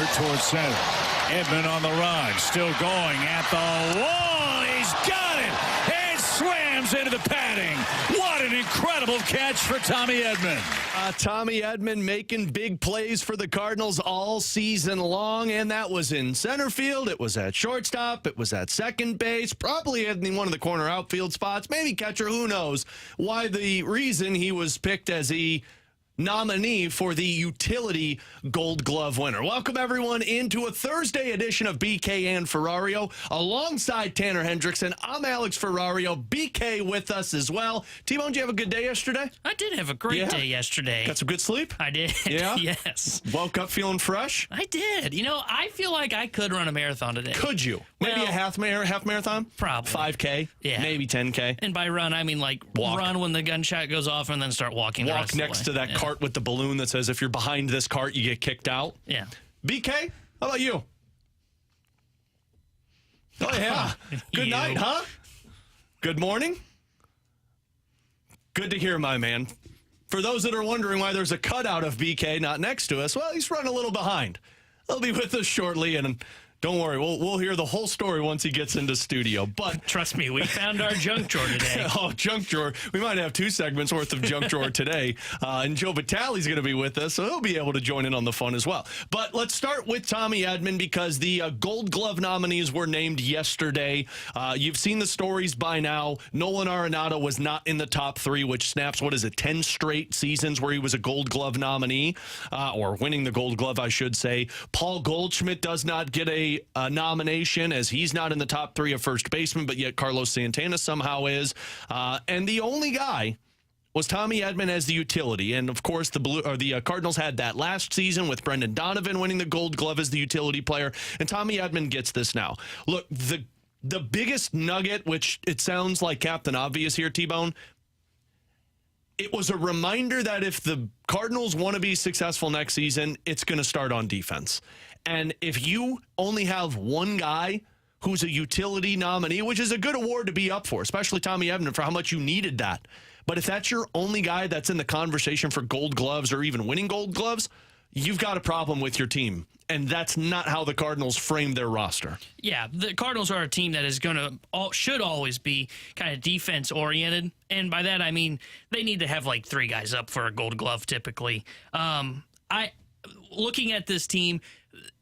Hofer towards center. Edman on the run, still going at the wall. He's got it and slams into the padding. What an incredible catch for Tommy Edman. Tommy Edman making big plays for the Cardinals all season long, and that was in center field. It was at shortstop. It was at second base, probably in one of the corner outfield spots, maybe catcher, who knows. Why the reason he was picked as a nominee for the utility Gold Glove winner. Welcome, everyone, into a Thursday edition of BK and Ferrario. Alongside Tanner Hendrickson, I'm Alex Ferrario. BK with us as well. T-Bone, did you have a good day yesterday? I did have a great day yesterday. Got some good sleep? I did. Yeah? Yes. Woke up feeling fresh? I did. You know, I feel like I could run a marathon today. Could you? Maybe a half marathon? Probably. 5K? Yeah. Maybe 10K? And by run, I mean like Walk. Run when the gunshot goes off and then start walking the rest Walk of the next way. to that cart with the balloon that says if you're behind this cart, you get kicked out. Yeah. BK, how about you? Oh, yeah. Good night, huh? Good morning. Good to hear, my man. For those that are wondering why there's a cutout of BK not next to us, well, he's running a little behind. He'll be with us shortly, and don't worry, we'll hear the whole story once he gets into studio. But trust me, we found our junk drawer today. Oh, junk drawer. We might have 2 segments worth of junk drawer today. And Joey Vitale's going to be with us, so he'll be able to join in on the fun as well. But let's start with Tommy Edman because the Gold Glove nominees were named yesterday. You've seen the stories by now. Nolan Arenado was not in the top 3, which snaps, 10 straight seasons where he was a Gold Glove nominee, or winning the Gold Glove, I should say. Paul Goldschmidt does not get a nomination as he's not in the top 3 of first baseman, but yet Carlos Santana somehow is. And the only guy was Tommy Edman as the utility. And, of course, the Cardinals had that last season with Brendan Donovan winning the Gold Glove as the utility player. And Tommy Edman gets this now. Look, the biggest nugget, which it sounds like Captain Obvious here, T-Bone, it was a reminder that if the Cardinals want to be successful next season, it's going to start on defense. And if you only have one guy who's a utility nominee, which is a good award to be up for, especially Tommy Edman for how much you needed that. But if that's your only guy that's in the conversation for Gold Gloves or even winning Gold Gloves, you've got a problem with your team. And that's not how the Cardinals frame their roster. Yeah, the Cardinals are a team that is should always be kind of defense oriented. And by that, I mean, they need to have like 3 guys up for a Gold Glove typically. Looking at this team,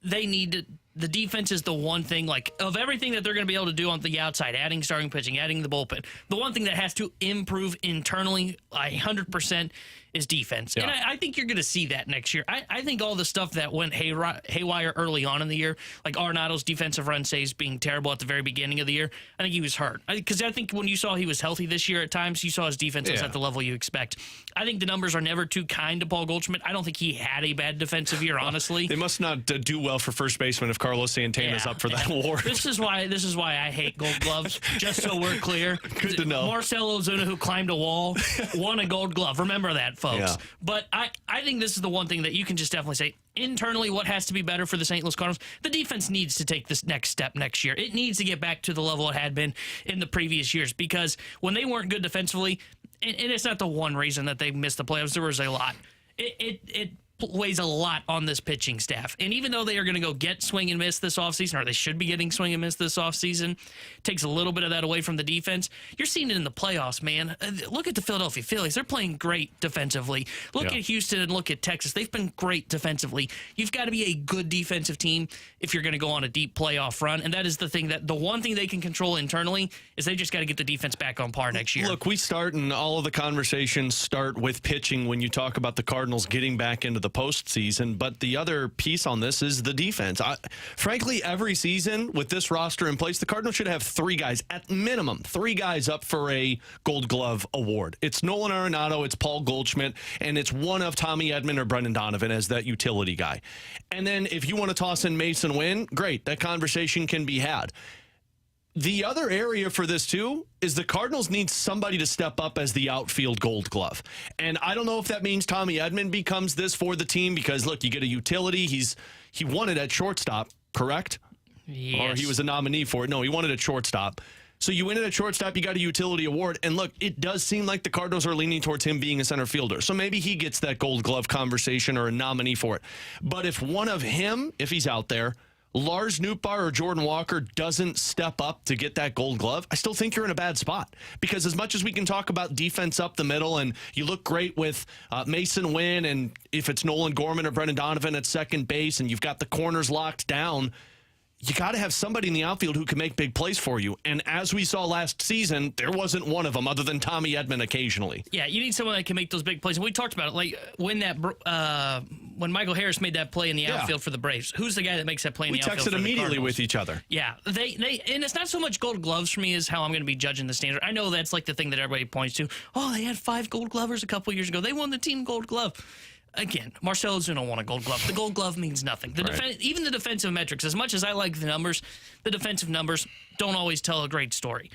they need to, the defense is the one thing, like, of everything that they're going to be able to do on the outside, adding starting pitching, adding the bullpen, the one thing that has to improve internally 100% is defense. Yeah. And I think you're going to see that next year. I think all the stuff that went haywire early on in the year, like Arenado's defensive run saves being terrible at the very beginning of the year, I think he was hurt. Because I think when you saw he was healthy this year at times, you saw his defense was at the level you expect. I think the numbers are never too kind to Paul Goldschmidt. I don't think he had a bad defensive year, honestly. They must not do well for first baseman if Carlos Santana's up for that award. This is why I hate Gold Gloves, just so we're clear. Good to know. Marcell Ozuna, who climbed a wall, won a Gold Glove. Remember that, folks. Yeah. But I think this is the one thing that you can just definitely say, internally, what has to be better for the St. Louis Cardinals? The defense needs to take this next step next year. It needs to get back to the level it had been in the previous years, because when they weren't good defensively, and it's not the one reason that they missed the playoffs, there was a lot. It weighs a lot on this pitching staff. And even though they are going to go get swing and miss this offseason, or they should be getting swing and miss this offseason, takes a little bit of that away from the defense. You're seeing it in the playoffs, man. Look at the Philadelphia Phillies. They're playing great defensively. Look at Houston and look at Texas. They've been great defensively. You've got to be a good defensive team if you're going to go on a deep playoff run. And that is the one thing they can control internally is they just got to get the defense back on par next year. Look, we start, and all of the conversations start with pitching when you talk about the Cardinals getting back into the postseason, but the other piece on this is the defense. Frankly, every season with this roster in place, the Cardinals should have 3 guys, at minimum, 3 guys up for a Gold Glove award. It's Nolan Arenado, it's Paul Goldschmidt, and it's one of Tommy Edman or Brendan Donovan as that utility guy. And then if you want to toss in Mason Wynn, great, that conversation can be had. The other area for this, too, is the Cardinals need somebody to step up as the outfield Gold Glove. And I don't know if that means Tommy Edman becomes this for the team because, look, you get a utility. He won it at shortstop, correct? Yes. Or he was a nominee for it. No, he won it at shortstop. So you win it at shortstop, you got a utility award. And look, it does seem like the Cardinals are leaning towards him being a center fielder. So maybe he gets that Gold Glove conversation or a nominee for it. But if one of him, if he's out there, Lars Nootbaar or Jordan Walker doesn't step up to get that Gold Glove, I still think you're in a bad spot. Because as much as we can talk about defense up the middle, and you look great with Mason Wynn, and if it's Nolan Gorman or Brendan Donovan at second base, and you've got the corners locked down, you got to have somebody in the outfield who can make big plays for you. And as we saw last season, there wasn't one of them other than Tommy Edman occasionally. Yeah, you need someone that can make those big plays. And we talked about it, like when Michael Harris made that play in the outfield for the Braves. Who's the guy that makes that play in the outfield for the Cardinals? We texted immediately with each other. Yeah, they and it's not so much Gold Gloves for me as how I'm going to be judging the standard. I know that's like the thing that everybody points to. Oh, they had 5 Gold Glovers a couple years ago. They won the team Gold Glove. Again, Marcell Ozuna won a Gold Glove. The Gold Glove means nothing. Even the defensive metrics, as much as I like the numbers, the defensive numbers don't always tell a great story.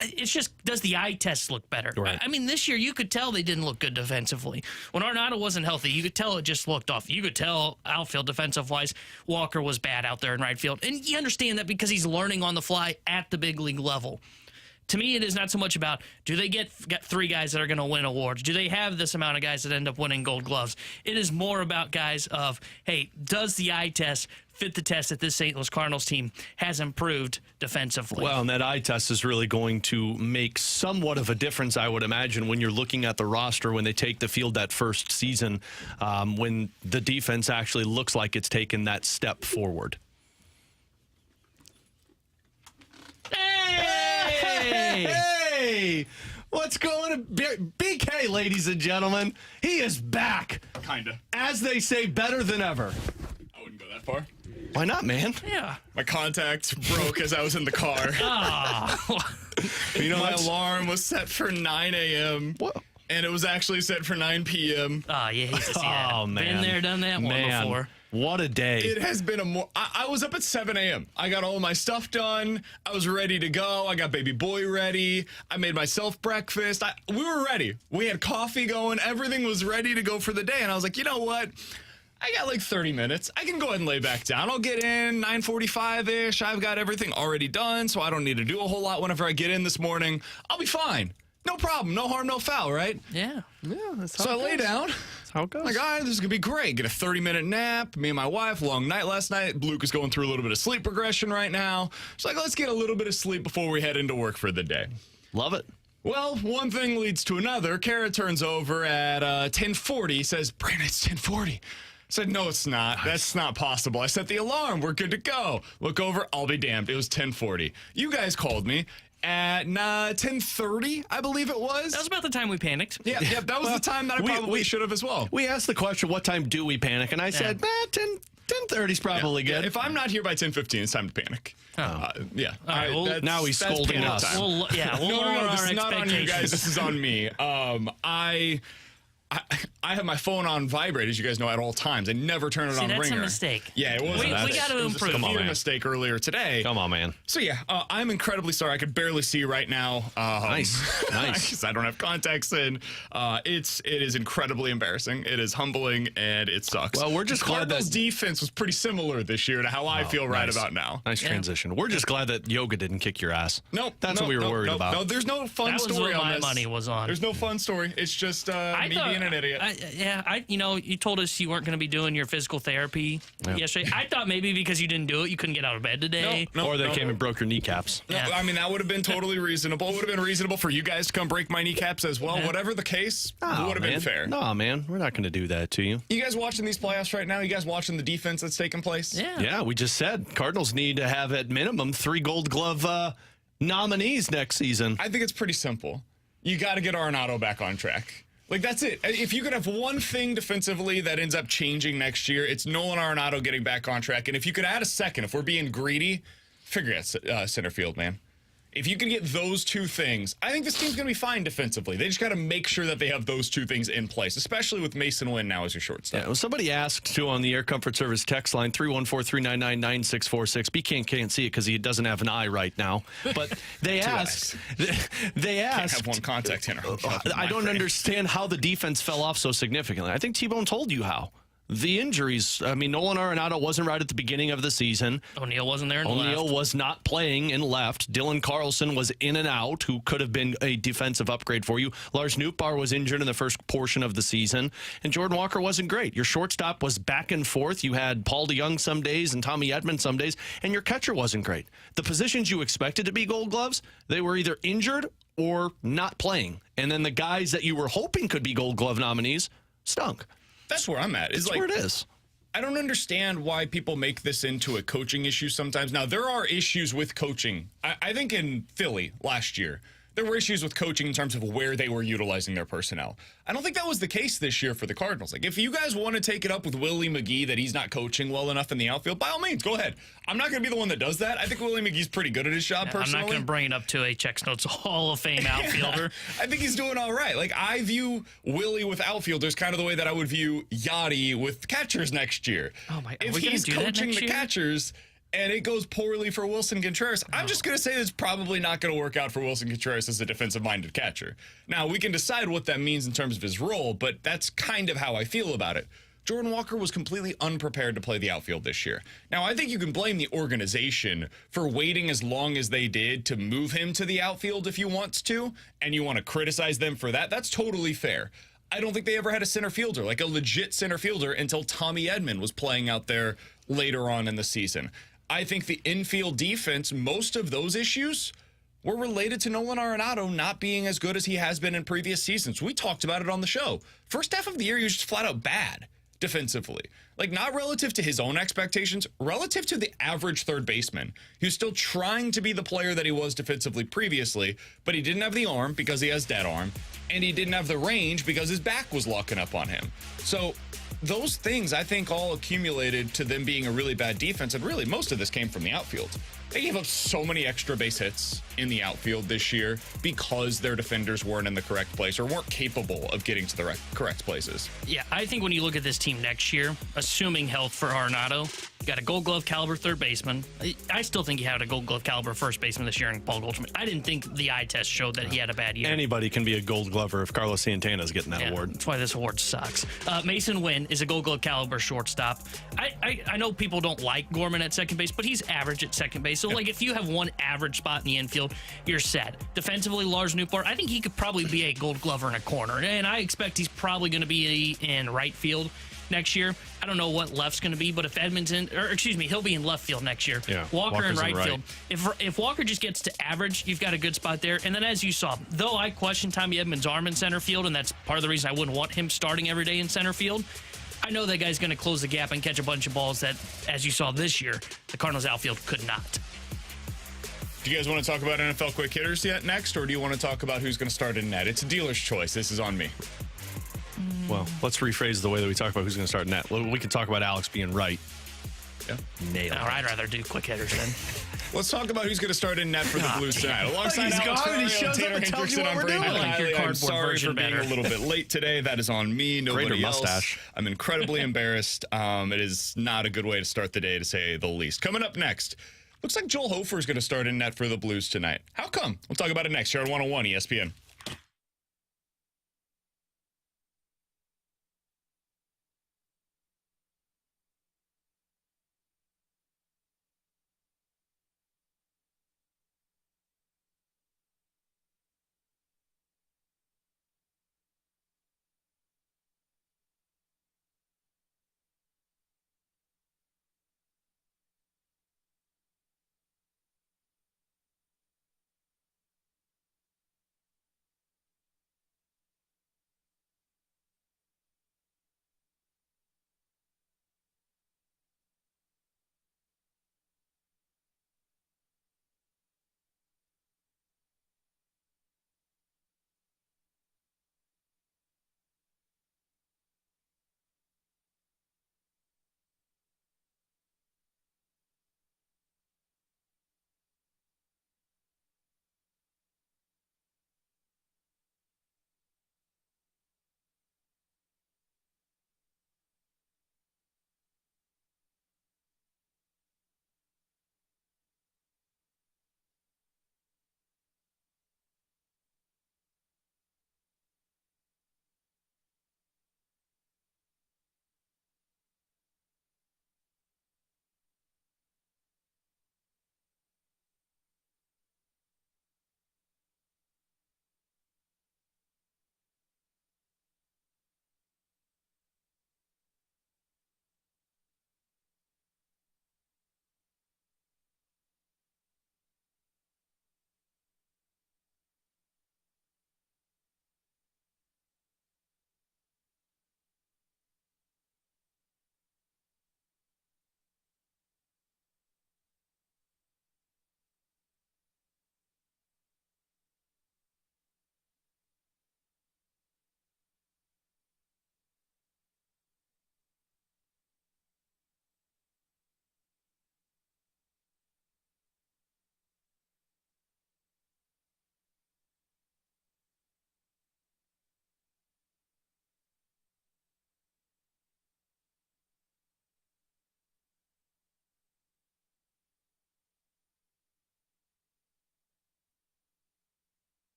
It's just, does the eye test look better? Right. I mean, this year you could tell they didn't look good defensively. When Arenado wasn't healthy, you could tell it just looked off. You could tell outfield defensive-wise, Walker was bad out there in right field. And you understand that because he's learning on the fly at the big league level. To me, it is not so much about, do they get 3 guys that are going to win awards? Do they have this amount of guys that end up winning Gold Gloves? It is more about guys of, hey, does the eye test fit the test that this St. Louis Cardinals team has improved defensively? Well, and that eye test is really going to make somewhat of a difference, I would imagine, when you're looking at the roster when they take the field that first season, when the defense actually looks like it's taken that step forward. Hey! What's going on? BK, ladies and gentlemen. He is back. Kinda. As they say, better than ever. I wouldn't go that far. Why not, man? Yeah. My contact broke as I was in the car. You know, My alarm was set for 9 a.m. What? And it was actually set for 9 p.m. Oh, you hate to see that. Oh, man. Been there, done that one before. What a day. It has been I was up at 7 a.m. I got all my stuff done. I was ready to go. I got baby boy ready. I made myself breakfast. We were ready. We had coffee going. Everything was ready to go for the day. And I was like, you know what? I got like 30 minutes. I can go ahead and lay back down. I'll get in 9:45-ish. I've got everything already done, so I don't need to do a whole lot whenever I get in this morning. I'll be fine. No problem. No harm, no foul, right? Yeah. Yeah, that's how So I it lay goes. down. That's how it goes. Like, all right, this is going to be great. Get a 30-minute nap. Me and my wife, long night last night. Luke is going through a little bit of sleep regression right now. It's like, let's get a little bit of sleep before we head into work for the day. Love it. Well, one thing leads to another. Kara turns over at 10:40, says, Brandon, it's 10:40. I said, no, it's not. That's not possible. I set the alarm. We're good to go. Look over. I'll be damned. It was 10:40. You guys called me at 10:30, I believe it was. That was about the time we panicked. Yeah, that was the time that I probably should have as well. We asked the question, what time do we panic? And I said, 10:30 is probably Yeah, good. if I'm not here by 10:15, it's time to panic. Yeah. All right, well, now he's that's scolding panic us. time. We'll No, lower our this is not on you guys. expectations. This is on me. I have my phone on vibrate, as you guys know, at all times. I never turn it on that's ringer. a mistake. Yeah, it was. We gotta improve. Come Come on, on, man. mistake earlier today. Come on, man. So yeah, I'm incredibly sorry. I could barely see right now. Nice. Because I don't have contacts in. It is incredibly embarrassing. It is humbling, and it sucks. Well, we're just the glad Cardinals' that- defense was pretty similar this year to how I feel right nice. about now. Nice transition. We're just glad that yoga didn't kick your ass. Nope. That's what we were worried about. No, there's no fun That was story what on my this. money was on. There's no fun story. It's just me being an idiot. You told us you weren't going to be doing your physical therapy yesterday. I thought maybe because you didn't do it, you couldn't get out of bed today. No, Or they no. came and broke your kneecaps. No, Yeah. I mean, that would have been totally reasonable. It would have been reasonable for you guys to come break my kneecaps as well. Yeah. Whatever the case, it would have been fair. No, man. We're not going to do that to you. You guys watching these playoffs right now? You guys watching the defense that's taking place? Yeah. Yeah, we just said Cardinals need to have at minimum 3 Gold Glove nominees next season. I think it's pretty simple. You got to get Arenado back on track. Like, that's it. If you could have one thing defensively that ends up changing next year, it's Nolan Arenado getting back on track. And if you could add a second, if we're being greedy, figure out center field, man. If you can get those two things, I think this team's going to be fine defensively. They just got to make sure that they have those two things in place, especially with Mason Wynn now as your shortstop. Yeah, well, somebody asked, too, on the Air Comfort Service text line, 314-399-9646. BK can't see it because he doesn't have an eye right now. But they asked, I have one contact in. I don't understand how the defense fell off so significantly. I think T-Bone told you how. the injuries. I mean, Nolan Arenado wasn't right at the beginning of the season. O'Neill wasn't there and O'Neill left. was not playing and left. Dylan Carlson was in and out, who could have been a defensive upgrade for you. Lars Nootbaar was injured in the first portion of the season, and Jordan Walker wasn't great. Your shortstop was back and forth. You had Paul DeYoung some days and Tommy Edman some days, and your catcher wasn't great. The positions you expected to be Gold Gloves, they were either injured or not playing. And then the guys that you were hoping could be Gold Glove nominees stunk. That's where I'm at. That's where it is. I don't understand why people make this into a coaching issue sometimes. Now, there are issues with coaching. I think in Philly last year, there were issues with coaching in terms of where they were utilizing their personnel. I don't think that was the case this year for the Cardinals. Like, if you guys want to take it up with Willie McGee that he's not coaching well enough in the outfield, by all means, go ahead. I'm not going to be the one that does that. I think Willie McGee's pretty good at his job, personally. I'm not going to bring it up to a Checks Notes Hall of Fame outfielder. I think he's doing all right. Like, I view Willie with outfielders kind of the way that I would view Yachty with catchers next year. Oh my! If are we gonna he's do that coaching next the year? catchers and it goes poorly for Wilson Contreras, I'm just going to say it's probably not going to work out for Wilson Contreras as a defensive-minded catcher. Now, we can decide what that means in terms of his role, but that's kind of how I feel about it. Jordan Walker was completely unprepared to play the outfield this year. Now, I think you can blame the organization for waiting as long as they did to move him to the outfield if you want to, and you want to criticize them for that. That's totally fair. I don't think they ever had a center fielder, like a legit center fielder, until Tommy Edman was playing out there later on in the season. I think the infield defense, most of those issues were related to Nolan Arenado not being as good as he has been in previous seasons. We talked about it on the show. First half of the year, he was just flat out bad defensively. Like, not relative to his own expectations, relative to the average third baseman. He was still trying to be the player that he was defensively previously, but he didn't have the arm because he has dead arm, and he didn't have the range because his back was locking up on him. So those things, I think, all accumulated to them being a really bad defense, and really most of this came from the outfield. They gave up so many extra base hits in the outfield this year because their defenders weren't in the correct place or weren't capable of getting to the correct places. Yeah, I think when you look at this team next year, assuming health for Arenado, you got a Gold Glove caliber third baseman. I still think you had a Gold Glove caliber first baseman this year in Paul Goldschmidt. I didn't think the eye test showed that he had a bad year. Anybody can be a Gold Glover if Carlos Santana is getting that award. That's why this award sucks. Mason Wynn is a Gold Glove caliber shortstop. I know people don't like Gorman at second base, but he's average at second base. So, like, if you have one average spot in the infield, you're set. Defensively, Lars Nootbaar, I think he could probably be a Gold Glover in a corner, and I expect he's probably going to be in right field next year. I don't know what left's going to be, but if Edmonton, or excuse me, he'll be in left field next year. Yeah, Walker in Walker's right field. If Walker just gets to average, you've got a good spot there. And then, as you saw, though I question Tommy Edman's arm in center field, and that's part of the reason I wouldn't want him starting every day in center field, I know that guy's going to close the gap and catch a bunch of balls that, as you saw this year, the Cardinals outfield could not. Do you guys want to talk about NFL quick hitters yet next, or do you want to talk about who's going to start in net? It's a dealer's choice. This is on me. Well, let's rephrase the way that we talk about who's going to start net. We can talk about Alex being right. Yeah. Nailed Or I'd rather do quick hitters then. Let's talk about who's going to start in net for the Blues tonight. Alongside He's Alex gone and he Ferrario, shows up Tanner and tells you Hendrickson, what I'm we're Brandon doing. I like your Kiley. I'm cardboard sorry version for being better. a little bit late today. That is on me. Nobody Greater else. mustache. I'm incredibly embarrassed. It is not a good way to start the day, to say the least. Coming up next, looks like Joel Hofer is going to start in net for the Blues tonight. How come? We'll talk about it next here on 101 ESPN.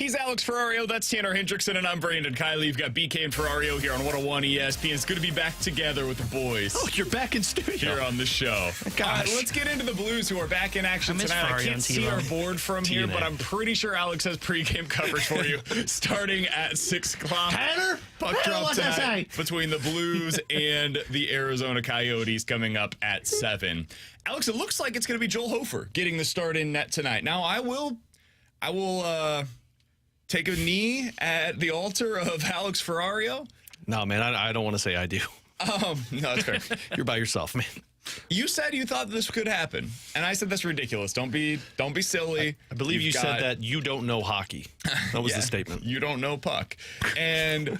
He's Alex Ferrario, that's Tanner Hendrickson, and I'm Brandon Kiley. You've got BK and Ferrario here on 101 ESPN. It's good to be back together with the boys. Oh, you're back in studio. Here on the show. Gosh. Let's get into the Blues, who are back in action tonight. I can't see our board from here, but I'm pretty sure Alex has pregame coverage for you starting at 6 o'clock. Tanner? Puck drop tonight between the Blues and the Arizona Coyotes coming up at 7. Alex, it looks like it's going to be Joel Hofer getting the start in net tonight. Now, I will take a knee at the altar of Alex Ferrario. No, man, I don't want to say I do. No, that's fair. You're by yourself, man. You said you thought this could happen, and I said that's ridiculous. Don't be silly. I believe you said that you don't know hockey. That was the statement. You don't know puck. And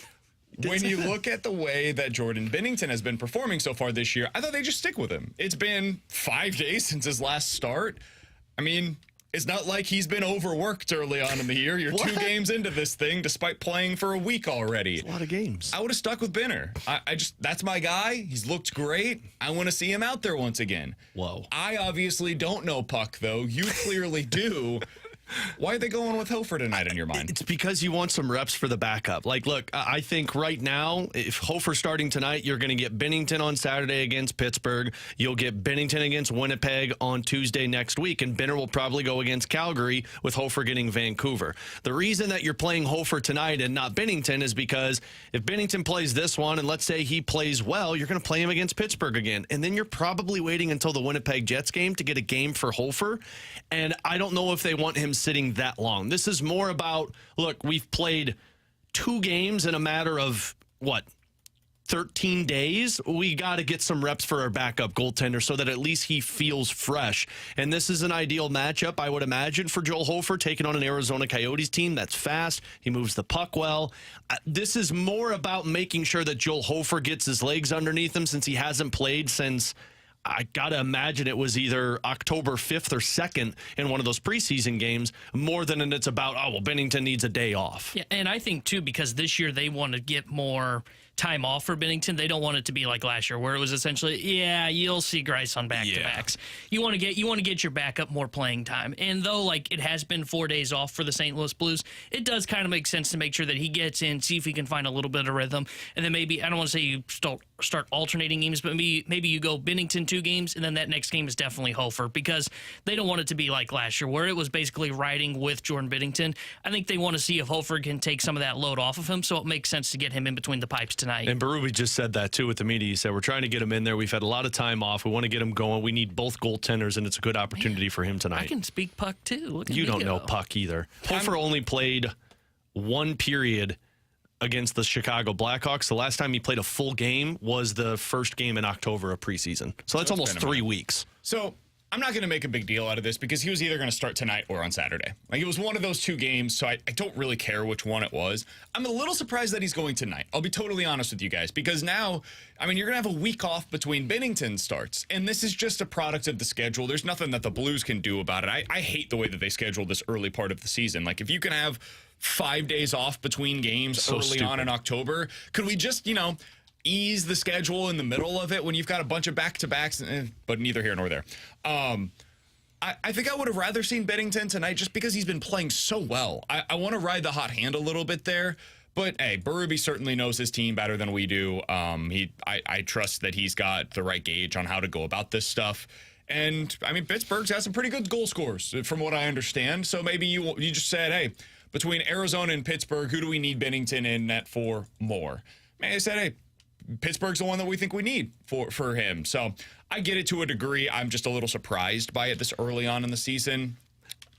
when you look at the way that Jordan Binnington has been performing so far this year, I thought they'd just stick with him. It's been 5 days since his last start. I mean, it's not like he's been overworked early on in the year. You're 2 games into this thing, despite playing for a week already. That's a lot of games. I would have stuck with Binner. That's my guy. He's looked great. I want to see him out there once again. Whoa. I obviously don't know puck, though. You clearly do. Why are they going with Hofer tonight in your mind? It's because you want some reps for the backup. Like, look, I think right now, if Hofer's starting tonight, you're going to get Binnington on Saturday against Pittsburgh. You'll get Binnington against Winnipeg on Tuesday next week, and Binner will probably go against Calgary with Hofer getting Vancouver. The reason that you're playing Hofer tonight and not Binnington is because if Binnington plays this one, and let's say he plays well, you're going to play him against Pittsburgh again. And then you're probably waiting until the Winnipeg Jets game to get a game for Hofer. And I don't know if they want him sitting that long. This is more about, look, we've played 2 games in a matter of, 13 days? We got to get some reps for our backup goaltender so that at least he feels fresh. And this is an ideal matchup, I would imagine, for Joel Hofer, taking on an Arizona Coyotes team that's fast. He moves the puck well. This is more about making sure that Joel Hofer gets his legs underneath him, since he hasn't played since, I got to imagine it was either October 5th or 2nd in one of those preseason games, more than it's about, Binnington needs a day off. Yeah, and I think, too, because this year they want to get more time off for Binnington. They don't want it to be like last year, where it was essentially, you'll see Grice on back-to-backs. You want to get your backup more playing time. And though, it has been 4 days off for the St. Louis Blues, it does kind of make sense to make sure that he gets in, see if he can find a little bit of rhythm, and then maybe, I don't want to say you start alternating games, but maybe you go Binnington 2 games, and then that next game is definitely Hofer, because they don't want it to be like last year, where it was basically riding with Jordan Binnington. I think they want to see if Hofer can take some of that load off of him, so it makes sense to get him in between the pipes tonight. And Berube just said that, too, with the media. He said, we're trying to get him in there. We've had a lot of time off. We want to get him going. We need both goaltenders, and it's a good opportunity for him tonight. I can speak puck, too. You don't know puck either. Hofer only played 1 period against the Chicago Blackhawks. The last time he played a full game was the first game in October of preseason. So that's almost 3 weeks. So I'm not going to make a big deal out of this, because he was either going to start tonight or on Saturday. It was one of those 2 games, so I don't really care which one it was. I'm a little surprised that he's going tonight. I'll be totally honest with you guys, because now, you're going to have a week off between Binnington starts, and this is just a product of the schedule. There's nothing that the Blues can do about it. I hate the way that they schedule this early part of the season. If you can have 5 days off between games early on in October, could we just, ease the schedule in the middle of it when you've got a bunch of back-to-backs, but neither here nor there. I think I would have rather seen Binnington tonight, just because he's been playing so well. I want to ride the hot hand a little bit there. But, hey, Berube certainly knows his team better than we do. I trust that he's got the right gauge on how to go about this stuff. And, Pittsburgh's got some pretty good goal scorers, from what I understand. So maybe you just said, hey, between Arizona and Pittsburgh, who do we need Binnington in net for more? Maybe I said, hey, Pittsburgh's the one that we think we need for him. So I get it to a degree. I'm just a little surprised by it this early on in the season.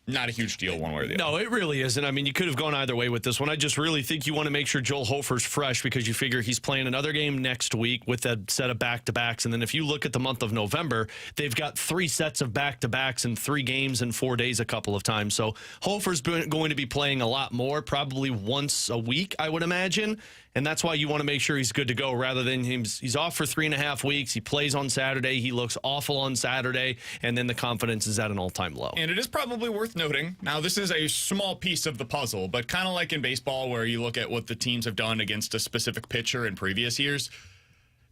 Not a huge deal one way or the other. No, it really isn't. You could have gone either way with this one. I just really think you want to make sure Joel Hofer's fresh, because you figure he's playing another game next week with a set of back-to-backs. And then if you look at the month of November, they've got 3 sets of back-to-backs and 3 games in 4 days a couple of times. So Hofer's going to be playing a lot more, probably once a week, I would imagine. And that's why you want to make sure he's good to go, rather than he's off for 3.5 weeks. He plays on Saturday. He looks awful on Saturday. And then the confidence is at an all-time low. And it is probably worth noting. Now, this is a small piece of the puzzle, but kind of like in baseball, where you look at what the teams have done against a specific pitcher in previous years.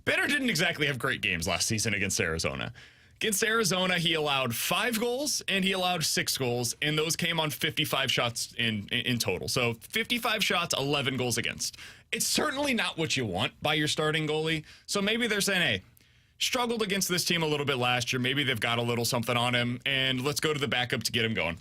Binner didn't exactly have great games last season against Arizona. Against Arizona, he allowed 5 goals and he allowed 6 goals, and those came on 55 shots in total. So 55 shots, 11 goals against. It's certainly not what you want by your starting goalie. So maybe they're saying, hey, struggled against this team a little bit last year. Maybe they've got a little something on him, and let's go to the backup to get him going.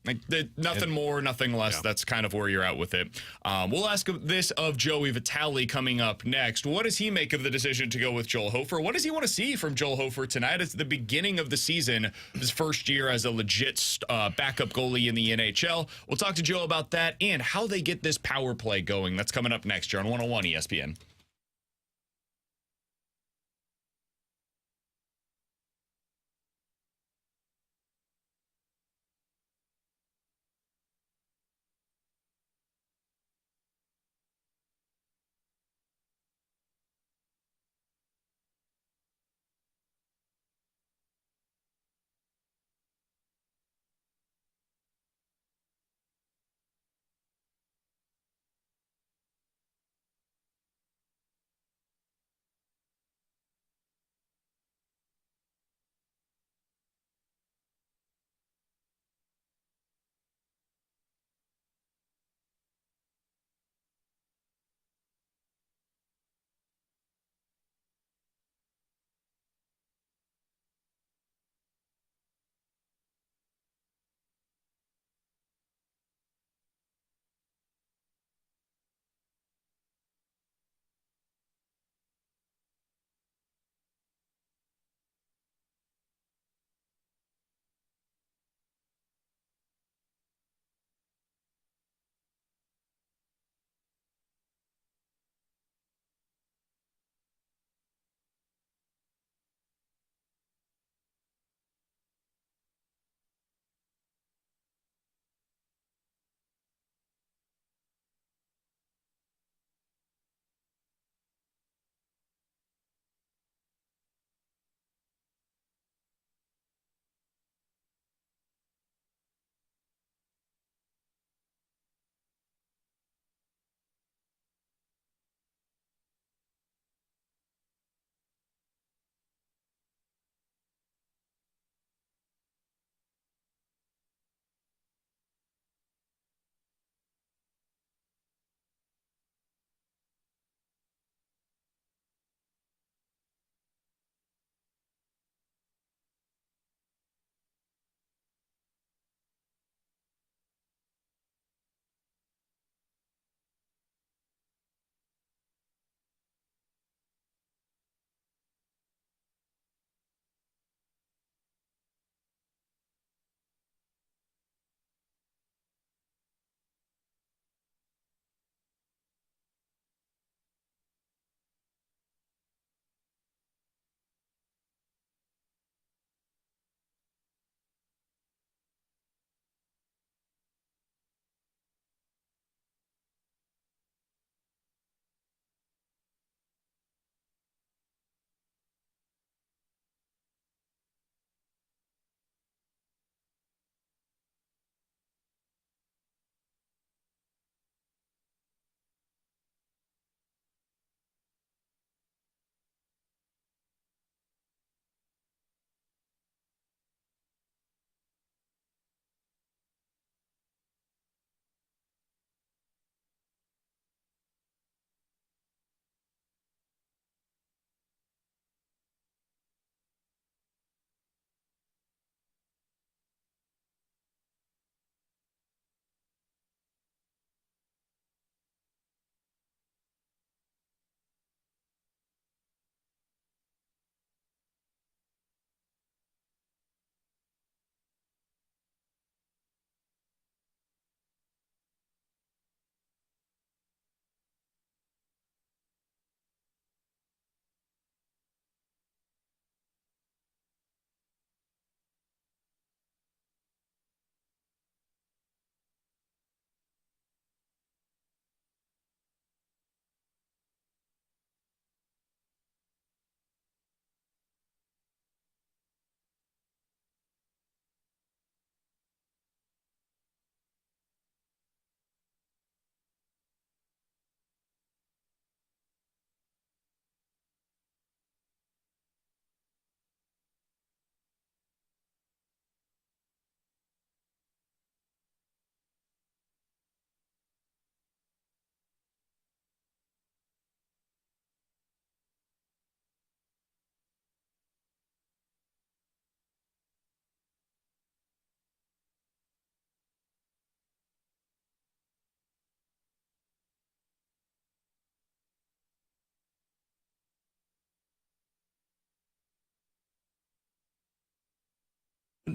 Like nothing more, nothing less. Yeah. That's kind of where you're at with it. We'll ask this of Joey Vitale coming up next. What does he make of the decision to go with Joel Hofer? What does he want to see from Joel Hofer tonight? It's the beginning of the season, his first year as a legit backup goalie in the NHL. We'll talk to Joe about that and how they get this power play going. That's coming up next year on 101 ESPN.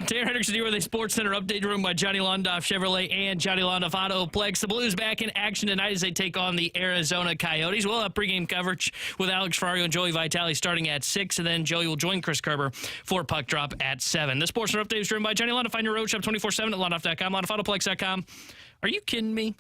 Taylor Hendrickson here with a Sports Center update room by Johnny Londoff Chevrolet and Johnny Londoff Autoplex. The Blues back in action tonight as they take on the Arizona Coyotes. We'll have pregame coverage with Alex Ferrario and Joey Vitale starting at 6, and then Joey will join Chris Kerber for puck drop at 7. The Sports Center update is driven by Johnny Londoff. Find your road shop 24/7 at londoff.com, londonfautoplex.com. Are you kidding me?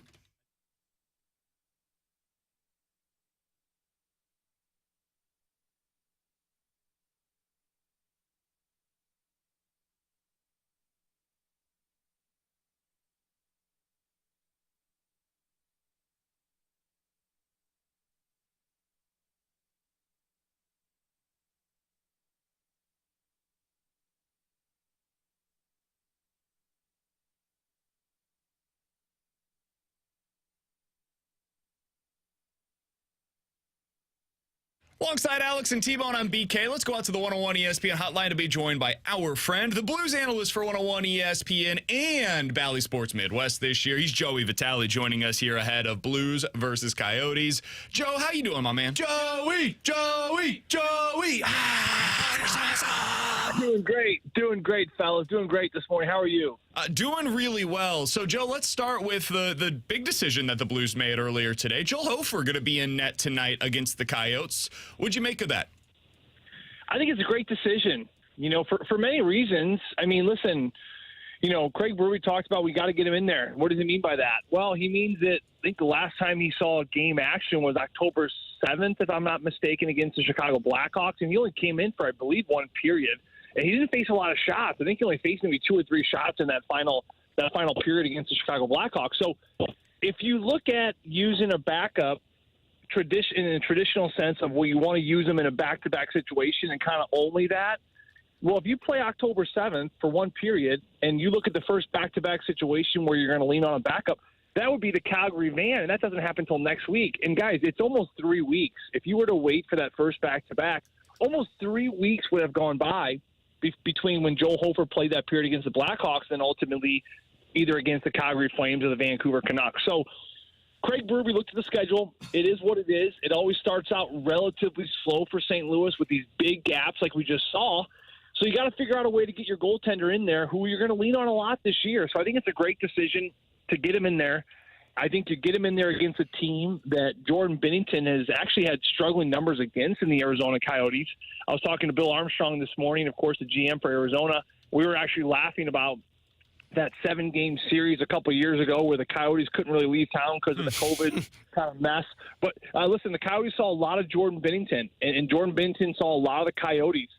Alongside Alex and T-Bone, I'm BK. Let's go out to the 101 ESPN hotline to be joined by our friend, the Blues analyst for 101 ESPN and Bally Sports Midwest this year. He's Joey Vitale joining us here ahead of Blues versus Coyotes. Joe, how you doing, my man? Joey! Doing great, fellas. Doing great this morning. How are you? Doing really well. So, Joe, let's start with the big decision that the Blues made earlier today. Joel Hofer going to be in net tonight against the Coyotes. What'd you make of that? I think it's a great decision, for many reasons. I mean, listen, Craig Brewery talked about we got to get him in there. What does he mean by that? Well, he means that I think the last time he saw game action was October 7th, if I'm not mistaken, against the Chicago Blackhawks, and he only came in for, I believe, one period. And he didn't face a lot of shots. I think he only faced maybe 2 or 3 shots in that final period against the Chicago Blackhawks. So if you look at using a backup in a traditional sense of where you want to use them in a back-to-back situation and kind of only that, well, if you play October 7th for one period and you look at the first back-to-back situation where you're going to lean on a backup, that would be the Calgary van, and that doesn't happen until next week. And, guys, it's almost 3 weeks. If you were to wait for that first back-to-back, almost 3 weeks would have gone by between when Joel Hofer played that period against the Blackhawks and ultimately either against the Calgary Flames or the Vancouver Canucks. So Craig Berube looked at the schedule. It is what it is. It always starts out relatively slow for St. Louis with these big gaps like we just saw. So you got to figure out a way to get your goaltender in there who you're going to lean on a lot this year. So I think it's a great decision to get him in there. I think to get him in there against a team that Jordan Binnington has actually had struggling numbers against in the Arizona Coyotes. I was talking to Bill Armstrong this morning, of course, the GM for Arizona. We were actually laughing about that 7-game series a couple of years ago where the Coyotes couldn't really leave town because of the COVID kind of mess. But listen, the Coyotes saw a lot of Jordan Binnington, and Jordan Binnington saw a lot of the Coyotes.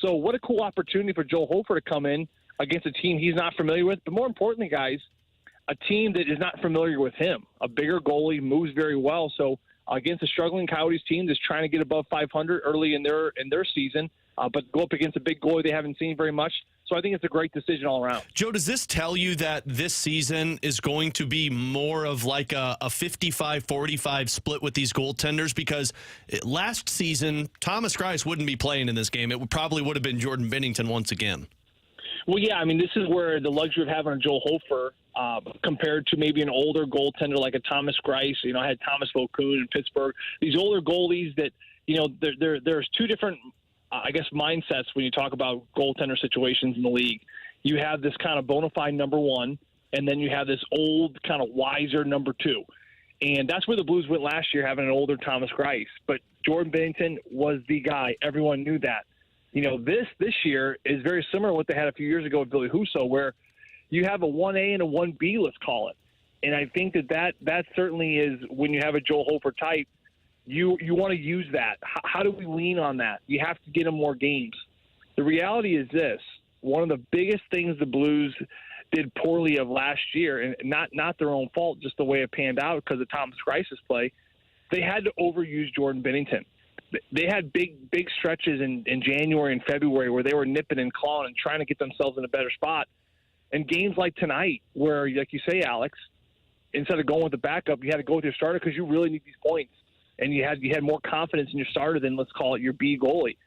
So what a cool opportunity for Joel Hofer to come in against a team he's not familiar with. But more importantly, guys, a team that is not familiar with him. A bigger goalie, moves very well. So against a struggling Coyotes team that's trying to get above 500 early in their season, but go up against a big goalie they haven't seen very much. So I think it's a great decision all around. Joe, does this tell you that this season is going to be more of like a 55-45 split with these goaltenders? Because last season, Thomas Greiss wouldn't be playing in this game. It probably would have been Jordan Binnington once again. Well, yeah, I mean, this is where the luxury of having a Joel Hofer compared to maybe an older goaltender like a Thomas Greiss. I had Thomas Vokoun in Pittsburgh. These older goalies that, there's two different mindsets when you talk about goaltender situations in the league. You have this kind of bona fide number one, and then you have this old kind of wiser number two. And that's where the Blues went last year, having an older Thomas Greiss. But Jordan Binnington was the guy. Everyone knew that. This year is very similar to what they had a few years ago with Billy Husso, where you have a 1A and a 1B, let's call it. And I think that certainly is when you have a Joel Hofer type, you want to use that. How do we lean on that? You have to get him more games. The reality is this. One of the biggest things the Blues did poorly of last year, and not their own fault, just the way it panned out because of Thomas Greiss's play, they had to overuse Jordan Binnington. They had big stretches in January and February where they were nipping and clawing and trying to get themselves in a better spot. And games like tonight where, like you say, Alex, instead of going with the backup, you had to go with your starter because you really need these points. And you had more confidence in your starter than, let's call it, your B goalie.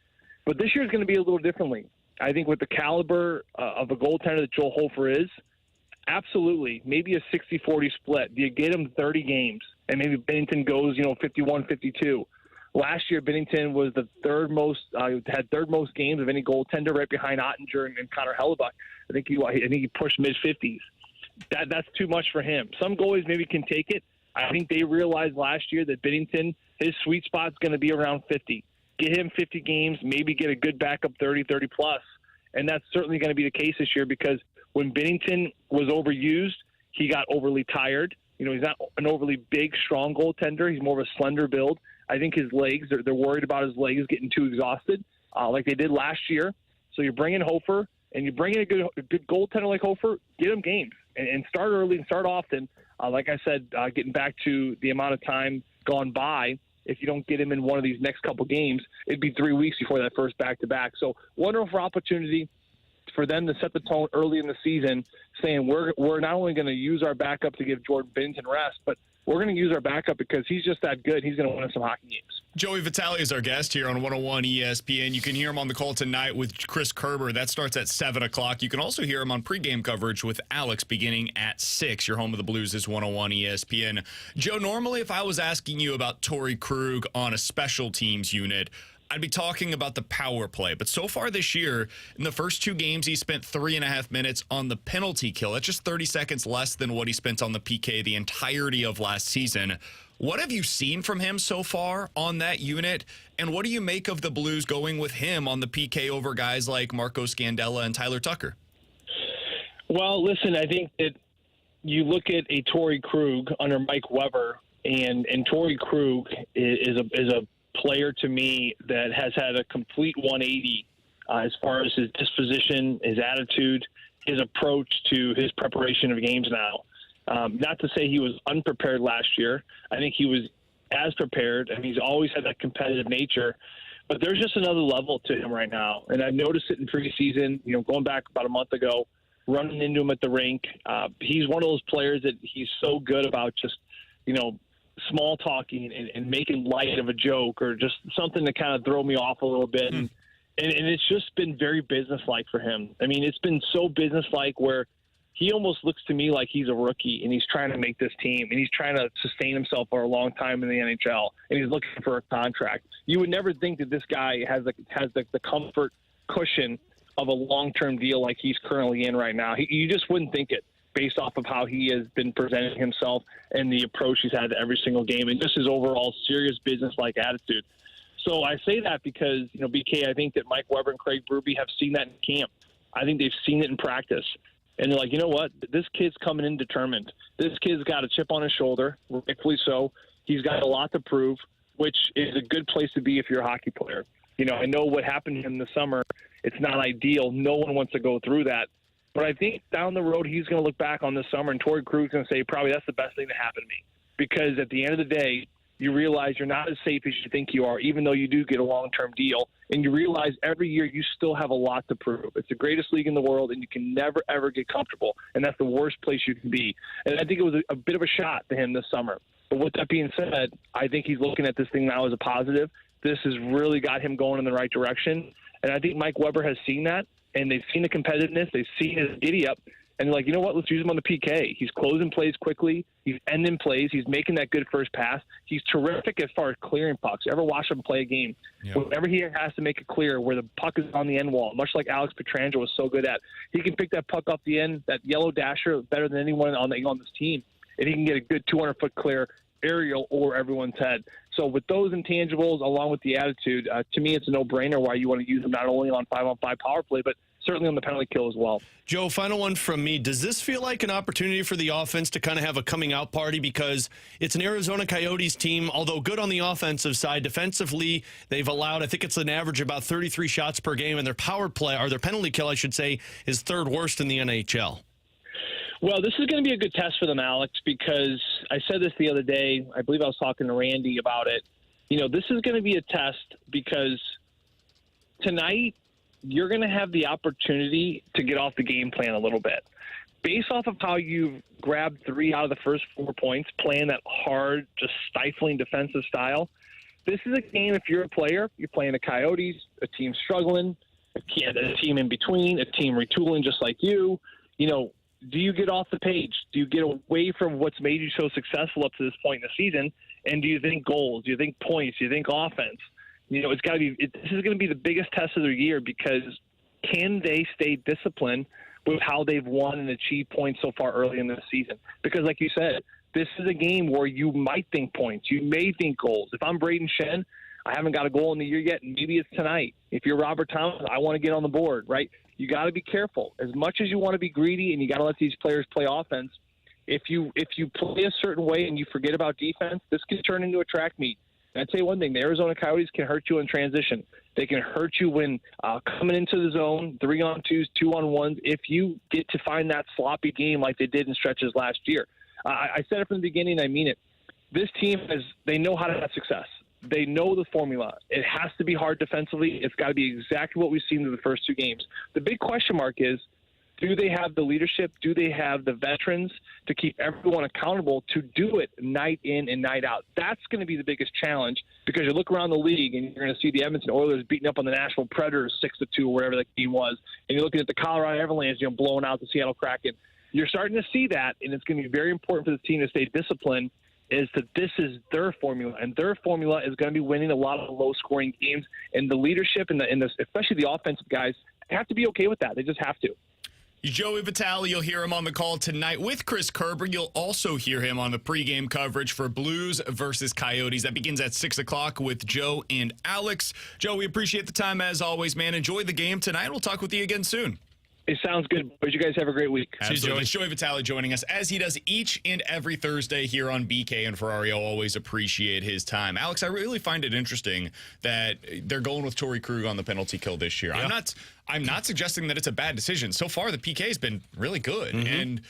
But this year is going to be a little differently. I think with the caliber of a goaltender that Joel Hofer is, absolutely, maybe a 60-40 split. Do you get him 30 games and maybe Binnington goes, 51-52? Last year, Binnington was the had third most games of any goaltender, right behind Ottinger and Connor Hellebuck. I think he pushed mid-50s. That's too much for him. Some goalies maybe can take it. I think they realized last year that Binnington, his sweet spot's going to be around 50. Get him 50 games, maybe get a good backup 30 plus. And that's certainly going to be the case this year because when Binnington was overused, he got overly tired. He's not an overly big, strong goaltender. He's more of a slender build. I think his legs, they're worried about his legs getting too exhausted like they did last year. So you bring in Hofer, and you bring in a good goaltender like Hofer, get him games and start early and start often. Like I said, getting back to the amount of time gone by, if you don't get him in one of these next couple games, it'd be 3 weeks before that first back-to-back. So wonderful opportunity for them to set the tone early in the season, saying we're not only going to use our backup to give Jordan Binnington rest, but we're going to use our backup because he's just that good. He's going to win us some hockey games. Joey Vitale is our guest here on 101 ESPN. You can hear him on the call tonight with Chris Kerber. That starts at 7 o'clock. You can also hear him on pregame coverage with Alex beginning at 6. Your home of the Blues is 101 ESPN. Joe, normally if I was asking you about Torrey Krug on a special teams unit, I'd be talking about the power play. But so far this year, in the first 2 games, he spent 3.5 minutes on the penalty kill. That's just 30 seconds less than what he spent on the PK the entirety of last season. What have you seen from him so far on that unit? And what do you make of the Blues going with him on the PK over guys like Marco Scandella and Tyler Tucker? Well, listen, I think that you look at a Torrey Krug under Mike Weber, and Torrey Krug is a player to me that has had a complete 180 as far as his disposition, his attitude, his approach to his preparation of games now. Not to say he was unprepared last year. I think he was as prepared, and he's always had that competitive nature. But there's just another level to him right now. And I've noticed it in preseason, going back about a month ago, running into him at the rink. He's one of those players that he's so good about just, small talking and making light of a joke or just something to kind of throw me off a little bit. And it's just been very businesslike for him. I mean, it's been so businesslike where he almost looks to me like he's a rookie and he's trying to make this team and he's trying to sustain himself for a long time in the NHL and he's looking for a contract. You would never think that this guy has the comfort cushion of a long-term deal like he's currently in right now. You just wouldn't think it, based off of how he has been presenting himself and the approach he's had to every single game and just his overall serious business-like attitude. So I say that because, BK, I think that Mike Weber and Craig Berube have seen that in camp. I think they've seen it in practice. And they're like, you know what? This kid's coming in determined. This kid's got a chip on his shoulder, rightfully so. He's got a lot to prove, which is a good place to be if you're a hockey player. I know what happened to him this summer. It's not ideal. No one wants to go through that. But I think down the road, he's going to look back on this summer, and Torrey Krug's going to say, probably that's the best thing that happened to me. Because at the end of the day, you realize you're not as safe as you think you are, even though you do get a long-term deal. And you realize every year you still have a lot to prove. It's the greatest league in the world, and you can never, ever get comfortable. And that's the worst place you can be. And I think it was a bit of a shot to him this summer. But with that being said, I think he's looking at this thing now as a positive. This has really got him going in the right direction. And I think Mike Weber has seen that. And they've seen the competitiveness. They've seen his giddy-up. And they're like, you know what? Let's use him on the PK. He's closing plays quickly. He's ending plays. He's making that good first pass. He's terrific as far as clearing pucks. Ever watch him play a game? Yeah. Whenever he has to make it clear where the puck is on the end wall, much like Alex Pietrangelo was so good at, he can pick that puck off the end, that yellow dasher, better than anyone on this team. And he can get a good 200-foot clear aerial over everyone's head. So with those intangibles, along with the attitude, to me, it's a no-brainer why you want to use them not only on 5-on-5 power play, but certainly on the penalty kill as well. Joe, final one from me. Does this feel like an opportunity for the offense to kind of have a coming-out party? Because it's an Arizona Coyotes team, although good on the offensive side. Defensively, they've allowed, I think it's an average about 33 shots per game, and their power play, or their penalty kill, I should say, is third worst in the NHL. Well, this is going to be a good test for them, Alex, because I said this the other day. I believe I was talking to Randy about it. This is going to be a test because tonight you're going to have the opportunity to get off the game plan a little bit. Based off of how you've grabbed 3 out of the first 4 points, playing that hard, just stifling defensive style, this is a game, if you're a player, you're playing the Coyotes, a team struggling, a team in between, a team retooling just like you, do you get off the page? Do you get away from what's made you so successful up to this point in the season And do you think goals? Do you think points? Do you think offense? It's got to be. This is going to be the biggest test of their year because can they stay disciplined with how they've won and achieved points so far early in the season? Because, like you said, this is a game where you might think points. You may think goals. If I'm Braden Shen, I haven't got a goal in the year yet, and maybe it's tonight. If you're Robert Thomas, I want to get on the board, right? You got to be careful. As much as you want to be greedy and you got to let these players play offense, if you play a certain way and you forget about defense, this can turn into a track meet. And I'd say one thing, the Arizona Coyotes can hurt you in transition. They can hurt you when coming into the zone, 3-on-2s, 2-on-1s, if you get to find that sloppy game like they did in stretches last year. I said it from the beginning, I mean it. This team, they know how to have success. They know the formula. It has to be hard defensively. It's got to be exactly what we've seen in the first two games. The big question mark is, do they have the leadership? Do they have the veterans to keep everyone accountable to do it night in and night out? That's going to be the biggest challenge because you look around the league and you're going to see the Edmonton Oilers beating up on the Nashville Predators 6-2 or whatever that game was, and you're looking at the Colorado Avalanche, blowing out the Seattle Kraken. You're starting to see that, and it's going to be very important for this team to stay disciplined. Is that this is their formula, and their formula is going to be winning a lot of low-scoring games, and the leadership and especially the offensive guys have to be okay with that. They just have to. Joey Vitale, you'll hear him on the call tonight with Chris Kerber. You'll also hear him on the pregame coverage for Blues versus Coyotes. That begins at 6 o'clock with Joe and Alex. Joe, we appreciate the time as always, man. Enjoy the game tonight. We'll talk with you again soon. It sounds good, but you guys have a great week. Absolutely. Joey Vitale joining us as he does each and every Thursday here on BK and Ferrario. Always appreciate his time. Alex, I really find it interesting that they're going with Torrey Krug on the penalty kill this year. Yeah. I'm not suggesting that it's a bad decision. So far, the PK has been really good, and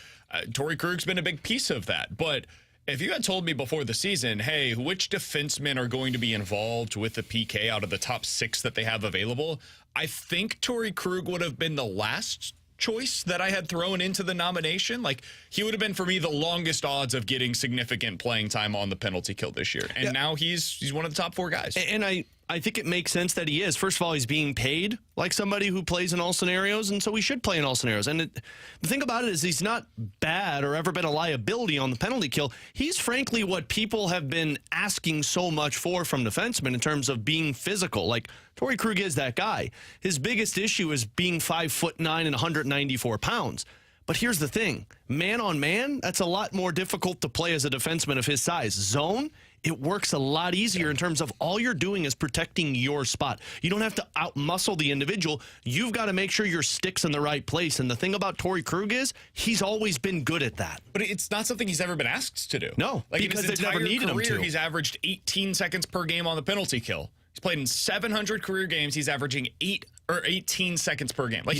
Torrey Krug's been a big piece of that. But if you had told me before the season, hey, which defensemen are going to be involved with the PK out of the top 6 that they have available, I think Torrey Krug would have been the last choice that I had thrown into the nomination. Like, he would have been, for me, the longest odds of getting significant playing time on the penalty kill this year. And now he's one of the top 4 guys. And I think it makes sense that he is. First of all, he's being paid like somebody who plays in all scenarios, and so he should play in all scenarios. And the thing about it is he's not bad or ever been a liability on the penalty kill. He's frankly what people have been asking so much for from defensemen in terms of being physical. Like, Torrey Krug is that guy. His biggest issue is being 5'9" and 194 pounds. But here's the thing. Man on man, that's a lot more difficult to play as a defenseman of his size. Zone, it works a lot easier in terms of all you're doing is protecting your spot. You don't have to out-muscle the individual. You've got to make sure your stick's in the right place. And the thing about Torrey Krug is he's always been good at that. But it's not something he's ever been asked to do. No, like, because in his they've never needed him to. He's averaged 18 seconds per game on the penalty kill. He's played in 700 career games. He's averaging 18 seconds per game. Like,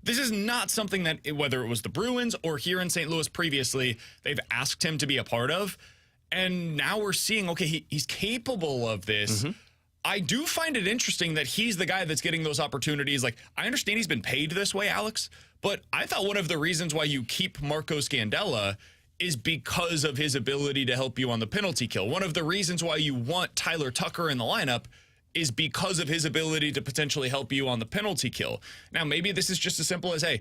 this is not something that, whether it was the Bruins or here in St. Louis previously, they've asked him to be a part of. And now we're seeing, okay, he's capable of this. I do find it interesting that he's the guy that's getting those opportunities. Like, I understand he's been paid this way, Alex, but I thought one of the reasons why you keep Marco Scandella is because of his ability to help you on the penalty kill. One of the reasons why you want Tyler Tucker in the lineup is because of his ability to potentially help you on the penalty kill. Now, maybe this is just as simple as, hey,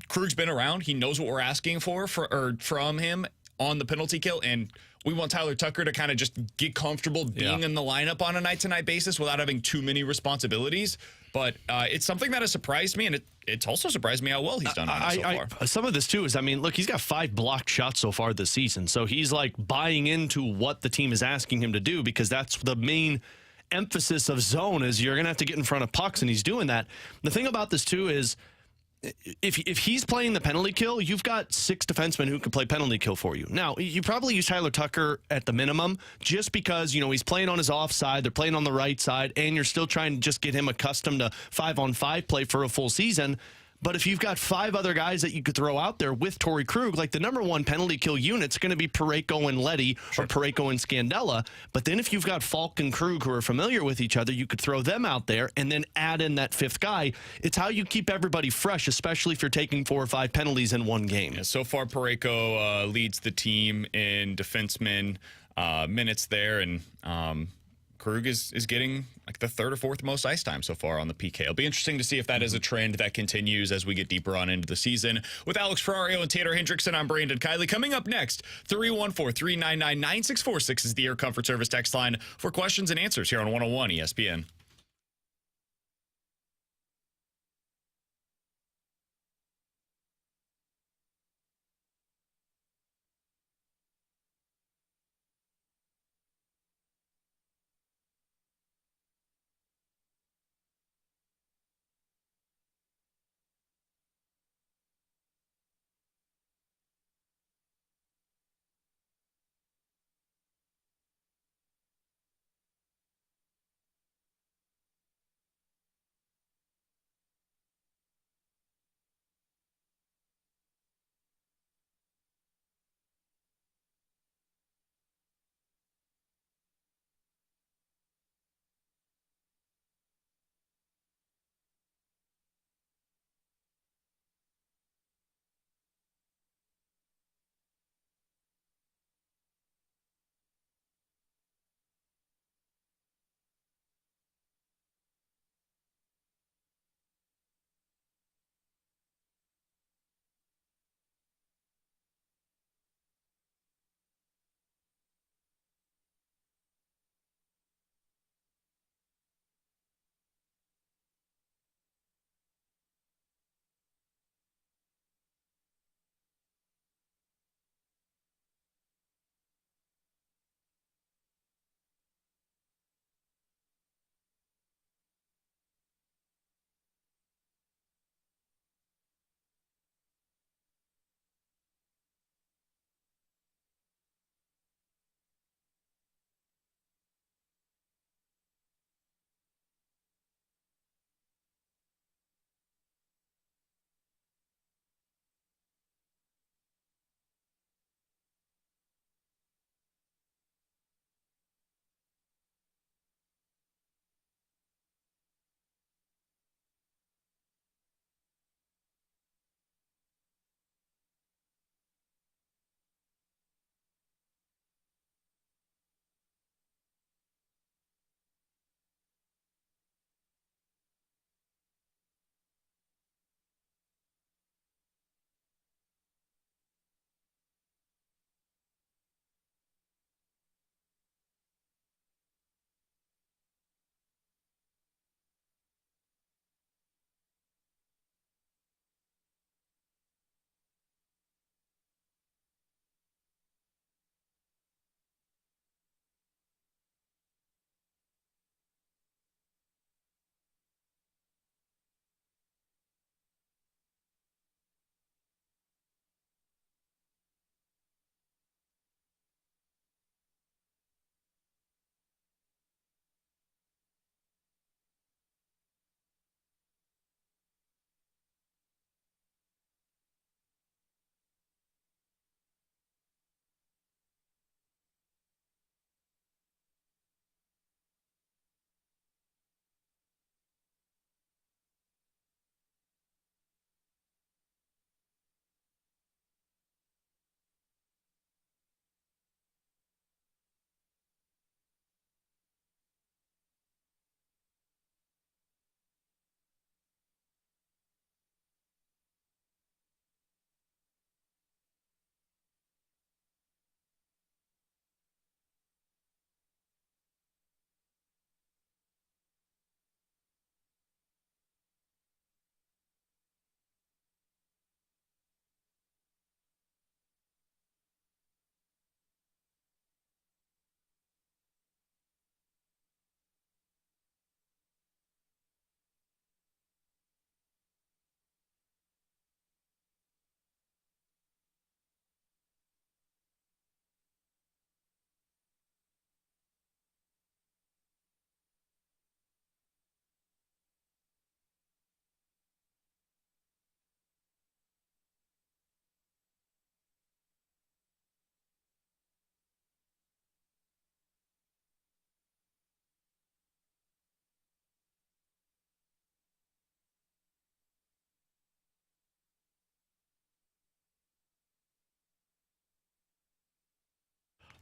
Krug's been around. He knows what we're asking from him on the penalty kill, and we want Tyler Tucker to kind of just get comfortable being in the lineup on a night-to-night basis without having too many responsibilities. But it's something that has surprised me, and it's also surprised me how well he's done on it so far. Some of this, too, is, I mean, look, he's got 5 blocked shots so far this season. So he's, like, buying into what the team is asking him to do because that's the main emphasis of zone is you're going to have to get in front of pucks, and he's doing that. The thing about this, too, is if he's playing the penalty kill, you've got 6 defensemen who can play penalty kill for you. Now, you probably use Tyler Tucker at the minimum just because, he's playing on his offside, they're playing on the right side, and you're still trying to just get him accustomed to 5-on-5 play for a full season. But if you've got 5 other guys that you could throw out there with Torrey Krug, like the number 1 penalty kill unit's going to be Parayko and Leddy or Parayko and Scandella. But then if you've got Falk and Krug who are familiar with each other, you could throw them out there and then add in that 5th guy. It's how you keep everybody fresh, especially if you're taking 4 or 5 penalties in one game. Yeah, so far, Parayko leads the team in defenseman minutes there, and Krug is getting like the third or fourth most ice time so far on the PK. It'll be interesting to see if that is a trend that continues as we get deeper on into the season. With Alex Ferrario and Taylor Hendrickson, I'm Brandon Kiley. Coming up next, 314-399-9646 is the Air Comfort Service text line for questions and answers here on 101 ESPN.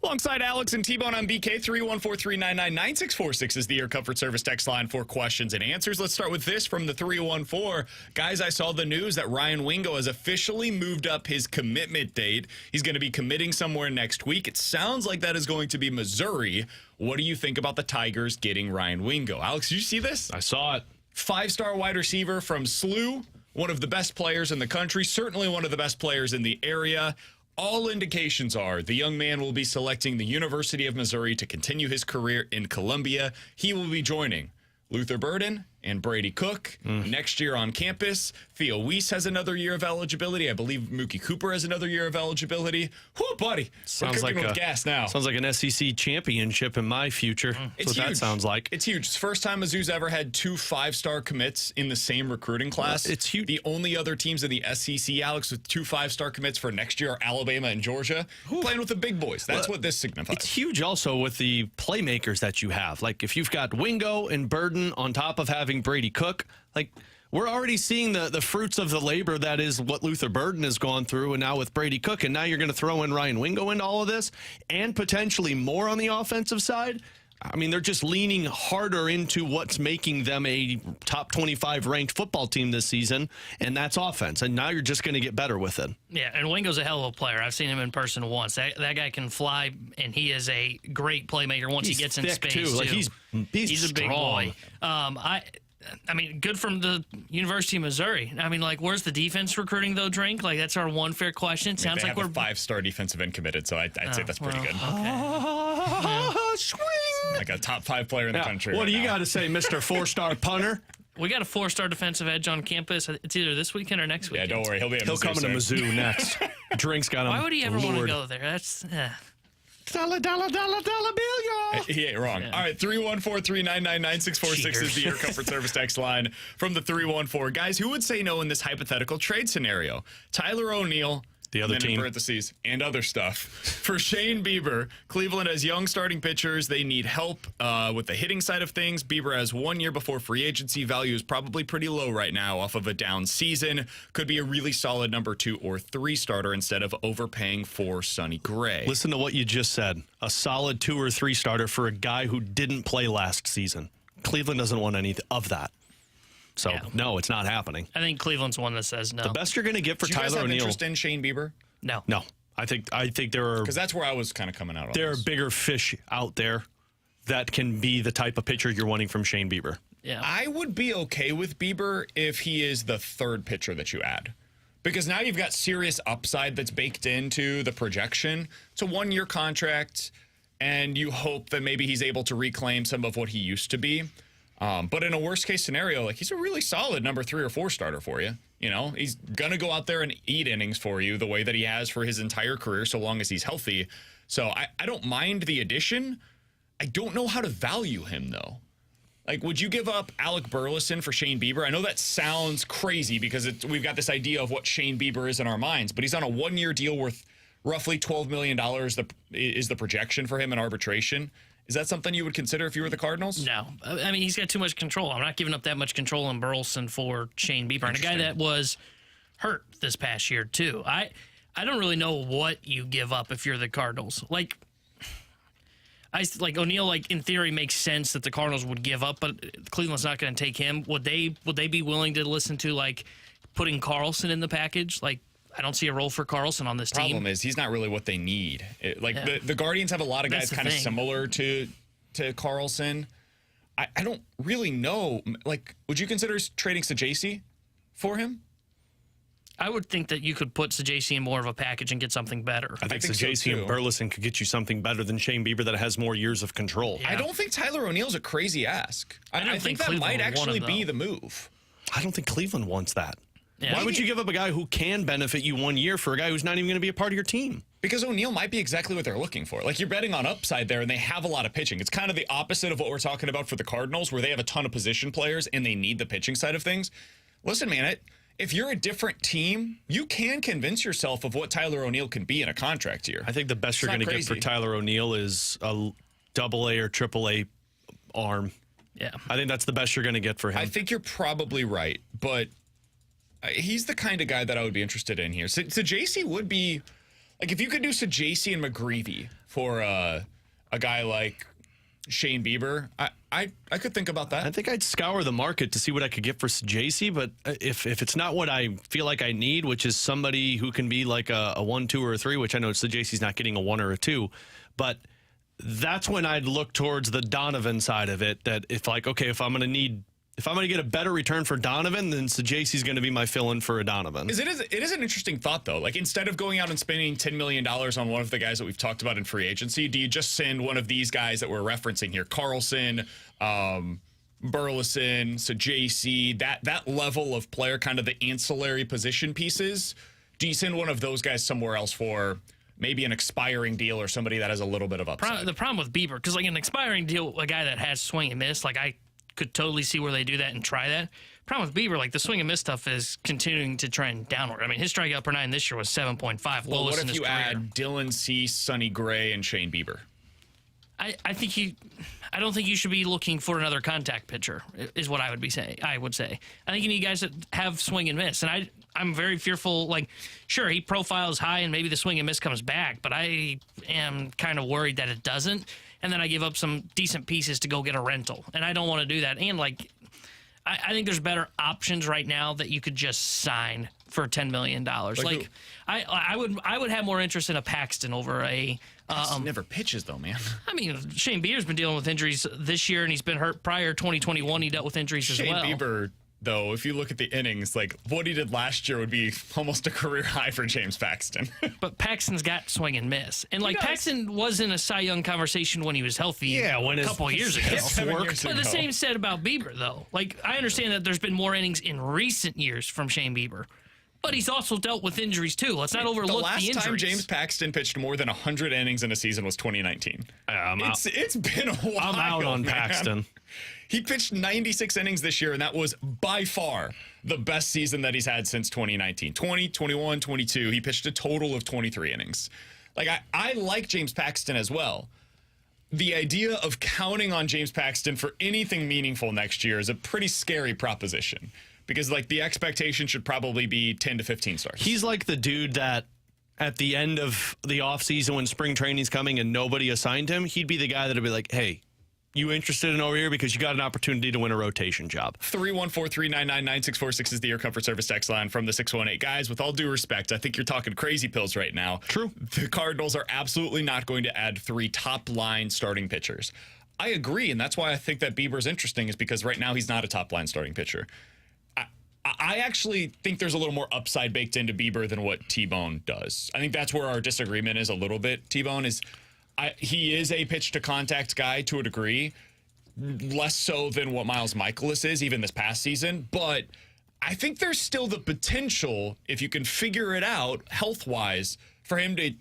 Alongside Alex and T-Bone on BK, 314-399-9646 is the Air Comfort Service text line for questions and answers. Let's start with this from the 314. Guys, I saw the news that Ryan Wingo has officially moved up his commitment date. He's going to be committing somewhere next week. It sounds like that is going to be Missouri. What do you think about the Tigers getting Ryan Wingo? Alex, did you see this? I saw it. 5-star wide receiver from SLU, one of the best players in the country, certainly one of the best players in the area. All indications are the young man will be selecting the University of Missouri to continue his career in Columbia. He will be joining Luther Burden and Brady Cook next year on campus. Theo Weiss has another year of eligibility. I believe Mookie Cooper has another year of eligibility. Whoo, buddy. Sounds like with gas now. Sounds like an SEC championship in my future. That's what that sounds like. It's huge. It's the first time Mizzou's ever had 2 5-star commits in the same recruiting class. It's huge. The only other teams in the SEC, Alex, with 2 5-star commits for next year are Alabama and Georgia. Playing with the big boys. That's what this signifies. It's huge also with the playmakers that you have. Like if you've got Wingo and Burden on top of having Brady Cook, like we're already seeing the fruits of the labor that is what Luther Burden has gone through, and now with Brady Cook, and now you're going to throw in Ryan Wingo into all of this, and potentially more on the offensive side. I mean, they're just leaning harder into what's making them a top 25 ranked football team this season, and that's offense. And now you're just going to get better with it. Yeah, and Wingo's a hell of a player. I've seen him in person once. That guy can fly, and he is a great playmaker once he gets in space, too. Like he's a big boy. I mean, good from the University of Missouri. I mean, like, where's the defense recruiting, though, Drink? Like, that's our one fair question. Sounds like we're a 5-star defensive end committed, so I'd say that's pretty good. Okay. Swing! Like a top 5 player in the country. What right do you now. got to say, Mr. 4-star punter? We got a 4-star defensive edge on campus. It's either this weekend or next weekend. Yeah, don't worry. He'll come to Mizzou next. Drink's got him. Why would he ever want to lured. go there? That's... Dollar bill, y'all. He ain't wrong. All right, 314-399-9646 is the Air Comfort Service text line from the 314. Guys, who would say no in this hypothetical trade scenario? Tyler O'Neill, the other and then team, in parentheses, and other stuff. For Shane Bieber, Cleveland has young starting pitchers. They need help with the hitting side of things. Bieber has 1 year before free agency. Value is probably pretty low right now off of a down season. Could be a really solid number 2 or 3 starter instead of overpaying for Sonny Gray. Listen to what you just said. A solid 2 or 3 starter for a guy who didn't play last season. Cleveland doesn't want any of that. So, no, it's not happening. I think Cleveland's one that says no. The best you're going to get for Do you guys Tyler have O'Neill. interest in Shane Bieber? No. I think there are, because that's where I was kind of coming out on. There are this. bigger fish out there that can be the type of pitcher you're wanting from Shane Bieber. Yeah. I would be okay with Bieber if he is the 3rd pitcher that you add. Because now you've got serious upside that's baked into the projection. It's a 1-year contract, and you hope that maybe he's able to reclaim some of what he used to be. But in a worst-case scenario, like he's a really solid number 3 or 4 starter for you. You know, he's going to go out there and eat innings for you the way that he has for his entire career, so long as he's healthy. So I don't mind the addition. I don't know how to value him, though. Like, would you give up Alec Burleson for Shane Bieber? I know that sounds crazy because we've got this idea of what Shane Bieber is in our minds, but he's on a 1-year deal worth roughly $12 million is the projection for him in arbitration. Is that something you would consider if you were the Cardinals? No. I mean, he's got too much control. I'm not giving up that much control on Burleson for Shane Bieber. And a guy that was hurt this past year, too. I don't really know what you give up if you're the Cardinals. Like O'Neill, like in theory, makes sense that the Cardinals would give up, but Cleveland's not going to take him. Would they be willing to listen to, like, putting Carlson in the package? Like, I don't see a role for Carlson on this team. Problem is he's not really what they need. The Guardians have a lot of guys kind of similar to Carlson. I don't really know. Like, would you consider trading Sajaci for him? I would think that you could put Sajaci in more of a package and get something better. I think Sajaci and Burleson could get you something better than Shane Bieber that has more years of control. Yeah. I don't think Tyler O'Neill's a crazy ask. I think that might actually be the move. I don't think Cleveland wants that. Yeah. Why would you give up a guy who can benefit you 1 year for a guy who's not even going to be a part of your team? Because O'Neill might be exactly what they're looking for. Like, you're betting on upside there, and they have a lot of pitching. It's kind of the opposite of what we're talking about for the Cardinals, where they have a ton of position players, and they need the pitching side of things. Listen, man, if you're a different team, you can convince yourself of what Tyler O'Neill can be in a contract year. I think the best you're going to get for Tyler O'Neill is a AA or AAA arm. Yeah. I think that's the best you're going to get for him. I think you're probably right, but he's the kind of guy that I would be interested in here. So JC would be Like, if you could do Sajacy and McGreevy for a guy like Shane Bieber, I could think about that. I think I'd scour the market to see what I could get for JC, but if it's not what I feel like I need, which is somebody who can be like a 1, 2, or a 3, which I know JC's not getting a 1 or a 2, but that's when I'd look towards the Donovan side of it. That if I'm going to get a better return for Donovan, then JC's going to be my fill-in for a Donovan. It is an interesting thought, though. Like, instead of going out and spending $10 million on one of the guys that we've talked about in free agency, do you just send one of these guys that we're referencing here, Carlson, Burleson, Sajacy, that level of player, kind of the ancillary position pieces? Do you send one of those guys somewhere else for maybe an expiring deal or somebody that has a little bit of upside? The problem with Bieber, because like an expiring deal, a guy that has swing and miss, like I could totally see where they do that and try that. Problem with Bieber, like the swing and miss stuff is continuing to trend downward. I mean, his strikeout per 9 this year was 7.5, lowest Well, what in if his you career. add Dylan Cease, Sonny Gray, and Shane Bieber? I don't think you should be looking for another contact pitcher, is what I would say. I think you need guys that have swing and miss. And I'm very fearful, like, sure, he profiles high and maybe the swing and miss comes back, but I am kind of worried that it doesn't. And then I give up some decent pieces to go get a rental. And I don't want to do that. And, like, I think there's better options right now that you could just sign for $10 million. Like I would have more interest in a Paxton over a. Never pitches though, man. I mean, Shane Bieber's been dealing with injuries this year, and he's been hurt prior. 2021, he dealt with injuries as well. Shane Bieber, though, if you look at the innings, like what he did last year would be almost a career high for James Paxton. But Paxton's got swing and miss, and like Paxton was in a Cy Young conversation when he was healthy. Yeah, when a couple of years ago. Years But the ago. same said about Bieber, though. Like I understand that there's been more innings in recent years from Shane Bieber. But he's also dealt with injuries, too. Let's not overlook the last injuries. time James Paxton pitched more than 100 innings in a season was 2019. It's been a while. I'm out on man. Paxton. He pitched 96 innings this year, and that was by far the best season that he's had since 2019. 20, 21, 22, he pitched a total of 23 innings. Like, I like James Paxton as well. The idea of counting on James Paxton for anything meaningful next year is a pretty scary proposition. Because, like, the expectation should probably be 10 to 15 starts. He's like the dude that at the end of the offseason when spring training's coming and nobody assigned him, he'd be the guy that would be like, hey, you interested in over here because you got an opportunity to win a rotation job. 314-399-9646 is the Air Comfort Service text line from the 618. Guys, with all due respect, I think you're talking crazy pills right now. True. The Cardinals are absolutely not going to add 3 top-line starting pitchers. I agree, and that's why I think that Bieber's interesting is because right now he's not a top-line starting pitcher. I actually think there's a little more upside baked into Bieber than what T-Bone does. I think that's where our disagreement is a little bit. T-Bone is, he is a pitch to contact guy to a degree, less so than what Miles Michaelis is even this past season. But I think there's still the potential, if you can figure it out health-wise, for him to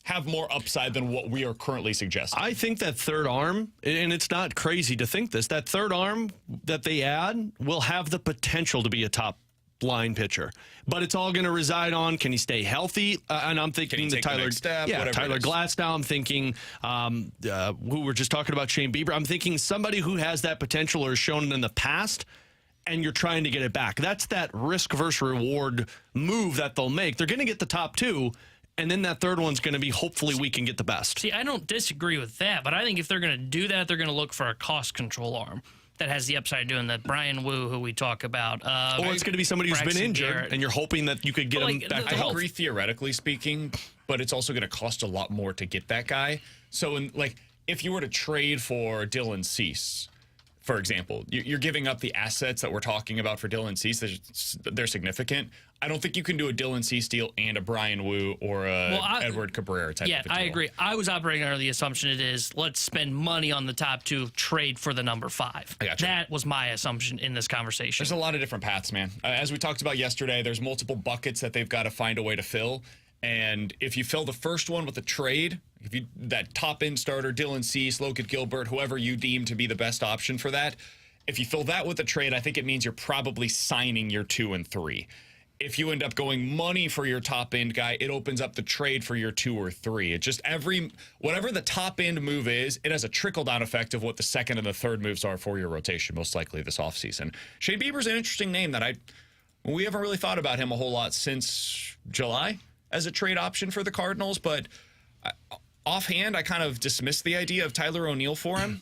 have more upside than what we are currently suggesting. I think that third arm, and it's not crazy to think this, that third arm that they add will have the potential to be a top line pitcher. But it's all going to reside on, can he stay healthy? And I'm thinking the Tyler Glasnow. I'm thinking who we're just talking about, Shane Bieber. I'm thinking somebody who has that potential or has shown it in the past, and you're trying to get it back. That's that risk versus reward move that they'll make. They're going to get the top 2. And then that third one's going to be hopefully we can get the best. See, I don't disagree with that, but I think if they're going to do that, they're going to look for a cost control arm that has the upside doing that. Brian Wu, who we talk about. Or it's going to be somebody who's been injured, Garrett. and you're hoping that you could get him back to I health. agree theoretically speaking, but it's also going to cost a lot more to get that guy. So, if you were to trade for Dylan Cease, for example, you're giving up the assets that we're talking about for Dylan Cease. They're significant. I don't think you can do a Dylan Cease deal and a Brian Wu or Edward Cabrera type of deal. Yeah, I agree. I was operating under the assumption it is let's spend money on the top 2, trade for the number 5. I gotcha. That was my assumption in this conversation. There's a lot of different paths, man. As we talked about yesterday, there's multiple buckets that they've got to find a way to fill. And if you fill the first one with a trade, that top-end starter, Dylan Cease, Logan Gilbert, whoever you deem to be the best option for that, if you fill that with a trade, I think it means you're probably signing your 2 and 3. If you end up going money for your top-end guy, it opens up the trade for your 2 or 3. It just whatever the top-end move is, it has a trickle-down effect of what the second and the third moves are for your rotation, most likely this offseason. Shane Bieber's an interesting name that we haven't really thought about him a whole lot since July. as a trade option for the Cardinals, but offhand, I kind of dismissed the idea of Tyler O'Neill for him.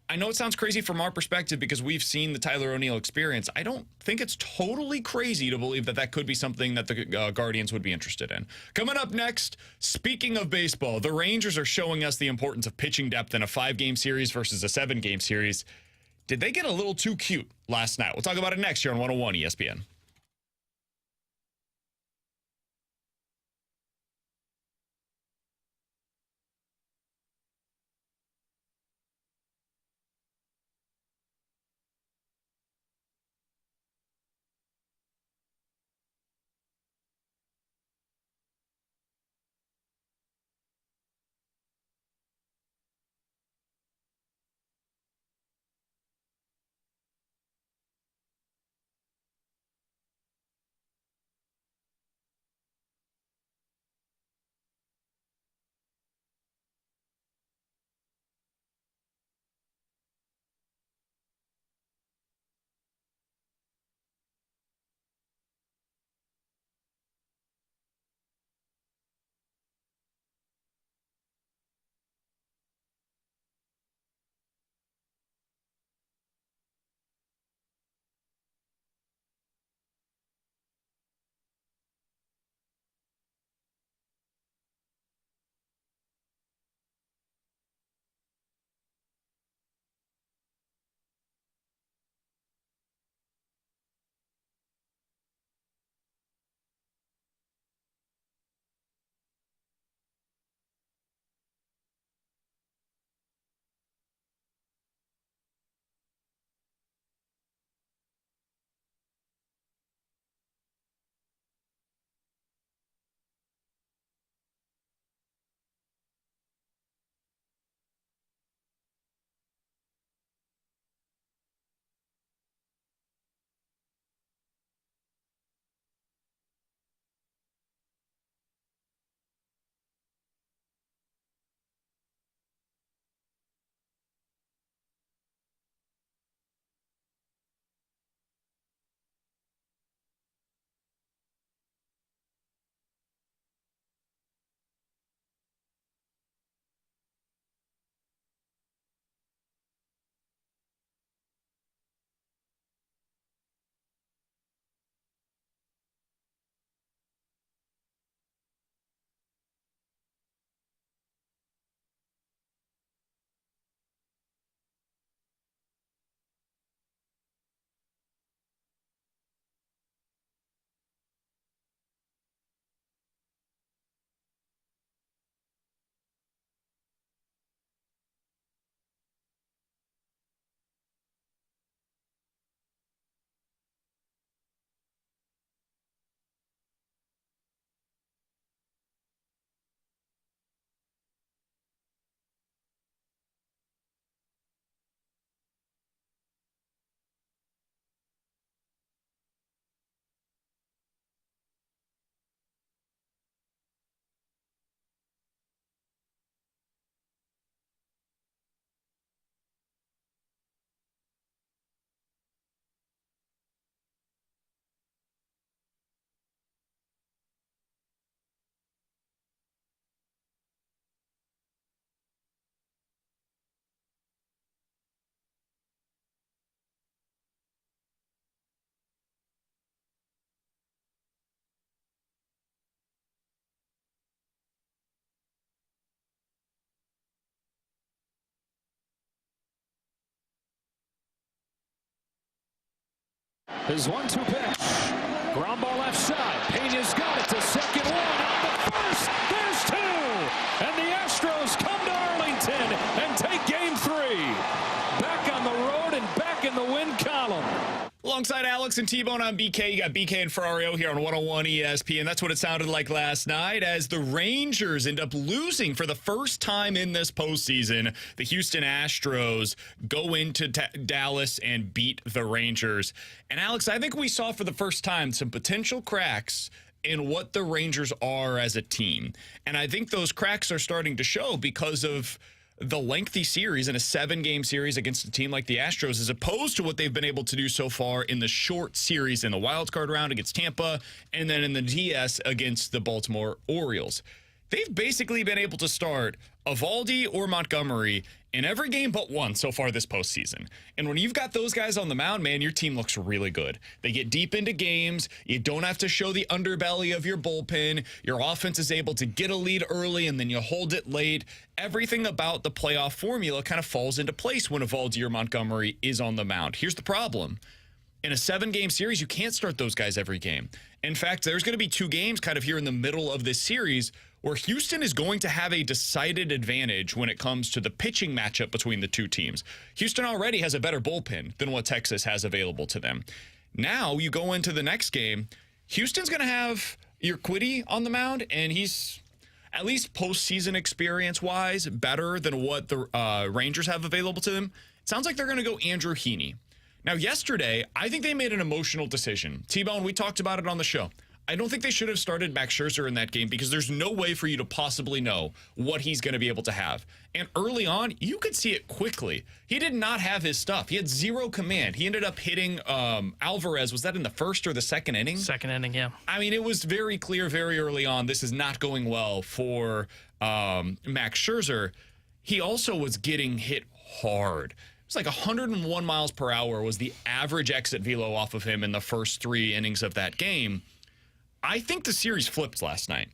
I know it sounds crazy from our perspective because we've seen the Tyler O'Neill experience. I don't think it's totally crazy to believe that that could be something that the Guardians would be interested in. Coming up next, speaking of baseball, the Rangers are showing us the importance of pitching depth in a 5-game series versus a 7-game series. Did they get a little too cute last night? We'll talk about it next here on 101 ESPN. His 1-2 pitch. Ground ball left side. Pena's got it to second, one out to first. There's two. And the Astros come to Arlington and take game 3. Back on the road and back in the win column. Alongside Alex and T-Bone on BK, you got BK and Ferrario here on 101 ESPN. That's what it sounded like last night as the Rangers end up losing for the first time in this postseason. The Houston Astros go into Dallas and beat the Rangers. And Alex, I think we saw for the first time some potential cracks in what the Rangers are as a team. And I think those cracks are starting to show because of the lengthy series in a 7-game series against a team like the Astros, as opposed to what they've been able to do so far in the short series in the wild card round against Tampa and then in the DS against the Baltimore Orioles. They've basically been able to start Eovaldi or Montgomery in every game but one so far this postseason. And when you've got those guys on the mound, man, your team looks really good. They get deep into games. You don't have to show the underbelly of your bullpen. Your offense is able to get a lead early and then you hold it late. Everything about the playoff formula kind of falls into place when Eovaldi or Montgomery is on the mound. Here's the problem. In a 7-game series, you can't start those guys every game. In fact, there's going to be 2 games kind of here in the middle of this series where Houston is going to have a decided advantage when it comes to the pitching matchup between the two teams. Houston already has a better bullpen than what Texas has available to them. Now you go into the next game, Houston's going to have Urquidy on the mound, and he's at least postseason experience-wise better than what the Rangers have available to them. It sounds like they're going to go Andrew Heaney. Now, yesterday, I think they made an emotional decision. T-Bone, we talked about it on the show. I don't think they should have started Max Scherzer in that game because there's no way for you to possibly know what he's going to be able to have. And early on, you could see it quickly. He did not have his stuff. He had zero command. He ended up hitting Alvarez. Was that in the first or the second inning? Second inning, yeah. I mean, it was very clear very early on this is not going well for Max Scherzer. He also was getting hit hard. It's like 101 miles per hour was the average exit velo off of him in the first 3 innings of that game. I think the series flipped last night.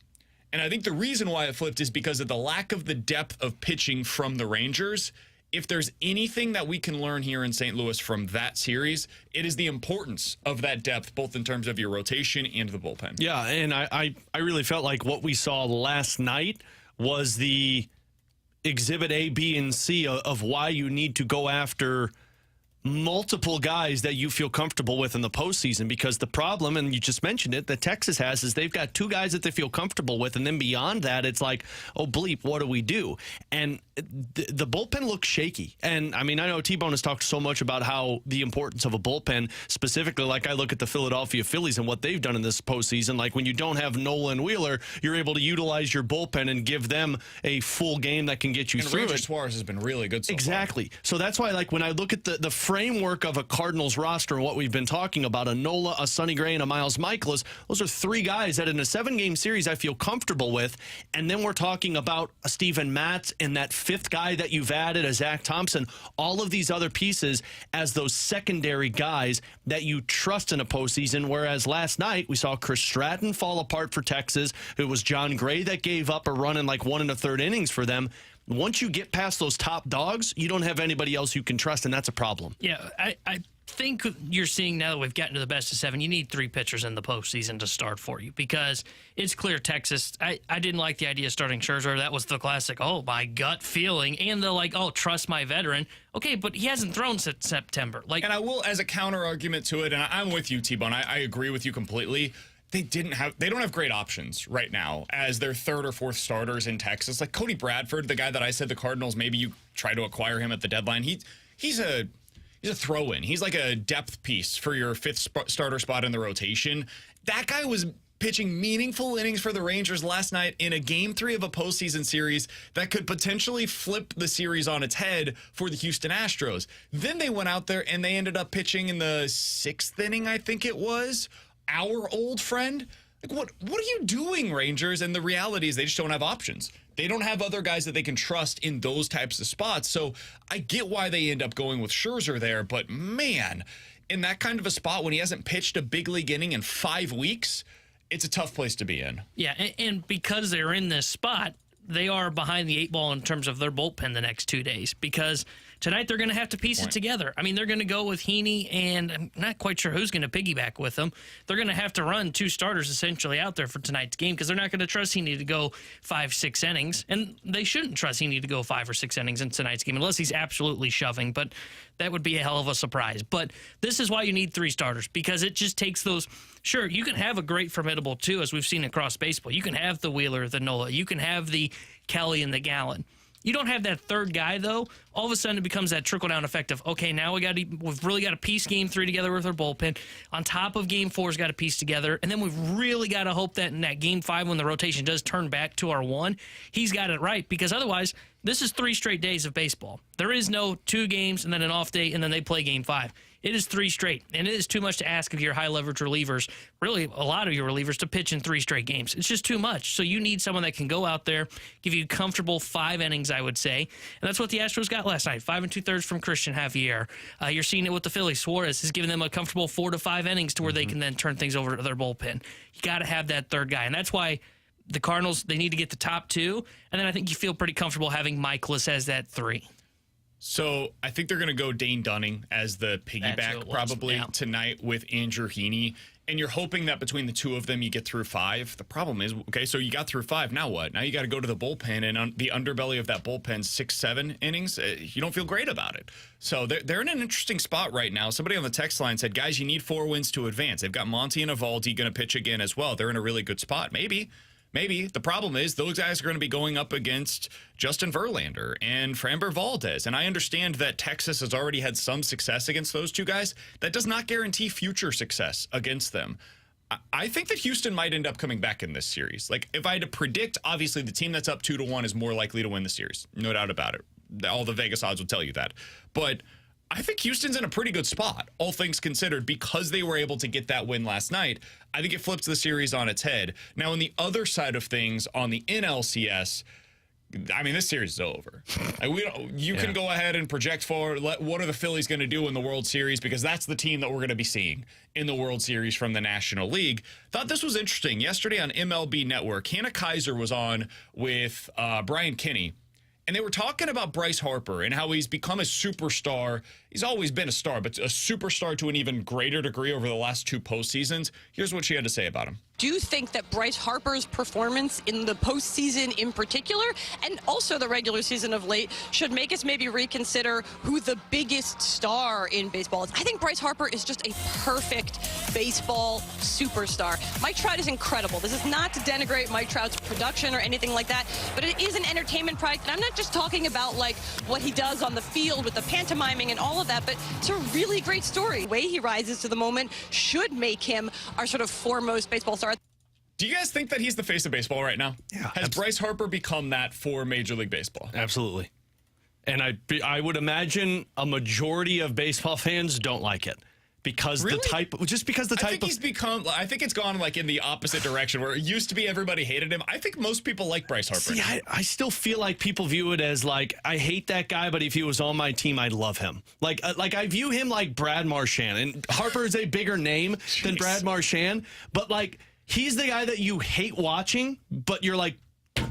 And I think the reason why it flipped is because of the lack of the depth of pitching from the Rangers. If there's anything that we can learn here in St. Louis from that series, it is the importance of that depth, both in terms of your rotation and the bullpen. Yeah, and I really felt like what we saw last night was the exhibit A, B, and C of why you need to go after multiple guys that you feel comfortable with in the postseason, because the problem, and you just mentioned it, that Texas has is they've got 2 guys that they feel comfortable with, and then beyond that, it's like, oh, bleep, what do we do? And the bullpen looks shaky. And, I mean, I know T-Bone has talked so much about how the importance of a bullpen, specifically, like I look at the Philadelphia Phillies and what they've done in this postseason. Like, when you don't have Nola and Wheeler, you're able to utilize your bullpen and give them a full game that can get you through Ranger it. Suarez has been really good so Exactly. far. So that's why, like, when I look at the framework of a Cardinals roster and what we've been talking about, a Nola, a Sonny Gray, and a Miles Michaelis, those are 3 guys that in a 7-game series I feel comfortable with. And then we're talking about a Steven Matz and that 5th guy that you've added, a Zach Thompson, all of these other pieces as those secondary guys that you trust in a postseason. Whereas last night we saw Chris Stratton fall apart for Texas. It was John Gray that gave up a run in like 1 1/3 innings for them. Once you get past those top dogs, you don't have anybody else you can trust, and that's a problem. Yeah, I think you're seeing now that we've gotten to the best of 7, you need 3 pitchers in the postseason to start for you, because it's clear Texas, I didn't like the idea of starting Scherzer. That was the classic, oh, my gut feeling, and the like, oh, trust my veteran. Okay, but he hasn't thrown since September. Like, and I will, as a counter argument to it, and I'm with you, T-Bone, I agree with you completely. They don't have great options right now as their 3rd or 4th starters in Texas. Like Cody Bradford, the guy that I said the Cardinals, maybe you try to acquire him at the deadline. He's a throw-in. He's like a depth piece for your 5th starter spot in the rotation. That guy was pitching meaningful innings for the Rangers last night in a Game 3 of a postseason series that could potentially flip the series on its head for the Houston Astros. Then they went out there and they ended up pitching in the 6th inning, I think it was. Our old friend. Like, what are you doing, Rangers? And the reality is they just don't have options. They don't have other guys that they can trust in those types of spots. So I get why they end up going with Scherzer there, but man, in that kind of a spot when he hasn't pitched a big league inning in 5 weeks, it's a tough place to be in. Yeah, and because they're in this spot, they are behind the 8 ball in terms of their bullpen the next 2 days, because tonight they're going to have to piece it together. I mean, they're going to go with Heaney, and I'm not quite sure who's going to piggyback with them. They're going to have to run 2 starters essentially out there for tonight's game, because they're not going to trust Heaney to go 5-6 innings, and they shouldn't trust Heaney to go 5 or 6 innings in tonight's game unless he's absolutely shoving, but that would be a hell of a surprise. But this is why you need 3 starters, because it just takes those. Sure, you can have a great formidable 2, as we've seen across baseball. You can have the Wheeler, the Nola. You can have the Kelly and the Gallen. You don't have that third guy, though. All of a sudden, it becomes that trickle-down effect of, okay, now we've really got to piece Game 3 together with our bullpen. On top of Game 4's got to piece together. And then we've really got to hope that in that Game 5, when the rotation does turn back to our 1, he's got it right. Because otherwise, this is 3 straight days of baseball. There is no 2 games and then an off day, and then they play Game 5. It is 3 straight, and it is too much to ask of your high-leverage relievers, really a lot of your relievers, to pitch in 3 straight games. It's just too much. So you need someone that can go out there, give you comfortable 5 innings, I would say. And that's what the Astros got last night, 5 2/3 from Christian Javier. You're seeing it with the Phillies. Suarez is giving them a comfortable 4 to 5 innings to where they can then turn things over to their bullpen. You got to have that third guy, and that's why the Cardinals, they need to get the top 2, and then I think you feel pretty comfortable having Michaelis as that 3. So I think they're going to go Dane Dunning as the piggyback probably tonight with Andrew Heaney. And you're hoping that between the two of them, you get through 5. The problem is, okay, so you got through 5. Now what? Now you got to go to the bullpen. And on the underbelly of that bullpen, 6-7 innings, you don't feel great about it. So they're in an interesting spot right now. Somebody on the text line said, guys, you need 4 wins to advance. They've got Monty and Evaldi going to pitch again as well. They're in a really good spot. Maybe. The problem is those guys are going to be going up against Justin Verlander and Framber Valdez. And I understand that Texas has already had some success against those 2 guys. That does not guarantee future success against them. I think that Houston might end up coming back in this series. Like, if I had to predict, obviously the team that's up 2-1 is more likely to win the series. No doubt about it. All the Vegas odds will tell you that. But I think Houston's in a pretty good spot, all things considered, because they were able to get that win last night. I think it flips the series on its head. Now, on the other side of things, on the NLCS, I mean, this series is over. You can go ahead and project forward. What are the Phillies going to do in the World Series? Because that's the team that we're going to be seeing in the World Series from the National League. Thought this was interesting. Yesterday on MLB Network, Hannah Kaiser was on with Brian Kinney. And they were talking about Bryce Harper and how he's become a superstar. He's always been a star, but a superstar to an even greater degree over the last 2 postseasons. Here's what she had to say about him. Do you think that Bryce Harper's performance in the postseason in particular, and also the regular season of late, should make us maybe reconsider who the biggest star in baseball is? I think Bryce Harper is just a perfect baseball superstar. Mike Trout is incredible. This is not to denigrate Mike Trout's production or anything like that, but it is an entertainment product. And I'm not just talking about like what he does on the field with the pantomiming and all of that, but it's a really great story. The way he rises to the moment should make him our sort of foremost baseball star. Do you guys think that he's the face of baseball right now? Yeah. Has Bryce Harper become that for Major League Baseball? Absolutely. And I would imagine a majority of baseball fans don't like it. Because really? I think he's become, I think it's gone like in the opposite direction where it used to be everybody hated him. I think most people like Bryce Harper. See, I still feel like people view it as like, I hate that guy, but if he was on my team, I'd love him. Like I view him like Brad Marchand, and Harper is a bigger name than Brad Marchand, but like he's the guy that you hate watching, but you're like,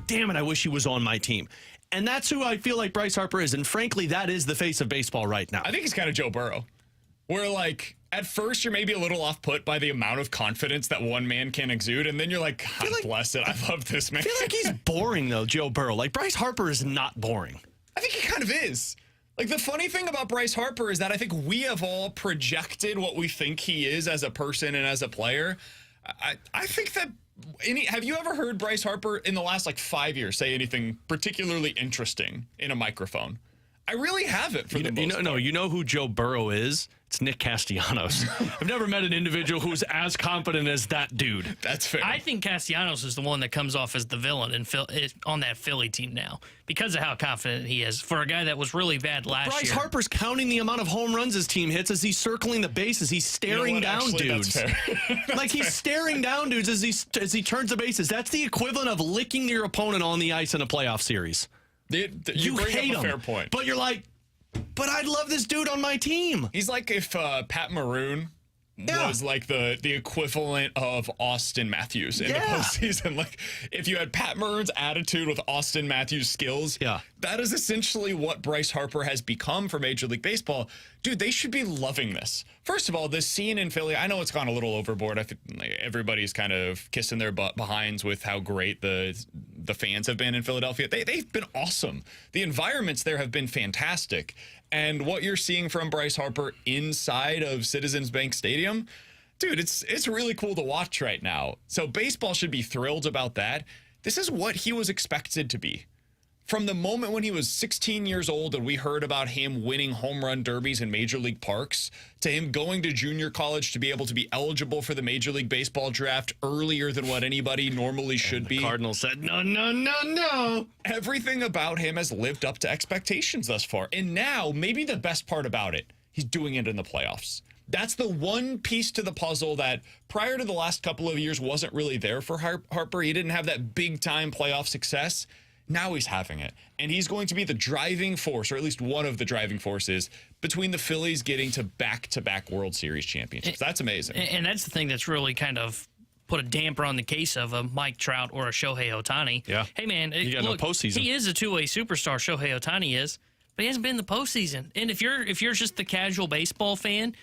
damn it, I wish he was on my team. And that's who I feel like Bryce Harper is. And frankly, that is the face of baseball right now. I think he's kind of Joe Burrow. Where like at first you're maybe a little off put by the amount of confidence that one man can exude, and then you're like, God bless it, I love this man. I feel like he's boring though, Joe Burrow. Like Bryce Harper is not boring. I think he kind of is. Like the funny thing about Bryce Harper is that I think we have all projected what we think he is as a person and as a player. I think that have you ever heard Bryce Harper in the last like 5 years say anything particularly interesting in a microphone? I really haven't for the most part. You know who Joe Burrow is? It's Nick Castellanos. I've never met an individual who's as confident as that dude. That's fair. I think Castellanos is the one that comes off as the villain on that Philly team now because of how confident he is for a guy that was really bad last year. Bryce Harper's counting the amount of home runs his team hits as he's circling the bases. He's staring down dudes. That's fair. Like he's staring down dudes as he turns the bases. That's the equivalent of licking your opponent on the ice in a playoff series. You bring hate up a him, fair point. but you're like, but I'd love this dude on my team. He's like if Pat Maroon was like the equivalent of Austin Matthews in the postseason. Like if you had Pat Maroon's attitude with Austin Matthews' skills, that is essentially what Bryce Harper has become for Major League Baseball. Dude, they should be loving this. First of all, this scene in Philly, I know it's gone a little overboard. I think everybody's kind of kissing their behinds with how great the fans have been in Philadelphia. They've been awesome. The environments there have been fantastic. And what you're seeing from Bryce Harper inside of Citizens Bank Stadium, dude, it's really cool to watch right now. So baseball should be thrilled about that. This is what he was expected to be From the moment when he was 16 years old and we heard about him winning home run derbies in Major League parks, to him going to junior college to be able to be eligible for the Major League Baseball draft earlier than what anybody normally should be. Cardinals said, no, no, no, no. Everything about him has lived up to expectations thus far. And now, maybe the best part about it, he's doing it in the playoffs. That's the one piece to the puzzle that prior to the last couple of years wasn't really there for Harper. He didn't have that big-time playoff success. Now he's having it. And he's going to be the driving force, or at least one of the driving forces, between the Phillies getting to back-to-back World Series championships. That's amazing. And that's the thing that's really kind of put a damper on the case of a Mike Trout or a Shohei Ohtani. Yeah. Hey, man, You got look, no postseason. he is a two-way superstar, Shohei Ohtani is, but he hasn't been in the postseason. And if you're just the casual baseball fan,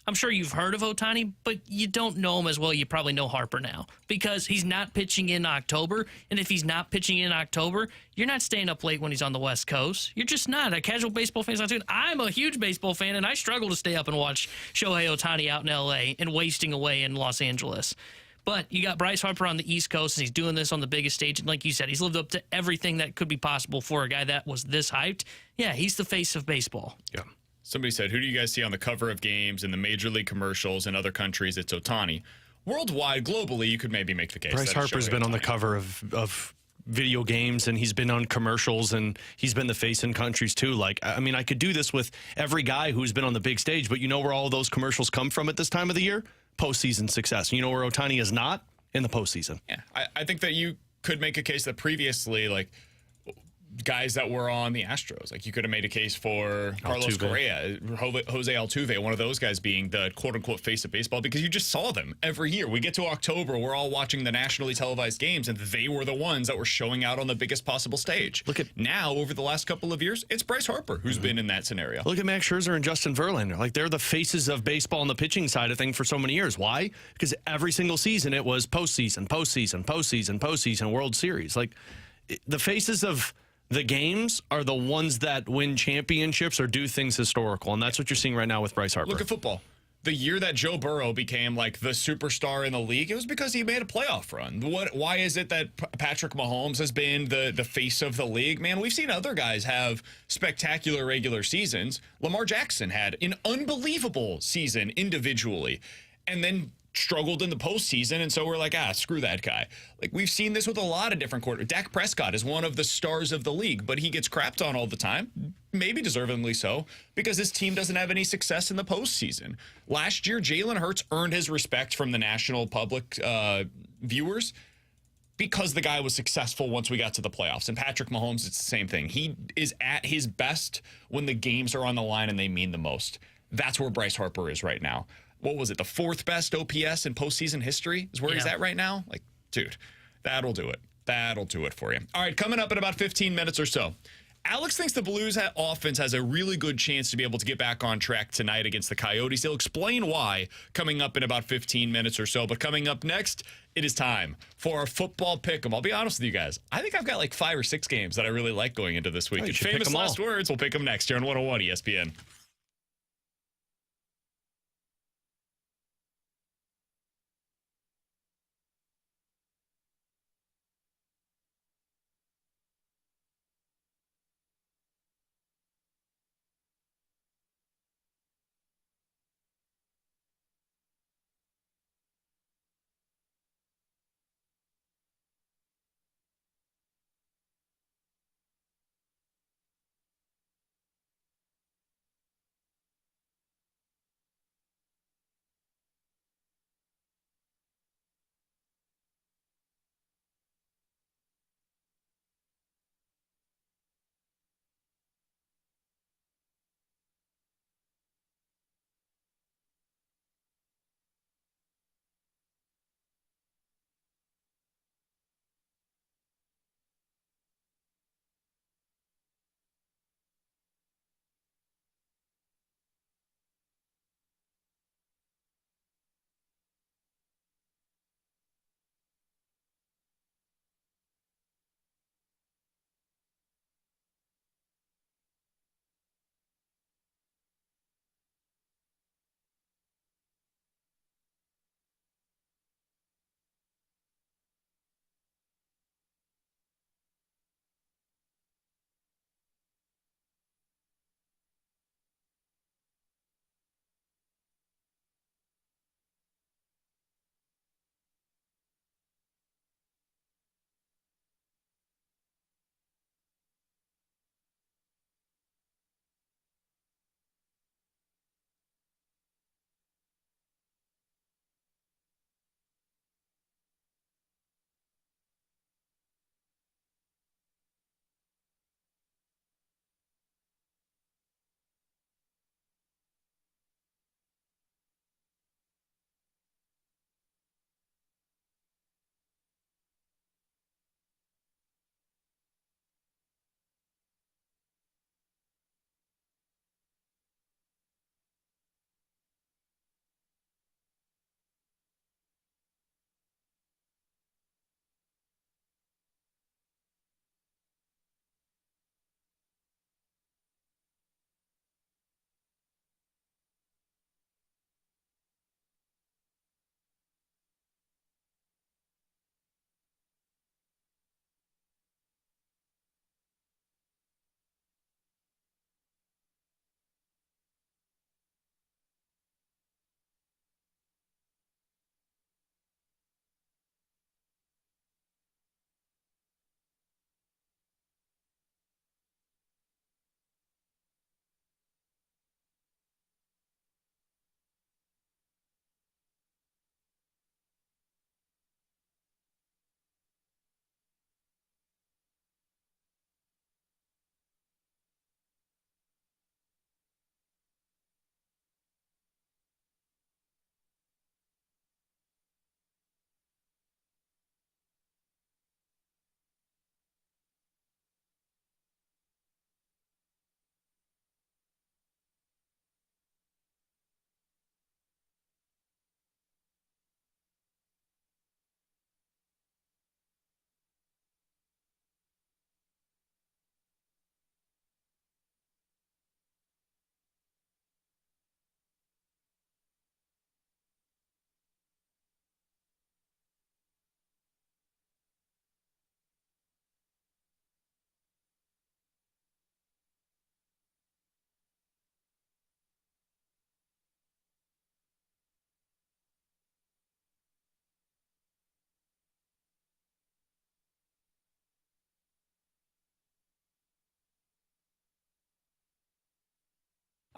I'm sure you've heard of Ohtani, but you don't know him as well. You probably know Harper now because he's not pitching in October. And if he's not pitching in October, you're not staying up late when he's on the West Coast. You're just not. A casual baseball fan's not doing. I'm a huge baseball fan, and I struggle to stay up and watch Shohei Ohtani out in L.A. and wasting away in Los Angeles. But you got Bryce Harper on the East Coast, and he's doing this on the biggest stage. And like you said, he's lived up to everything that could be possible for a guy that was this hyped. Yeah, he's the face of baseball. Yeah. Somebody said, who do you guys see on the cover of games in the Major League commercials in other countries? It's Ohtani. Worldwide, globally, you could maybe make the case. Bryce that it's Harper's Shohei been on the Ohtani. cover of video games, and he's been on commercials, and he's been the face in countries too. Like, I mean, I could do this with every guy who's been on the big stage, but you know where all those commercials come from at this time of the year? Postseason success. You know where Ohtani is not? In the postseason. Yeah, I think that you could make a case that previously, like, guys that were on the Astros, like you could have made a case for Carlos Correa, Jose Altuve, one of those guys being the quote-unquote face of baseball, because you just saw them every year. We get to October, we're all watching the nationally televised games, and they were the ones that were showing out on the biggest possible stage. Look at now, over the last couple of years, it's Bryce Harper who's been in that scenario. Look at Max Scherzer and Justin Verlander. Like, they're the faces of baseball on the pitching side of things for so many years. Why? Because every single season it was postseason, postseason, postseason, postseason, World Series. Like, the faces of the games are the ones that win championships or do things historical, and that's what you're seeing right now with Bryce Harper. Look at football. The year that Joe Burrow became like the superstar in the league, it was because he made a playoff run. Why is it that Patrick Mahomes has been the face of the league? Man, we've seen other guys have spectacular regular seasons. Lamar Jackson had an unbelievable season individually, and then struggled in the postseason, and so we're like, screw that guy. Like, we've seen this with a lot of different quarterbacks. Dak Prescott is one of the stars of the league, but he gets crapped on all the time, maybe deservedly so, because his team doesn't have any success in the postseason. Last year, Jalen Hurts earned his respect from the national public viewers because the guy was successful once we got to the playoffs. And Patrick Mahomes, it's the same thing. He is at his best when the games are on the line and they mean the most. That's where Bryce Harper is right now. What was it? The fourth best OPS in postseason history is where he's at right now. Like, dude, that'll do it. That'll do it for you. All right, coming up in about 15 minutes or so. Alex thinks the Blues offense has a really good chance to be able to get back on track tonight against the Coyotes. He'll explain why coming up in about 15 minutes or so. But coming up next, it is time for our football pick'em. I'll be honest with you guys. I think I've got like 5 or 6 games that I really like going into this week. Oh, you should pick Famous 'em all. last words. We'll pick them next here on 101 ESPN.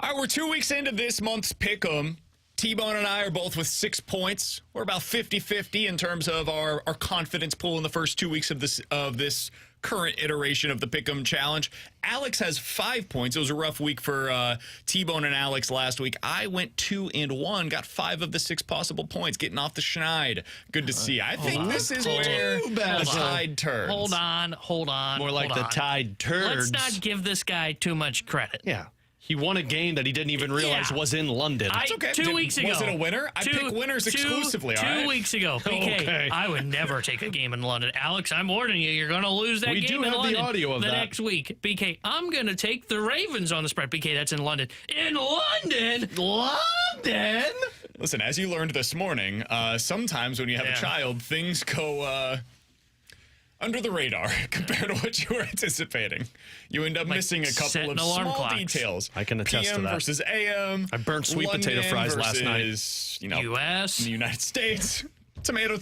All right, we're 2 weeks into this month's Pick'em. T-Bone and I are both with 6 points. We're about 50-50 in terms of our confidence pool in the first 2 weeks of this current iteration of the Pick'em Challenge. Alex has 5 points. It was a rough week for T-Bone and Alex last week. I went 2-1, got 5 of the 6 possible points, getting off the schneid. Good to see. I think this is where the tide turns. Hold on. More like the tide turns. Let's not give this guy too much credit. Yeah. He won a game that he didn't even realize was in London. It's okay. 2 weeks ago. Was it a winner? I pick winners exclusively, all right? 2 weeks ago. BK, Okay. I would never take a game in London. Alex, I'm warning you, you're going to lose that We game do in have the London audio of the that. next week. BK, I'm going to take the Ravens on the spread. BK, that's in London. In London? London? Listen, as you learned this morning, sometimes when you have a child, things go under the radar compared to what you were anticipating. You end up missing a couple setting of alarm small clocks. details. I can attest to PM that. versus AM. I burnt sweet potato London fries last night. versus, U.S. in the United States. Tomato.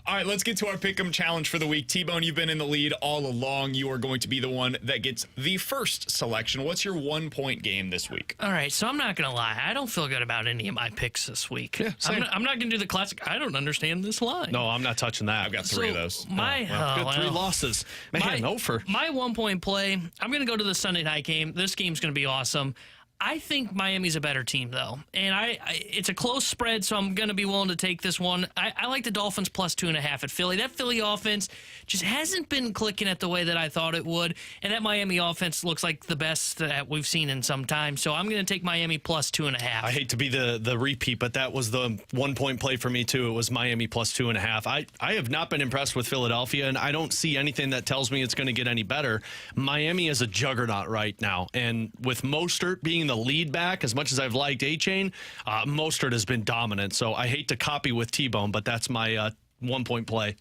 All right, let's get to our Pick'em Challenge for the week. T-Bone, you've been in the lead all along. You are going to be the one that gets the first selection. What's your 1 point game this week? All right, so I'm not going to lie. I don't feel good about any of my picks this week. Yeah, same. I'm not going to do the classic, I don't understand this line. No, I'm not touching that. I've got 3 of those. Good 3 losses. Man, Hofer. My 1 point play, I'm going to go to the Sunday night game. This game's going to be awesome. I think Miami's a better team, though. And it's a close spread, so I'm going to be willing to take this one. I like the Dolphins plus 2.5 at Philly. That Philly offense just hasn't been clicking at the way that I thought it would. And that Miami offense looks like the best that we've seen in some time. So I'm going to take Miami plus 2.5. I hate to be the repeat, but that was the 1 point play for me, too. It was Miami plus 2.5. I have not been impressed with Philadelphia, and I don't see anything that tells me it's going to get any better. Miami is a juggernaut right now. And with Mostert being the lead back, as much as I've liked A-Chain, Mostert has been dominant. So I hate to copy with T-Bone, but that's my 1 point play.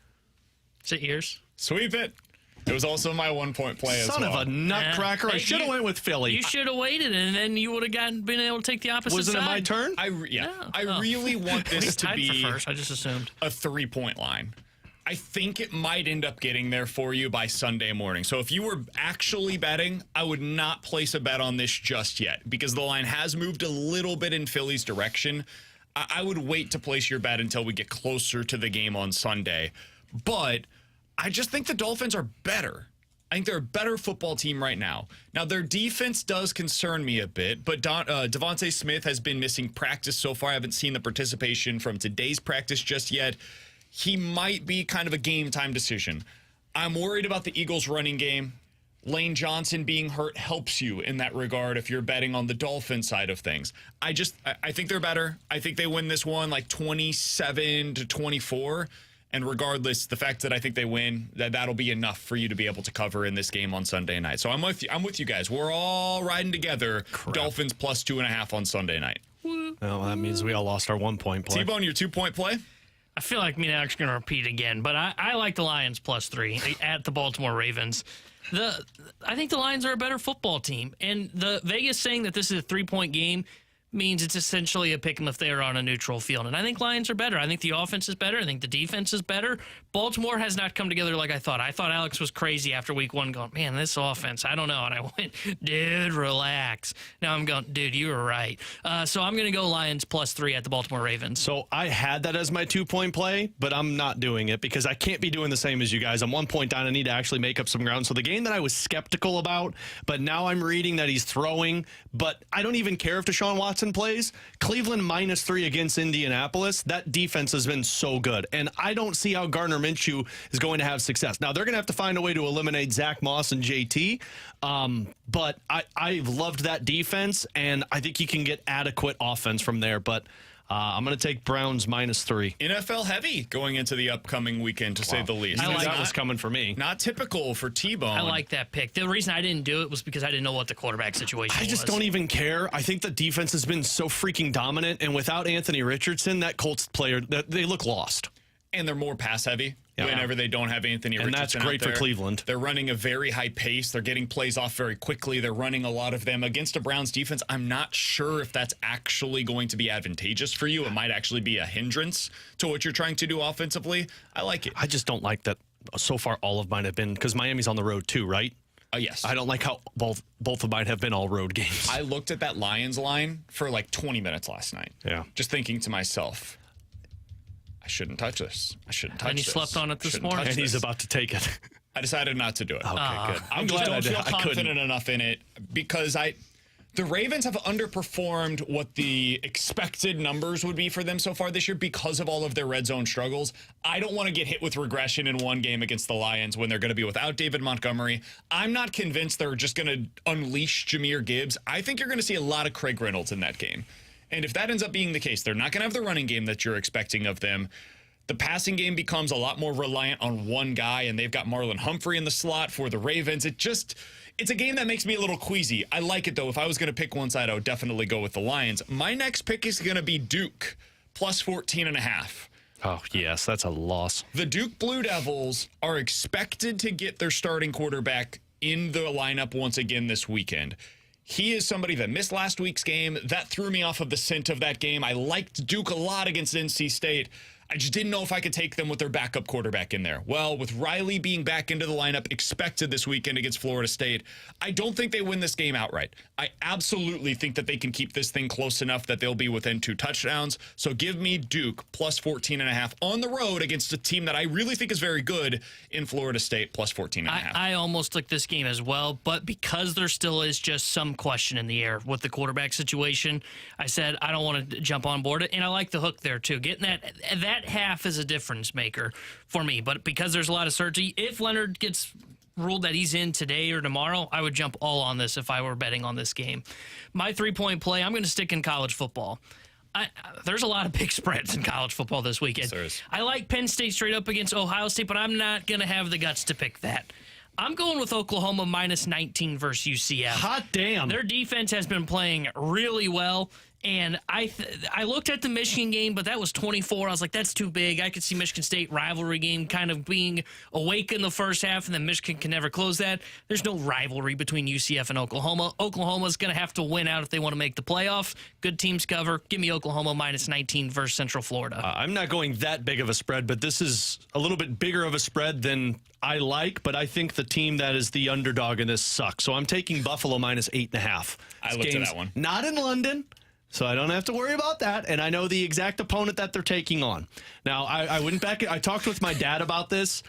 Is it yours? Sweep it. It was also my 1 point play as well. Son of a nutcracker. I should have went with Philly. You should have waited, and then you would have been able to take the opposite Wasn't side. it my turn? I really want this to Tied be for first. I just assumed. a 3 point line. I think it might end up getting there for you by Sunday morning. So if you were actually betting, I would not place a bet on this just yet because the line has moved a little bit in Philly's direction. I would wait to place your bet until we get closer to the game on Sunday. But I just think the Dolphins are better. I think they're a better football team right now. Now, their defense does concern me a bit, but Devontae Smith has been missing practice so far. I haven't seen the participation from today's practice just yet. He might be kind of a game time decision. I'm worried about the Eagles' running game. Lane Johnson being hurt helps you in that regard if you're betting on the Dolphins side of things. I think they're better. I think they win this one like 27-24. And regardless, the fact that I think they win, that'll be enough for you to be able to cover in this game on Sunday night. So I'm with you guys. We're all riding together. Crap. Dolphins plus 2.5 on Sunday night. Well, that means we all lost our 1 point play. T-Bone, your 2 point play? I feel like me and Alex are going to repeat again, but I like the Lions plus 3 at the Baltimore Ravens. I think the Lions are a better football team, and the Vegas saying that this is a 3 point game means it's essentially a pick 'em if they are on a neutral field. And I think Lions are better. I think the offense is better. I think the defense is better. Baltimore has not come together like I thought. I thought Alex was crazy after week 1 going, man, this offense, I don't know. And I went, dude, relax. Now I'm going, dude, you were right. So I'm going to go Lions plus 3 at the Baltimore Ravens. So I had that as my 2 point play, but I'm not doing it because I can't be doing the same as you guys. I'm 1 point down. I need to actually make up some ground. So the game that I was skeptical about, but now I'm reading that he's throwing, but I don't even care if Deshaun Watson plays. Cleveland -3 against Indianapolis. That defense has been so good. And I don't see how Gardner Minshew is going to have success. Now, they're going to have to find a way to eliminate Zach Moss and JT. But I've loved that defense, and I think you can get adequate offense from there. But I'm going to take Browns -3. NFL heavy going into the upcoming weekend, to say the least. I like that was coming for me. Not typical for T-Bone. I like that pick. The reason I didn't do it was because I didn't know what the quarterback situation was. I just don't even care. I think the defense has been so freaking dominant, and without Anthony Richardson, that Colts player, they look lost. And they're more pass heavy Yeah. whenever they don't have Anthony And Richardson. that's great out for there. Cleveland. They're running a very high pace. They're getting plays off very quickly. They're running a lot of them against a Browns defense. I'm not sure if that's actually going to be advantageous for you. It might actually be a hindrance to what you're trying to do offensively. I like it. I just don't like that. So far, all of mine have been because Miami's on the road too, right? Yes. I don't like how both of mine have been all road games. I looked at that Lions line for like 20 minutes last night. Yeah. Just thinking to myself, I shouldn't touch this. I shouldn't touch this. And he slept on it this morning. And he's about to take it. I decided not to do it. Okay, good. I'm glad I don't feel confident enough in it because the Ravens have underperformed what the expected numbers would be for them so far this year because of all of their red zone struggles. I don't want to get hit with regression in one game against the Lions when they're going to be without David Montgomery. I'm not convinced they're just going to unleash Jahmyr Gibbs. I think you're going to see a lot of Craig Reynolds in that game. And if that ends up being the case, they're not going to have the running game that you're expecting of them. The passing game becomes a lot more reliant on one guy, and they've got Marlon Humphrey in the slot for the Ravens. It's a game that makes me a little queasy. I like it, though. If I was going to pick one side, I would definitely go with the Lions. My next pick is going to be Duke, plus 14.5. Oh, yes, that's a loss. The Duke Blue Devils are expected to get their starting quarterback in the lineup once again this weekend. He is somebody that missed last week's game. That threw me off of the scent of that game. I liked Duke a lot against NC State. I just didn't know if I could take them with their backup quarterback in there. Well, with Riley being back into the lineup expected this weekend against Florida State, I don't think they win this game outright. I absolutely think that they can keep this thing close enough that they'll be within 2 touchdowns. So give me Duke plus 14.5 on the road against a team that I really think is very good in Florida State plus 14.5. I almost took this game as well, but because there still is just some question in the air with the quarterback situation, I said I don't want to jump on board it, and I like the hook there too. Getting that half is a difference maker for me, but because there's a lot of certainty, if Leonard gets ruled that he's in today or tomorrow, I would jump all on this if I were betting on this game. My 3-point play, I'm going to stick in college football. There's a lot of big spreads in college football this weekend. Yes, there is. I like Penn State straight up against Ohio State, but I'm not going to have the guts to pick that. I'm going with Oklahoma minus 19 versus UCF. Hot damn. Their defense has been playing really well. And I looked at the Michigan game, but that was 24. I was like, that's too big. I could see Michigan State rivalry game kind of being awake in the first half, and then Michigan can never close that. There's no rivalry between UCF and Oklahoma. Oklahoma's going to have to win out if they want to make the playoff. Good teams cover. Give me Oklahoma minus 19 versus Central Florida. I'm not going that big of a spread, but this is a little bit bigger of a spread than I like, but I think the team that is the underdog in this sucks. So I'm taking Buffalo minus 8.5. I looked at that one. Not in London, so I don't have to worry about that, and I know the exact opponent that they're taking on. Now, I went back. I talked with my dad about this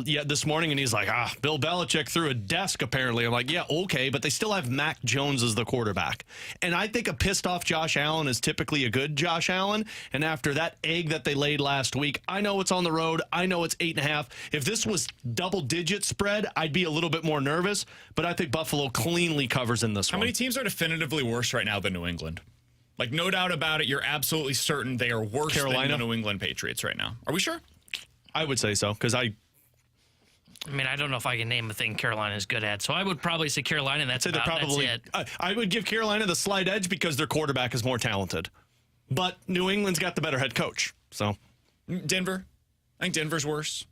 this morning, and he's like, Bill Belichick threw a desk, apparently. I'm like, yeah, okay, but they still have Mac Jones as the quarterback. And I think a pissed-off Josh Allen is typically a good Josh Allen, and after that egg that they laid last week, I know it's on the road. I know it's 8.5. If this was double-digit spread, I'd be a little bit more nervous, but I think Buffalo cleanly covers in this one. How many teams are definitively worse right now than New England? Like, no doubt about it, you're absolutely certain they are worse than the New England Patriots right now. Are we sure? I would say so, because I mean, I don't know if I can name a thing Carolina is good at, so I would probably say Carolina, and that's it. I would give Carolina the slight edge because their quarterback is more talented. But New England's got the better head coach. So Denver. I think Denver's worse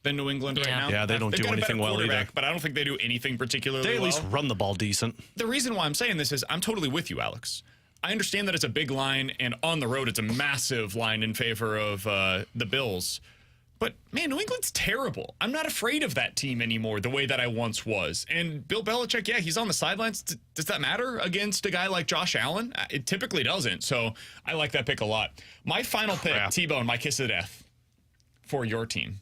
than New England right now. Yeah, they don't do anything well either. But I don't think they do anything particularly well. They at least run the ball decent. The reason why I'm saying this is I'm totally with you, Alex. I understand that it's a big line, and on the road, it's a massive line in favor of the Bills. But, man, New England's terrible. I'm not afraid of that team anymore the way that I once was. And Bill Belichick, yeah, he's on the sidelines. Does that matter against a guy like Josh Allen? It typically doesn't. So I like that pick a lot. My final pick, T-Bone, my kiss of death for your team.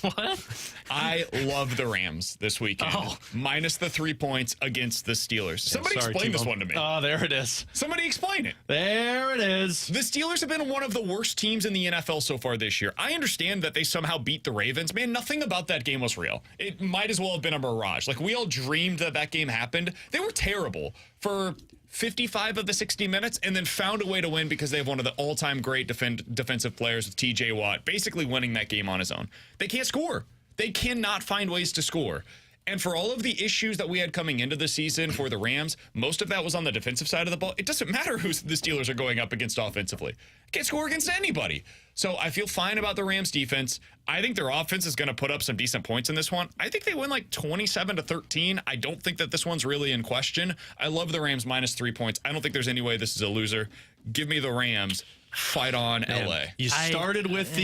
What? I love the Rams this weekend. Minus the 3 points against the Steelers. Somebody explain this one to me. Oh, there it is. Somebody explain it. There it is. The Steelers have been one of the worst teams in the NFL so far this year. I understand that they somehow beat the Ravens. Man, nothing about that game was real. It might as well have been a mirage. Like, we all dreamed that game happened. They were terrible for 55 of the 60 minutes and then found a way to win because they have one of the all-time great defensive players with TJ Watt, basically winning that game on his own. They can't score. They cannot find ways to score. And for all of the issues that we had coming into the season for the Rams, most of that was on the defensive side of the ball. It doesn't matter who the Steelers are going up against offensively. Can't score against anybody. So I feel fine about the Rams defense. I think their offense is going to put up some decent points in this one. I think they win like 27-13. I don't think that this one's really in question. I love the Rams minus 3 points. I don't think there's any way this is a loser. Give me the Rams fight on, LA. You started with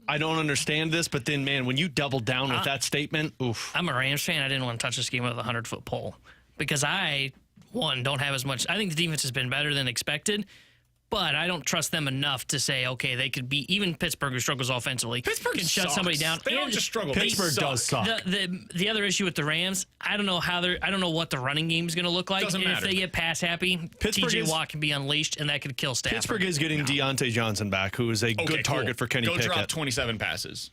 I don't understand this, but then, man, when you double down with that statement, oof. I'm a Rams fan. I didn't want to touch this game with a 100-foot pole because don't have as much. I think the defense has been better than expected, but I don't trust them enough to say, okay, they could beat even Pittsburgh, who struggles offensively. Pittsburgh can shut sucks. somebody down. They don't just struggle. Pittsburgh does suck. The other issue with the Rams, I don't know what the running game is going to look like. Doesn't matter. If they get pass happy, T.J. Watt can be unleashed, and that could kill Stafford. Pittsburgh is getting Deontay Johnson back, who is a good target for Kenny Pickett. Go drop 27 passes.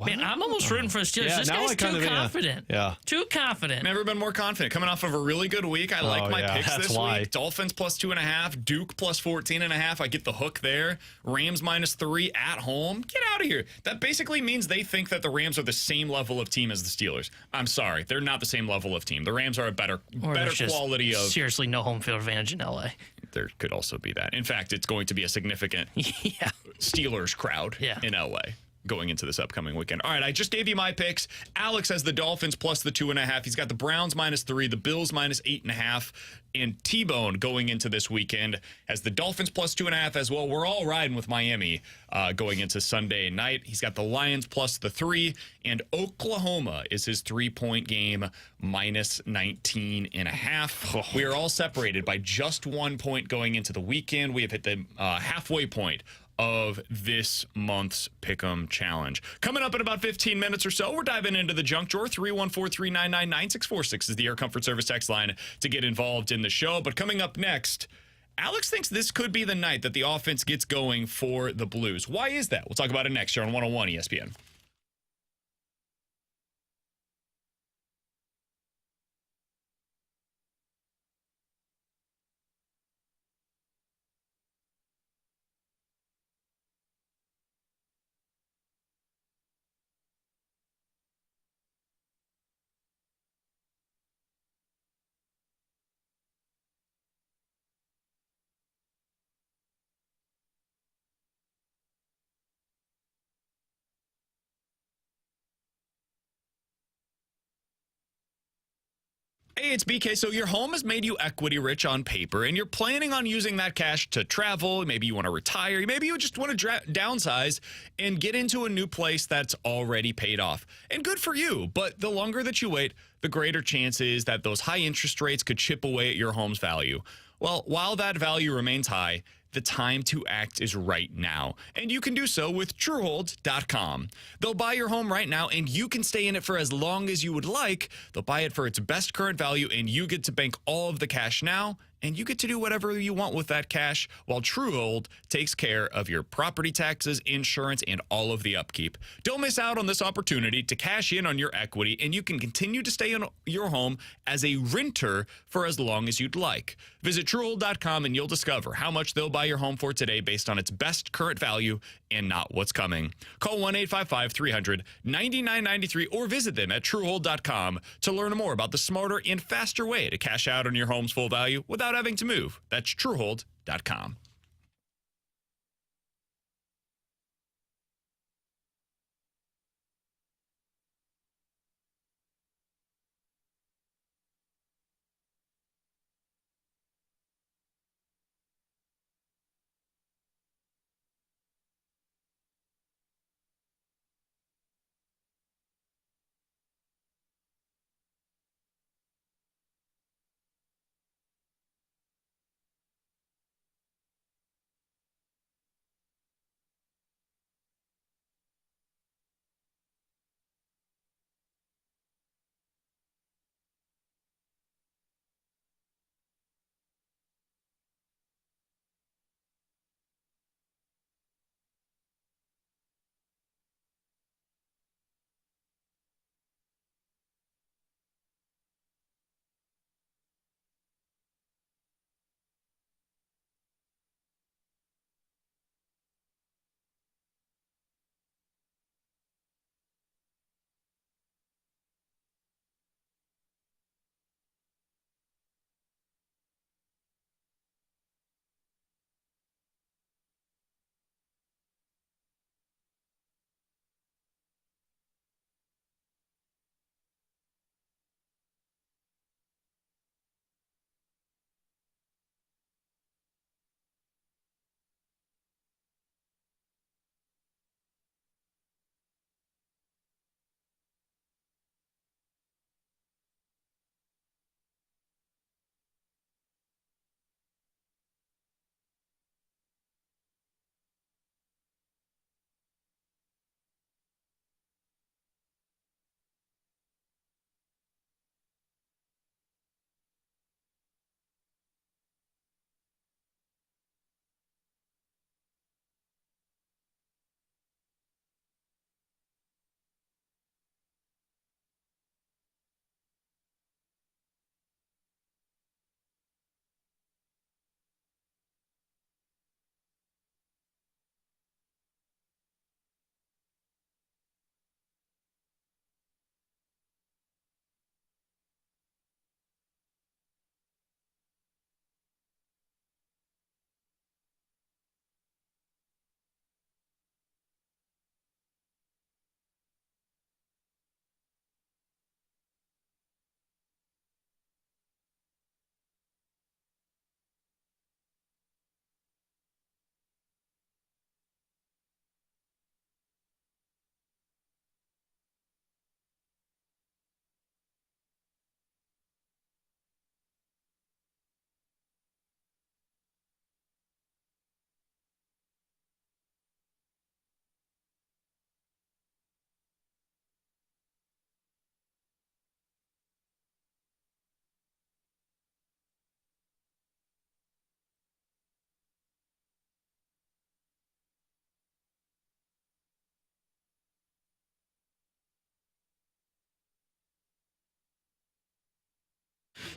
Man, I'm almost rooting for the Steelers. Yeah, this now guy's I kind too of, confident. yeah. Too confident. Never been more confident. Coming off of a really good week. I like my picks that's this why. week. Dolphins plus 2.5. Duke plus 14.5. I get the hook there. Rams -3 at home. Get out of here. That basically means they think that the Rams are the same level of team as the Steelers. I'm sorry. They're not the same level of team. The Rams are a better quality of... Seriously, no home field advantage in L.A. There could also be that. In fact, it's going to be a significant Steelers crowd in L.A. going into this upcoming weekend. All right, I just gave you my picks. Alex has the Dolphins plus the 2.5. He's got the Browns -3, the Bills -8.5, and T-Bone going into this weekend has the Dolphins plus 2.5 as well. We're all riding with Miami going into Sunday night. He's got the Lions plus the 3, and Oklahoma is his 3-point game -19.5. We are all separated by just 1 point going into the weekend. We have hit the halfway point of this month's Pick'em Challenge. Coming up in about 15 minutes or so, we're diving into the junk drawer. 314-399-9646 is the Air Comfort Service text line to get involved in the show. But coming up next, Alex thinks this could be the night that the offense gets going for the Blues. Why is that? We'll talk about it next year on 101 ESPN. Hey, it's BK. So your home has made you equity rich on paper, and you're planning on using that cash to travel. Maybe you want to retire. Maybe you just want to downsize and get into a new place that's already paid off. And good for you. But the longer that you wait, the greater chance is that those high interest rates could chip away at your home's value. Well, while that value remains high, the time to act is right now. And you can do so with Truehold.com. They'll buy your home right now, and you can stay in it for as long as you would like. They'll buy it for its best current value, and you get to bank all of the cash now, and you get to do whatever you want with that cash while Truehold takes care of your property taxes, insurance, and all of the upkeep. Don't miss out on this opportunity to cash in on your equity, and you can continue to stay in your home as a renter for as long as you'd like. Visit Truehold.com, and you'll discover how much they'll buy your home for today based on its best current value and not what's coming. Call 1-855-300-9993 or visit them at Truehold.com to learn more about the smarter and faster way to cash out on your home's full value without having to move. That's Truehold.com.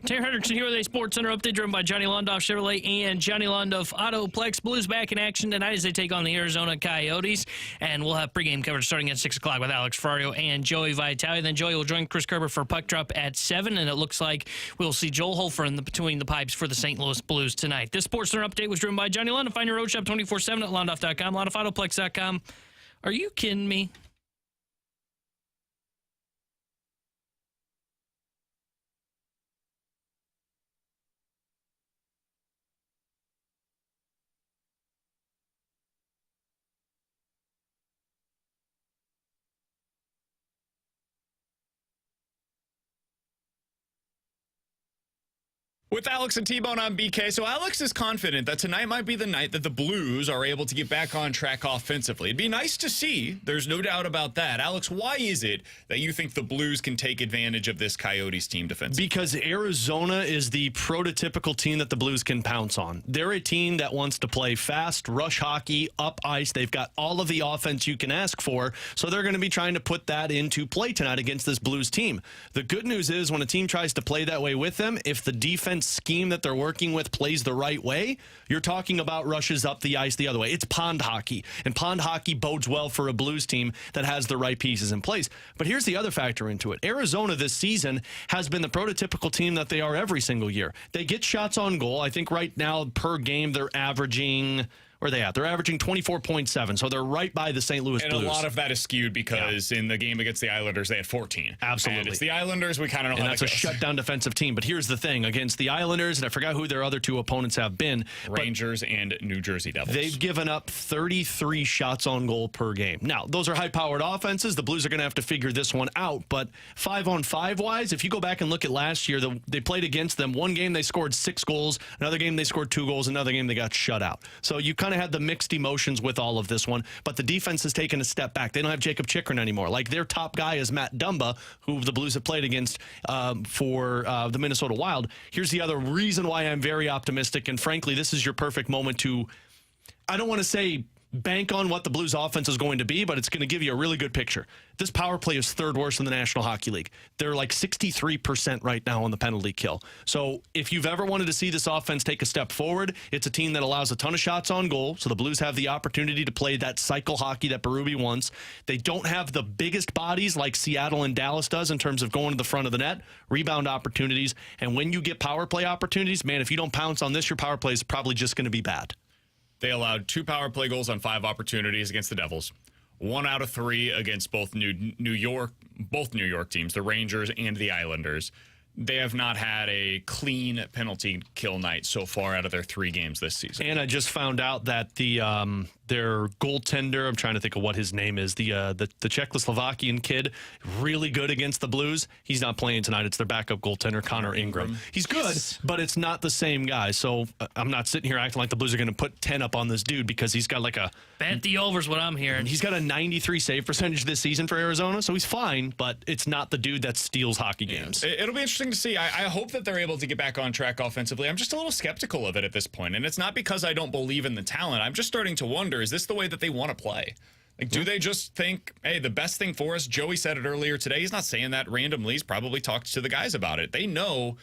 Terry Hendrickson here with a Sports Center update driven by Johnny Londoff Chevrolet and Johnny Londoff Autoplex. Blues back in action tonight as they take on the Arizona Coyotes. And we'll have pregame coverage starting at 6 o'clock with Alex Ferrario and Joey Vitale. Then Joey will join Chris Kerber for Puck Drop at 7. And it looks like we'll see Joel Hofer in the between the pipes for the St. Louis Blues tonight. This Sports Center update was driven by Johnny Londoff. Find your road shop 24/7 at londoff.com, londoffAutoplex.com. Are you kidding me? With Alex and T-Bone on BK, so Alex is confident that tonight might be the night that the Blues are able to get back on track offensively. It'd be nice to see. There's no doubt about that. Alex, why is it that you think the Blues can take advantage of this Coyotes team defensively? Because Arizona is the prototypical team that the Blues can pounce on. They're a team that wants to play fast, rush hockey, up ice. They've got all of the offense you can ask for, so they're going to be trying to put that into play tonight against this Blues team. The good news is when a team tries to play that way with them, if the defense scheme that they're working with plays the right way, you're talking about rushes up the ice the other way. It's pond hockey, and pond hockey bodes well for a Blues team that has the right pieces in place. But here's the other factor into it. Arizona this season has been the prototypical team that they are every single year. They get shots on goal. I think right now per game they're averaging... Where are they at? They're averaging 24.7, so they're right by the St. Louis Blues. And a lot of that is skewed because in the game against the Islanders, they had 14. Absolutely. And it's the Islanders, we kind of know how that goes. That's a shutdown defensive team. But here's the thing. Against the Islanders, and I forgot who their other two opponents have been. Rangers and New Jersey Devils. They've given up 33 shots on goal per game. Now, those are high-powered offenses. The Blues are going to have to figure this one out. But 5-on-5-wise, if you go back and look at last year, they played against them. One game they scored 6 goals. Another game they scored 2 goals. Another game they got shut out. So you kind of had the mixed emotions with all of this one, but the defense has taken a step back. They don't have Jacob Chikrin anymore. Like, their top guy is Matt Dumba, who the Blues have played against for the Minnesota Wild. Here's the other reason why I'm very optimistic, and frankly, this is your perfect moment to, I don't want to say bank on what the Blues offense is going to be, but it's going to give you a really good picture. This power play is 3rd worst in the National Hockey League. They're like 63% right now on the penalty kill. So if you've ever wanted to see this offense take a step forward, it's a team that allows a ton of shots on goal. So the Blues have the opportunity to play that cycle hockey that Berube wants. They don't have the biggest bodies like Seattle and Dallas does in terms of going to the front of the net, rebound opportunities. And when you get power play opportunities, man, if you don't pounce on this, your power play is probably just going to be bad. They allowed 2 power play goals on 5 opportunities against the Devils. 1 out of 3 against both New York teams, the Rangers and the Islanders. They have not had a clean penalty kill night so far out of their 3 games this season. And I just found out that their goaltender, I'm trying to think of what his name is, the Czechoslovakian kid, really good against the Blues. He's not playing tonight. It's their backup goaltender, Connor Ingram. He's good, but it's not the same guy. So I'm not sitting here acting like the Blues are going to put 10 up on this dude because he's got like a... Bet the over's what I'm hearing. He's got a 93 save percentage this season for Arizona, so he's fine, but it's not the dude that steals hockey games. It'll be interesting to see. I hope that they're able to get back on track offensively. I'm just a little skeptical of it at this point, and it's not because I don't believe in the talent. I'm just starting to wonder, is this the way that they want to play? Like, do they just think, hey, the best thing for us, Joey said it earlier today, he's not saying that randomly, he's probably talked to the guys about it. They know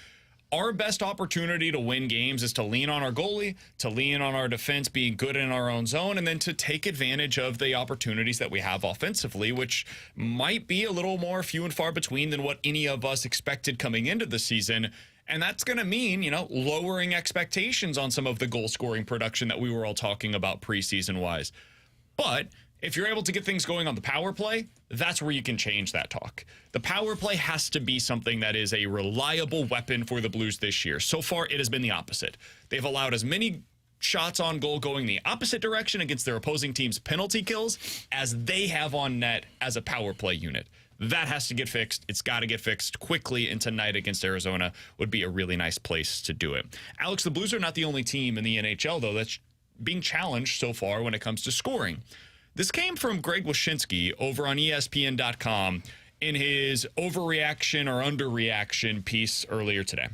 our best opportunity to win games is to lean on our goalie, to lean on our defense being good in our own zone, and then to take advantage of the opportunities that we have offensively, which might be a little more few and far between than what any of us expected coming into the season. And that's going to mean, lowering expectations on some of the goal-scoring production that we were all talking about preseason-wise. But if you're able to get things going on the power play, that's where you can change that talk. The power play has to be something that is a reliable weapon for the Blues this year. So far, it has been the opposite. They've allowed as many shots on goal going the opposite direction against their opposing team's penalty kills as they have on net as a power play unit. That has to get fixed. It's got to get fixed quickly, and tonight against Arizona would be a really nice place to do it. Alex, the Blues are not the only team in the NHL, though, that's being challenged so far when it comes to scoring. This came from Greg Wyshynski over on ESPN.com in his overreaction or underreaction piece earlier today.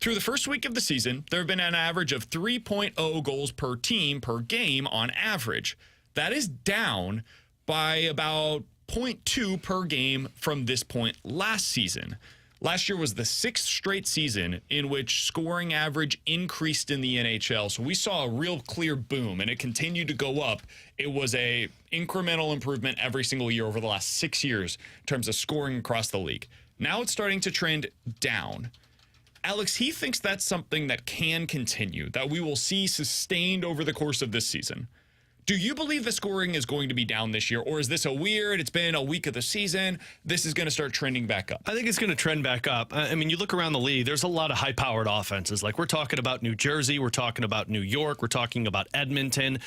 Through the first week of the season, there have been an average of 3.0 goals per team per game on average. That is down by about 0.2 per game from this point last season. Last year was the 6th straight season in which scoring average increased in the NHL. So we saw a real clear boom, and it continued to go up. It was a incremental improvement every single year over the last 6 years in terms of scoring across the league. Now it's starting to trend down. Alex, he thinks that's something that can continue, that we will see sustained over the course of this season. Do you believe the scoring is going to be down this year, or is this it's been a week of the season, this is going to start trending back up? I think it's going to trend back up. I mean, you look around the league, there's a lot of high-powered offenses. Like, we're talking about New Jersey, we're talking about New York, we're talking about Edmonton,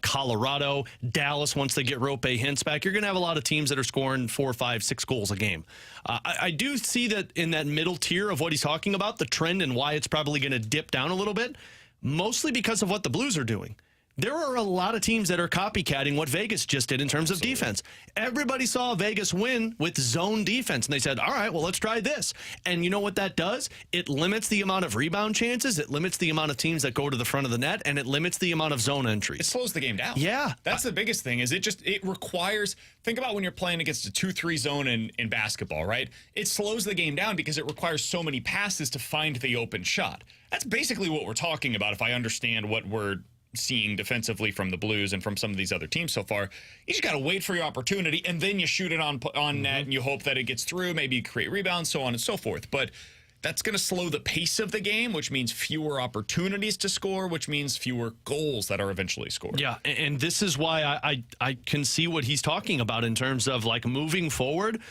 Colorado, Dallas. Once they get Rope Hintz back, you're going to have a lot of teams that are scoring 4, 5, 6 goals a game. I do see that in that middle tier of what he's talking about, the trend and why it's probably going to dip down a little bit, mostly because of what the Blues are doing. There are a lot of teams that are copycatting what Vegas just did in terms of defense. Everybody saw Vegas win with zone defense, and they said, all right, well, let's try this. And you know what that does? It limits the amount of rebound chances, it limits the amount of teams that go to the front of the net, and it limits the amount of zone entries. It slows the game down. Yeah. That's the biggest thing, is it requires, think about when you're playing against a 2-3 zone in basketball, right? It slows the game down because it requires so many passes to find the open shot. That's basically what we're talking about, if I understand what we're seeing defensively from the Blues and from some of these other teams so far. You just got to wait for your opportunity, and then you shoot it on net, and you hope that it gets through. Maybe you create rebounds, so on and so forth. But that's going to slow the pace of the game, which means fewer opportunities to score, which means fewer goals that are eventually scored. Yeah, and this is why I can see what he's talking about in terms of, like, moving forward.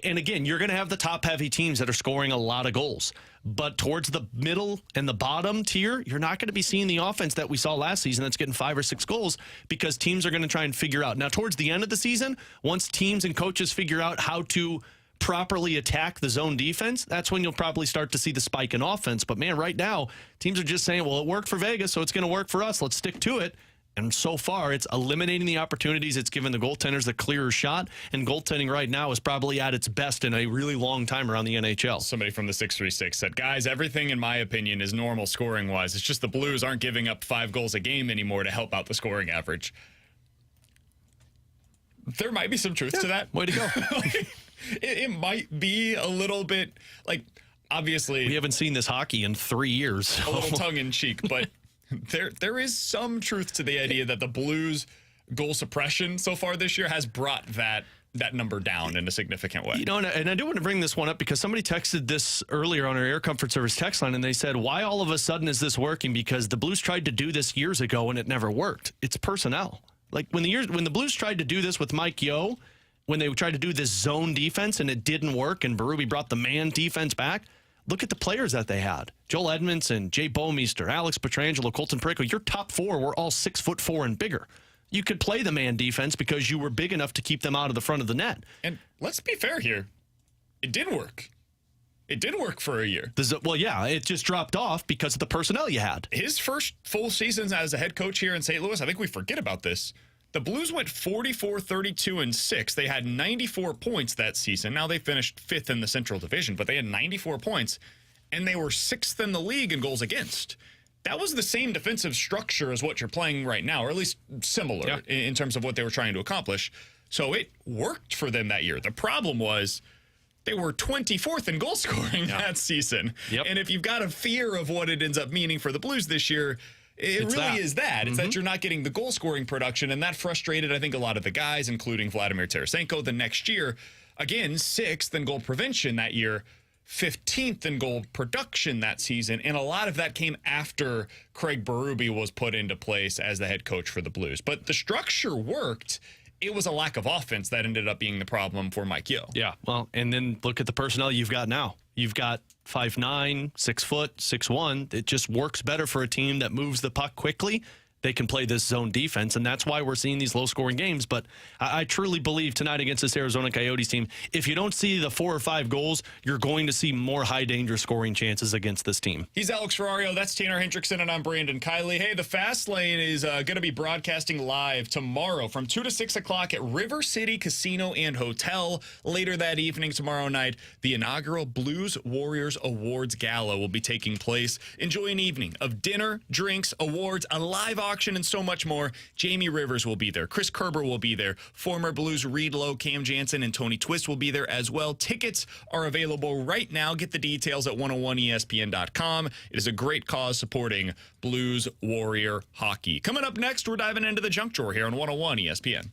And again, you're going to have the top-heavy teams that are scoring a lot of goals. But towards the middle and the bottom tier, you're not going to be seeing the offense that we saw last season that's getting 5 or 6 goals, because teams are going to try and figure out. Now, towards the end of the season, once teams and coaches figure out how to properly attack the zone defense, that's when you'll probably start to see the spike in offense. But, man, right now, teams are just saying, well, it worked for Vegas, so it's going to work for us. Let's stick to it. And so far, it's eliminating the opportunities. It's given the goaltenders the clearer shot. And goaltending right now is probably at its best in a really long time around the NHL. Somebody from the 636 said, guys, everything in my opinion is normal scoring-wise. It's just the Blues aren't giving up 5 goals a game anymore to help out the scoring average. There might be some truth to that. Way to go. It might be a little bit, like, obviously. We haven't seen this hockey in 3 years. So. A little tongue-in-cheek, but there is some truth to the idea that the Blues' goal suppression so far this year has brought that number down in a significant way. You know, and I do want to bring this one up because somebody texted this earlier on our Air Comfort Service text line, and they said, why all of a sudden is this working? Because the Blues tried to do this years ago and it never worked. It's personnel. Like when the Blues tried to do this with Mike Yeo, when they tried to do this zone defense and it didn't work, and Berube brought the man defense back, look at the players that they had. Joel Edmondson, Jay Bouwmeester, Alex Pietrangelo, Colton Parayko. Your top 4 were all 6'4" and bigger. You could play the man defense because you were big enough to keep them out of the front of the net. And let's be fair here. It did work. It did work for a year. Well, yeah, it just dropped off because of the personnel you had. His first full season as a head coach here in St. Louis, I think we forget about this. The Blues went 44-32-6. They had 94 points that season. Now they finished 5th in the Central Division, but they had 94 points, and they were 6th in the league in goals against. That was the same defensive structure as what you're playing right now, or at least similar in terms of what they were trying to accomplish. So it worked for them that year. The problem was they were 24th in goal scoring that season. Yep. And if you've got a fear of what it ends up meaning for the Blues this year, It's that. It's that you're not getting the goal-scoring production, and that frustrated, I think, a lot of the guys, including Vladimir Tarasenko. The next year, again, 6th in goal prevention that year, 15th in goal production that season, and a lot of that came after Craig Berube was put into place as the head coach for the Blues. But the structure worked. It was a lack of offense that ended up being the problem for Mike Yeo. Yeah, well, and then look at the personnel you've got now. You've got 5'9", 6 foot, 6'1". It just works better for a team that moves the puck quickly. They can play this zone defense, and that's why we're seeing these low-scoring games. But I truly believe tonight against this Arizona Coyotes team, if you don't see the 4 or 5 goals, you're going to see more high-danger scoring chances against this team. He's Alex Ferrario. That's Tanner Hendrickson, and I'm Brandon Kiley. Hey, the Fast Lane is going to be broadcasting live tomorrow from 2 to 6 o'clock at River City Casino and Hotel. Later that evening, tomorrow night, the inaugural Blues Warriors Awards Gala will be taking place. Enjoy an evening of dinner, drinks, awards, a live auction, and so much more. Jamie Rivers will be there. Chris Kerber will be there. Former Blues Reed Lowe, Cam Jansen, and Tony Twist will be there as well. Tickets are available right now. Get the details at 101ESPN.com. It is a great cause supporting Blues Warrior hockey. Coming up next, we're diving into the junk drawer here on 101 ESPN.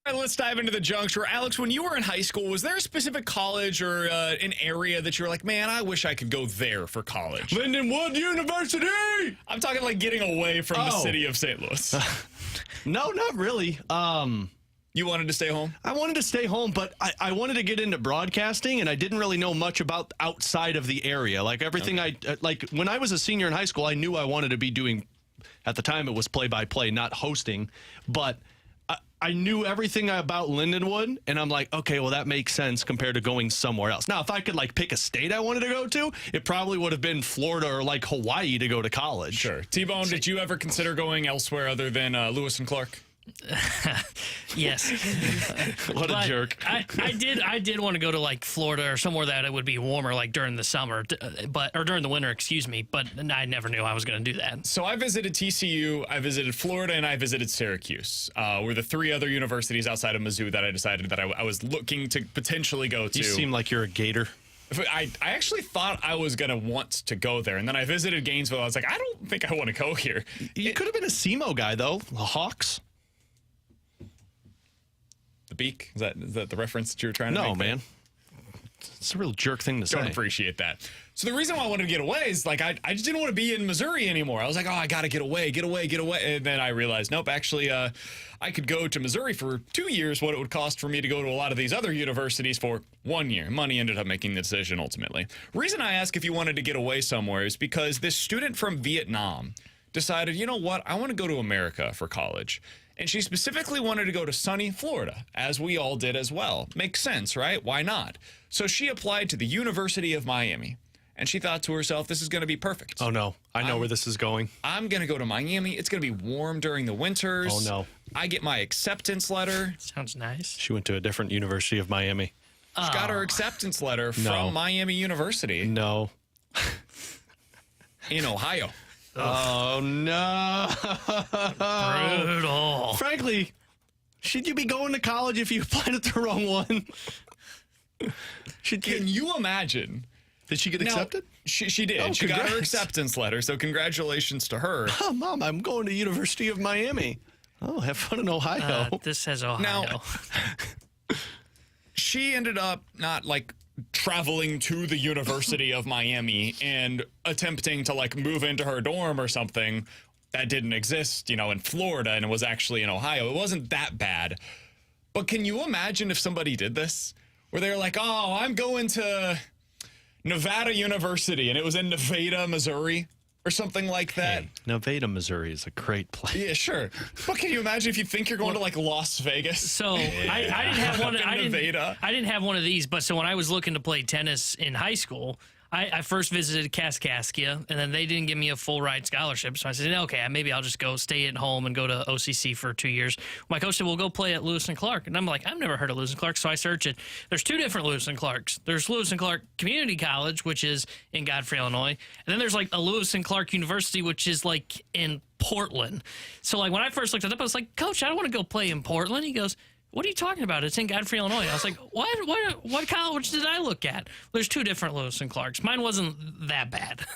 All right, let's dive into the juncture. Alex, when you were in high school, was there a specific college or an area that you were like, man, I wish I could go there for college? Lindenwood University! I'm talking like getting away from the city of St. Louis. No, not really. You wanted to stay home? I wanted to stay home, but I wanted to get into broadcasting, and I didn't really know much about outside of the area. Like everything like when I was a senior in high school, I knew I wanted to be doing, at the time it was play-by-play, not hosting, but I knew everything about Lindenwood, and I'm like, okay, well, that makes sense compared to going somewhere else. Now, if I could, like, pick a state I wanted to go to, it probably would have been Florida or, like, Hawaii to go to college. Sure. T-Bone, did you ever consider going elsewhere other than Lewis and Clark? Yes. What a jerk. I did want to go to like Florida or somewhere that it would be warmer, like during the summer, or during the winter, excuse me. But I never knew I was going to do that. So I visited TCU, I visited Florida, and I visited Syracuse. Were the three other universities outside of Mizzou that I decided that I was looking to potentially go to. You seem like you're a Gator. I actually thought I was going to want to go there. And then I visited Gainesville. I was like, I don't think I want to go here. You could have been a SEMO guy, though. The Hawks. The beak? Is that the reference that you were trying to make? No, man. It's a real jerk thing to say. Don't appreciate that. So the reason why I wanted to get away is like I just didn't want to be in Missouri anymore. I was like, oh, I got to get away. And then I realized, nope, actually, I could go to Missouri for 2 years what it would cost for me to go to a lot of these other universities for 1 year. Money ended up making the decision ultimately. Reason I ask if you wanted to get away somewhere is because this student from Vietnam decided, you know what, I want to go to America for college. And she specifically wanted to go to sunny Florida, as we all did as well. Makes sense, right? Why not? So she applied to the University of Miami. And she thought to herself, this is going to be perfect. Oh, no. I know where this is going. I'm going to go to Miami. It's going to be warm during the winters. Oh, no. I get my acceptance letter. Sounds nice. She went to a different University of Miami. She got her acceptance letter from Miami University. No. In Ohio. Oh, no. Brutal. Frankly, should you be going to college if you applied at the wrong one? Can you imagine? Did she get accepted? She did. Oh, she got her congrats. acceptance letter, so congratulations to her. Oh, Mom, I'm going to University of Miami. Oh, have fun in Ohio. This says Ohio. Now, she ended up not like traveling to the University of Miami and attempting to like move into her dorm or something that didn't exist, in Florida, and it was actually in Ohio. It wasn't that bad. But can you imagine if somebody did this? Where they're like, oh, I'm going to Nevada University, and it was in Nevada, Missouri, or something like that. Hey, Nevada, Missouri is a great place. Yeah, sure. But can you imagine if you think you're going to like Las Vegas? So I didn't have one. I Nevada. didn't have one of these. But so when I was looking to play tennis in high school, I first visited Kaskaskia, and then they didn't give me a full ride scholarship. So I said, okay, maybe I'll just go stay at home and go to OCC for 2 years. My coach said, well, go play at Lewis and Clark. And I'm like, I've never heard of Lewis and Clark. So I search it. There's two different Lewis and Clarks. There's Lewis and Clark Community College, which is in Godfrey, Illinois. And then there's like a Lewis and Clark University, which is like in Portland. So like when I first looked it up, I was like, Coach, I don't want to go play in Portland. He goes, what are you talking about? It's in Godfrey, Illinois. I was like, what college did I look at? There's two different Lewis and Clarks. Mine wasn't that bad.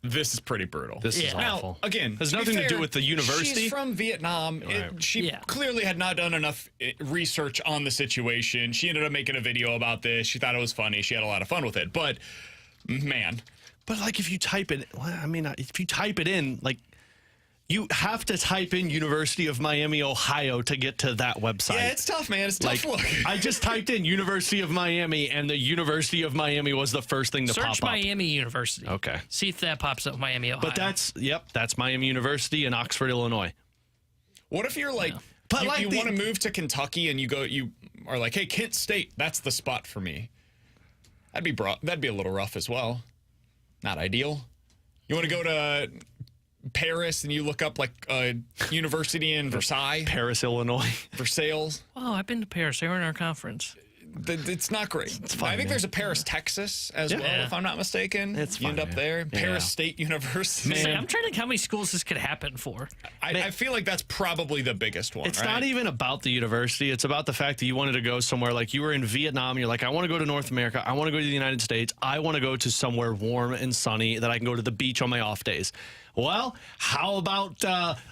This is pretty brutal. This is awful. Now, again, has nothing to do with the university. She's from Vietnam. She clearly had not done enough research on the situation. She ended up making a video about this. She thought it was funny. She had a lot of fun with it. But, man. But, like, if you type it, if you type it in, like, you have to type in University of Miami, Ohio to get to that website. Yeah, it's tough, man. It's tough. Look, I just typed in University of Miami, and the University of Miami was the first thing to pop up. Search Miami University. Okay. See if that pops up, Miami, Ohio. But that's Miami University in Oxford, Illinois. What if you're like, you want to move to Kentucky and you are like, hey, Kent State, that's the spot for me. That'd be a little rough as well. Not ideal. You want to go to Paris and you look up like a university in Versailles. Paris, Illinois. Versailles. Oh, I've been to Paris. They were in our conference. It's not great. It's fine, I think man. there's a Paris, Texas as well, if I'm not mistaken. It's fine, you end up man. there. Yeah. Paris State University. Man. I'm trying to think how many schools this could happen for. I feel like that's probably the biggest one. It's not even about the university. It's about the fact that you wanted to go somewhere. Like you were in Vietnam. You're like, I want to go to North America. I want to go to the United States. I want to go to somewhere warm and sunny that I can go to the beach on my off days. Well, how about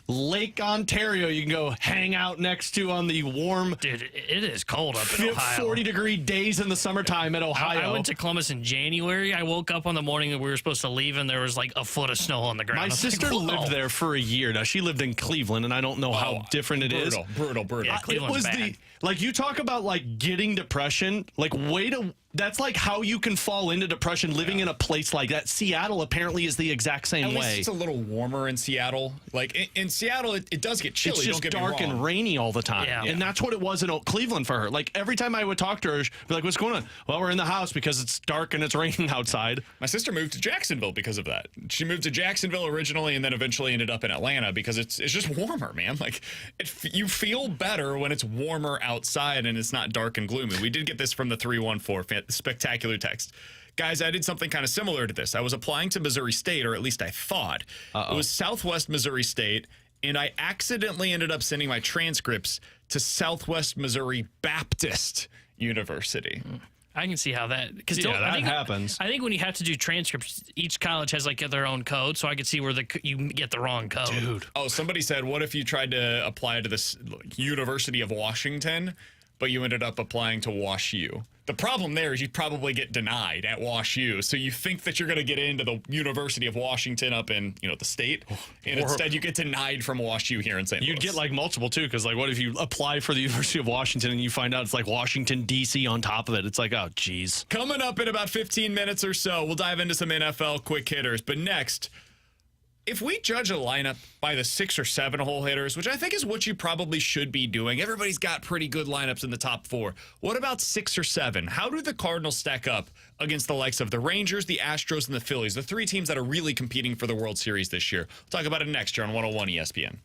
Lake Ontario? You can go hang out next to on the warm, Dude, it is cold up in Ohio. 40-degree days in the summertime at Ohio. I went to Columbus in January. I woke up on the morning that we were supposed to leave, and there was like a foot of snow on the ground. My sister lived there for a year. Now, she lived in Cleveland, and I don't know how different it is. Brutal. Yeah, It Cleveland's was bad. like you talk about like getting depression, like that's like how you can fall into depression living in a place like that. Seattle apparently is the exact same At least way. it's a little warmer in Seattle. Like in Seattle, it does get chilly. It's just don't get dark me wrong. and rainy all the time. Yeah. And that's what it was in Cleveland for her. Like every time I would talk to her, she'd be like, what's going on? Well, we're in the house because it's dark and it's raining outside. My sister moved to Jacksonville because of that. She moved to Jacksonville originally and then eventually ended up in Atlanta because it's just warmer, man. Like you feel better when it's warmer outside and it's not dark and gloomy. We did get this from the 314 spectacular text. Guys, I did something kind of similar to this. I was applying to Missouri State, or at least I thought. It was Southwest Missouri State, and I accidentally ended up sending my transcripts to Southwest Missouri Baptist University. I can see how that, because that happens. I think when you have to do transcripts, each college has like their own code, so I could see where you get the wrong code. Dude. Oh, somebody said, what if you tried to apply to this University of Washington, but you ended up applying to Wash U? The problem there is you'd probably get denied at Wash U. So you think that you're going to get into the University of Washington up in, the state, and instead you get denied from Wash U here in St. Louis. You'd get like multiple too, because like what if you apply for the University of Washington and you find out it's like Washington, D.C. on top of it? It's like, oh, geez. Coming up in about 15 minutes or so, we'll dive into some NFL quick hitters. But next, if we judge a lineup by the 6 or 7 hole hitters, which I think is what you probably should be doing, everybody's got pretty good lineups in the top 4. What about 6 or 7? How do the Cardinals stack up against the likes of the Rangers, the Astros, and the Phillies, the 3 teams that are really competing for the World Series this year? We'll talk about it next year on 101 ESPN.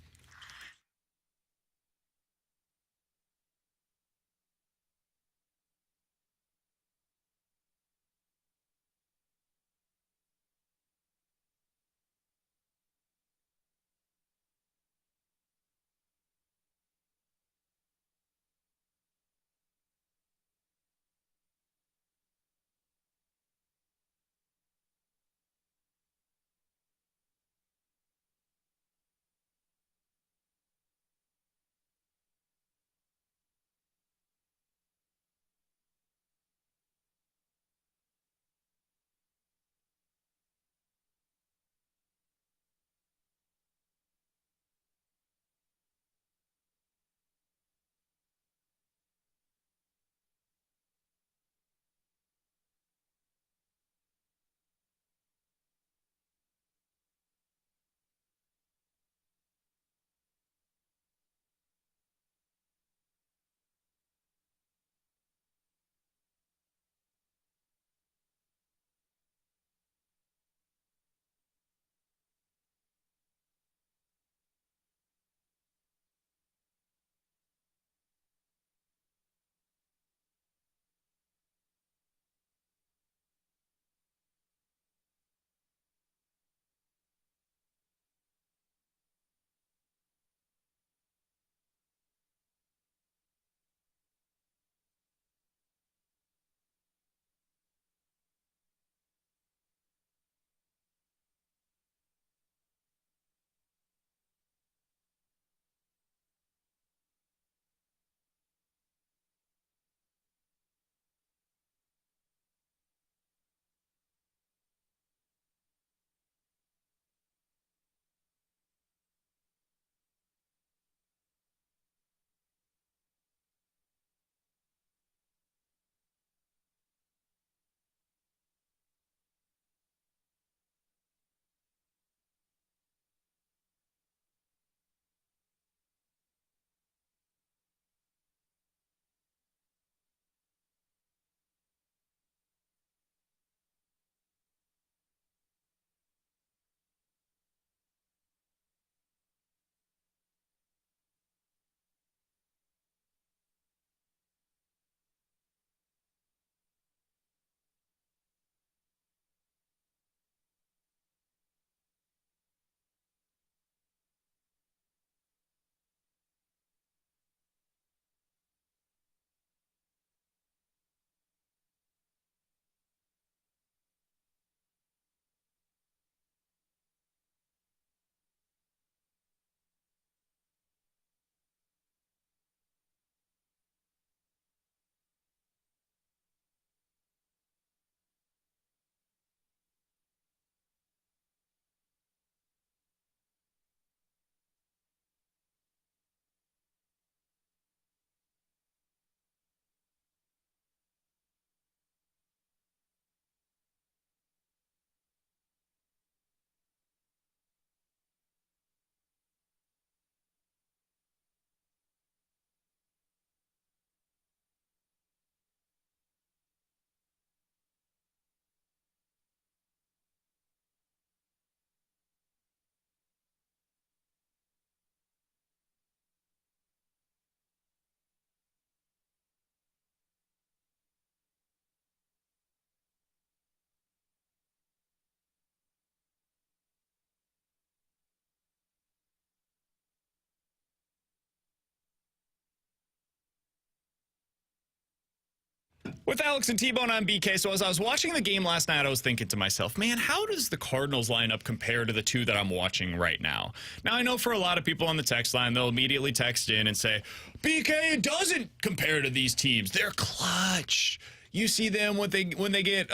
With Alex and T-Bone on BK, so as I was watching the game last night, I was thinking to myself, man, how does the Cardinals lineup compare to the two that I'm watching right now? Now, I know for a lot of people on the text line, they'll immediately text in and say, BK, it doesn't compare to these teams. They're clutch. You see them when they get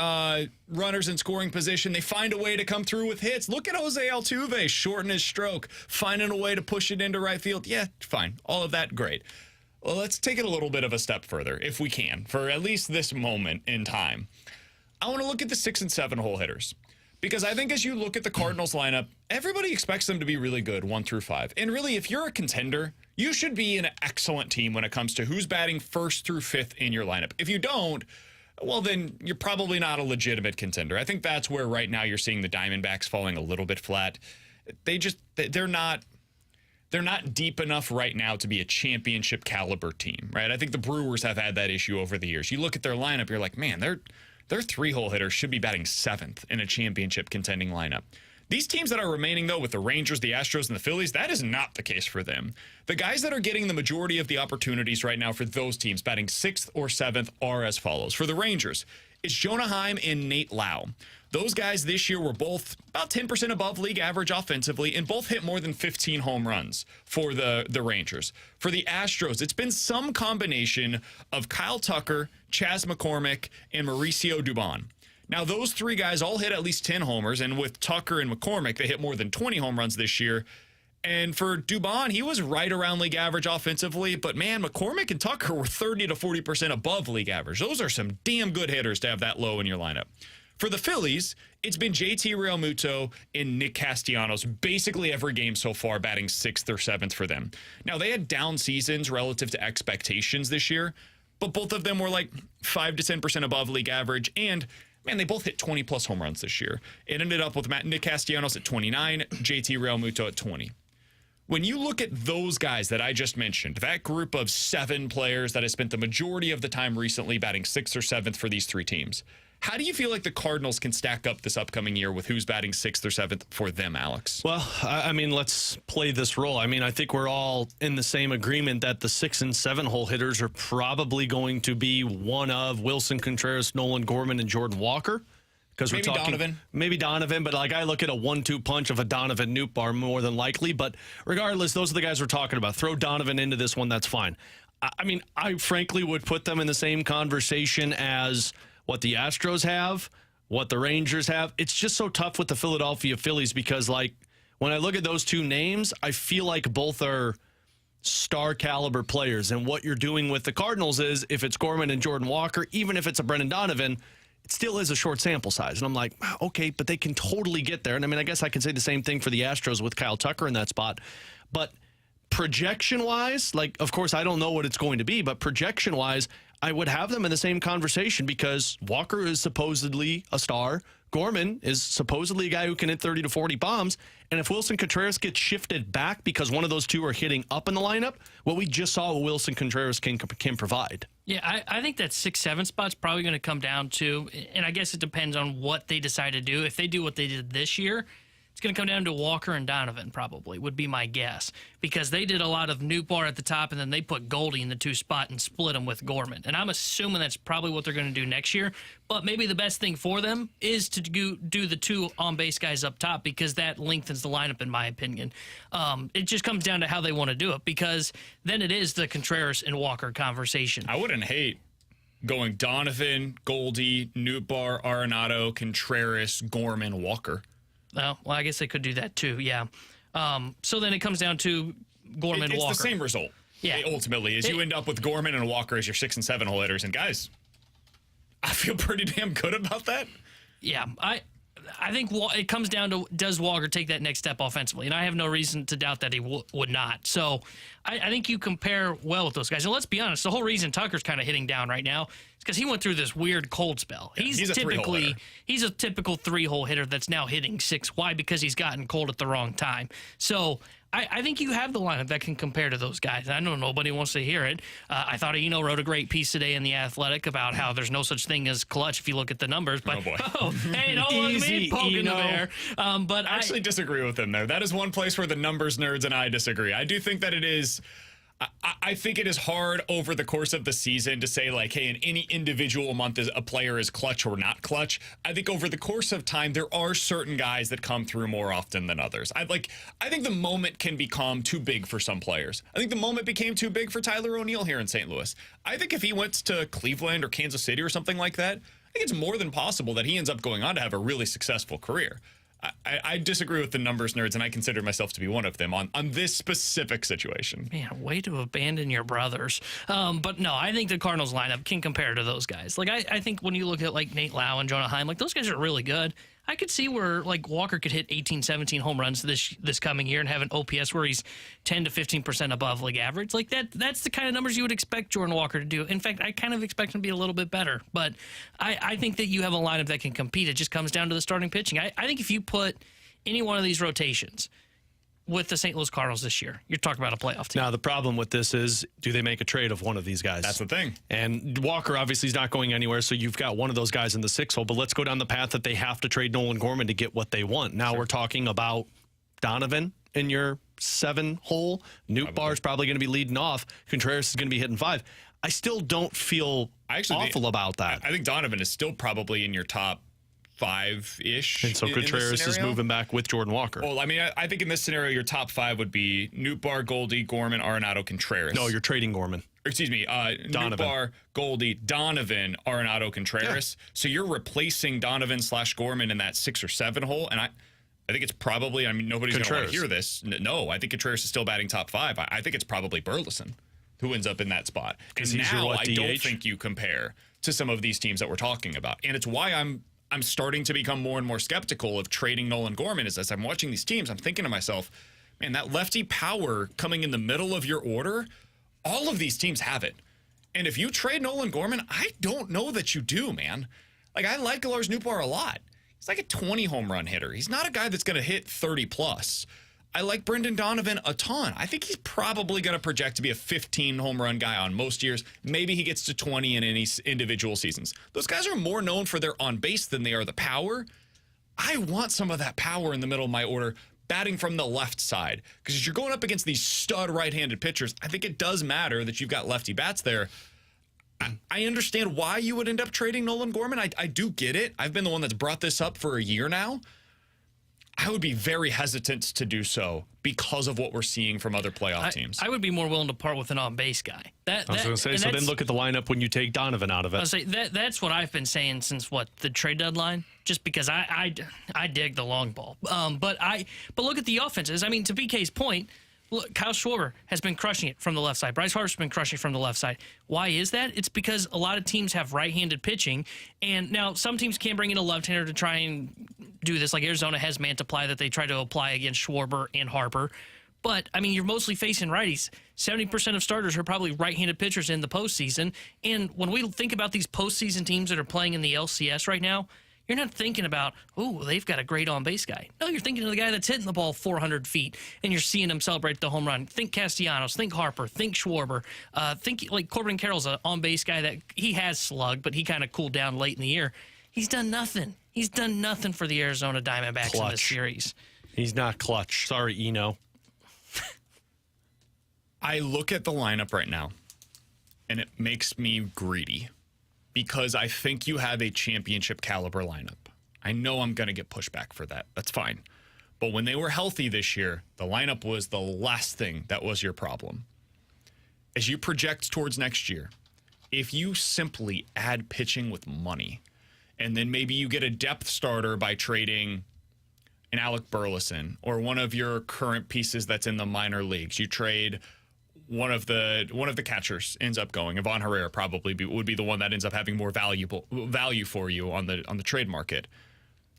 runners in scoring position, they find a way to come through with hits. Look at Jose Altuve, shorten his stroke, finding a way to push it into right field. Yeah, fine. All of that, great. Well, let's take it a little bit of a step further, if we can, for at least this moment in time. I want to look at the 6 and 7 hole hitters, because I think as you look at the Cardinals lineup, everybody expects them to be really good 1 through 5. And really, if you're a contender, you should be an excellent team when it comes to who's batting 1st through 5th in your lineup. If you don't, well, then you're probably not a legitimate contender. I think that's where right now you're seeing the Diamondbacks falling a little bit flat. They're not deep enough right now to be a championship caliber team, right? I think the Brewers have had that issue over the years. You look at their lineup, you're like, man, their 3-hole hitters should be batting 7th in a championship contending lineup. These teams that are remaining, though, with the Rangers, the Astros, and the Phillies, that is not the case for them. The guys that are getting the majority of the opportunities right now for those teams batting 6th or 7th are as follows. For the Rangers, it's Jonah Heim and Nate Lau. Those guys this year were both about 10% above league average offensively and both hit more than 15 home runs for the Rangers. For the Astros, it's been some combination of Kyle Tucker, Chas McCormick, and Mauricio Dubon. Now, those 3 guys all hit at least 10 homers, and with Tucker and McCormick, they hit more than 20 home runs this year. And for Dubon, he was right around league average offensively, but man, McCormick and Tucker were 30 to 40% above league average. Those are some damn good hitters to have that low in your lineup. For the Phillies, it's been JT Realmuto and Nick Castellanos basically every game so far, batting 6th or 7th for them. Now, they had down seasons relative to expectations this year, but both of them were like 5 to 10% above league average, and man, they both hit 20-plus home runs this year. It ended up with Nick Castellanos at 29, JT Realmuto at 20. When you look at those guys that I just mentioned, that group of 7 players that have spent the majority of the time recently batting 6th or 7th for these 3 teams, how do you feel like the Cardinals can stack up this upcoming year with who's batting 6th or 7th for them, Alex? Well, I mean, let's play this role. I mean, I think we're all in the same agreement that the 6 and 7 hole hitters are probably going to be one of Wilson Contreras, Nolan Gorman, and Jordan Walker. Because we're talking maybe Donovan, but like I look at a 1-2 punch of a Donovan Nootbaar more than likely. But regardless, those are the guys we're talking about. Throw Donovan into this one, that's fine. I mean, I frankly would put them in the same conversation as what the Astros have, what the Rangers have. It's just so tough with the Philadelphia Phillies because, like, when I look at those 2 names, I feel like both are star caliber players. And what you're doing with the Cardinals is if it's Gorman and Jordan Walker, even if it's a Brendan Donovan, it still is a short sample size. And I'm like, okay, but they can totally get there. And I mean, I guess I can say the same thing for the Astros with Kyle Tucker in that spot. But projection-wise, like, of course, I don't know what it's going to be, but projection-wise, I would have them in the same conversation because Walker is supposedly a star. Gorman is supposedly a guy who can hit 30 to 40 bombs. And if Wilson Contreras gets shifted back because one of those 2 are hitting up in the lineup, well, we just saw what Wilson Contreras can provide. Yeah, I think that 6-7 spot's probably going to come down to, and I guess it depends on what they decide to do. If they do what they did this year, it's going to come down to Walker and Donovan probably, would be my guess. Because they did a lot of Nootbaar at the top, and then they put Goldie in the 2 spot and split them with Gorman. And I'm assuming that's probably what they're going to do next year. But maybe the best thing for them is to do the 2 on-base guys up top because that lengthens the lineup, in my opinion. It just comes down to how they want to do it because then it is the Contreras and Walker conversation. I wouldn't hate going Donovan, Goldie, Nootbaar, Arenado, Contreras, Gorman, Walker. Well, I guess they could do that too, yeah. So then it comes down to Gorman, Walker. It's the same result. Yeah. Ultimately, you end up with Gorman and Walker as your 6 and 7 hole hitters. And guys, I feel pretty damn good about that. Yeah, I think it comes down to does Walker take that next step offensively, and I have no reason to doubt that he would not. So I think you compare well with those guys. And let's be honest, the whole reason Tucker's kind of hitting down right now is because he went through this weird cold spell. Yeah, he's a typical 3-hole hitter that's now hitting 6. Why? Because he's gotten cold at the wrong time. So I think you have the lineup that can compare to those guys. I know nobody wants to hear it. I thought Eno wrote a great piece today in The Athletic about how there's no such thing as clutch if you look at the numbers. But, hey, don't look at me poking the bear. But I actually disagree with him there. That is one place where the numbers nerds and I disagree. I do think that it is I think it is hard over the course of the season to say, like, hey, in any individual month a player is clutch or not clutch. I think over the course of time, there are certain guys that come through more often than others. I think the moment can become too big for some players. I think the moment became too big for Tyler O'Neill here in St. Louis. I think if he went to Cleveland or Kansas City or something like that, I think it's more than possible that he ends up going on to have a really successful career. I disagree with the numbers nerds, and I consider myself to be one of them on this specific situation. Man, way to abandon your brothers. But no, I think the Cardinals lineup can compare to those guys. Like, I think when you look at, like, Nate Lau and Jonah Heim, like, those guys are really good. I could see where, like, Walker could hit 18, 17 home runs this coming year and have an OPS where he's 10 to 15% above league average. Like, that's the kind of numbers you would expect Jordan Walker to do. In fact, I kind of expect him to be a little bit better. But I think that you have a lineup that can compete. It just comes down to the starting pitching. I think if you put any one of these rotations with the St. Louis Cardinals this year, you're talking about a playoff team. Now, the problem with this is, do they make a trade of one of these guys? That's the thing. And Walker obviously is not going anywhere, so you've got one of those guys in the 6 hole. But let's go down the path that they have to trade Nolan Gorman to get what they want. Now we're talking about Donovan in your 7 hole. Nootbaar is probably going to be leading off. Contreras is going to be hitting 5. I still don't feel awful about that. I think Donovan is still probably in your top 5-ish. And so Contreras is moving back with Jordan Walker. Well, I mean, I think in this scenario, your top 5 would be Nootbaar, Goldie, Gorman, Arenado, Contreras. No, you're trading Gorman. Excuse me, Donovan. Nootbaar, Goldie, Donovan, Arenado, Contreras. Yeah. So you're replacing Donovan/Gorman in that 6 or 7 hole, and I think it's probably, I mean, nobody's going to want to hear this. No, I think Contreras is still batting top 5. I think it's probably Burleson who ends up in that spot. And now I don't think you compare to some of these teams that we're talking about. And it's why I'm starting to become more and more skeptical of trading Nolan Gorman. Is as I'm watching these teams, I'm thinking to myself, man, that lefty power coming in the middle of your order, all of these teams have it. And if you trade Nolan Gorman, I don't know that you do, man. Like, I like Lars Nootbaar a lot. He's like a 20 home run hitter. He's not a guy that's going to hit 30 plus. I like Brendan Donovan a ton. I think he's probably going to project to be a 15 home run guy on most years. Maybe he gets to 20 in any individual seasons. Those guys are more known for their on base than they are the power. I want some of that power in the middle of my order, batting from the left side. Because as you're going up against these stud right-handed pitchers, I think it does matter that you've got lefty bats there. I understand why you would end up trading Nolan Gorman. I do get it. I've been the one that's brought this up for a year now. I would be very hesitant to do so because of what we're seeing from other playoff teams. I would be more willing to part with an on-base guy. I was going to say, so then look at the lineup when you take Donovan out of it. I was say that's what I've been saying since the trade deadline. Just because I dig the long ball, but look at the offenses. I mean, to BK's point, look, Kyle Schwarber has been crushing it from the left side. Bryce Harper's been crushing it from the left side. Why is that? It's because a lot of teams have right-handed pitching, and now some teams can bring in a left-hander to try and do this. Like Arizona has Mantiply that they try to apply against Schwarber and Harper. But, I mean, you're mostly facing righties. 70% of starters are probably right-handed pitchers in the postseason. And when we think about these postseason teams that are playing in the LCS right now, you're not thinking about, oh, they've got a great on-base guy. No, you're thinking of the guy that's hitting the ball 400 feet, and you're seeing him celebrate the home run. Think Castellanos, think Harper, think Schwarber. Think, like, Corbin Carroll's an on-base guy that he has slugged, but he kind of cooled down late in the year. He's done nothing. He's done nothing for the Arizona Diamondbacks in this series. He's not clutch. Sorry, Eno. I look at the lineup right now, and it makes me greedy. Because I think you have a championship caliber lineup. I know I'm going to get pushback for that. That's fine. But when they were healthy this year, the lineup was the last thing that was your problem. As you project towards next year, if you simply add pitching with money, and then maybe you get a depth starter by trading an Alec Burleson or one of your current pieces that's in the minor leagues, you trade one of the catchers ends up going. Ivan Herrera probably would be the one that ends up having more value for you on the trade market.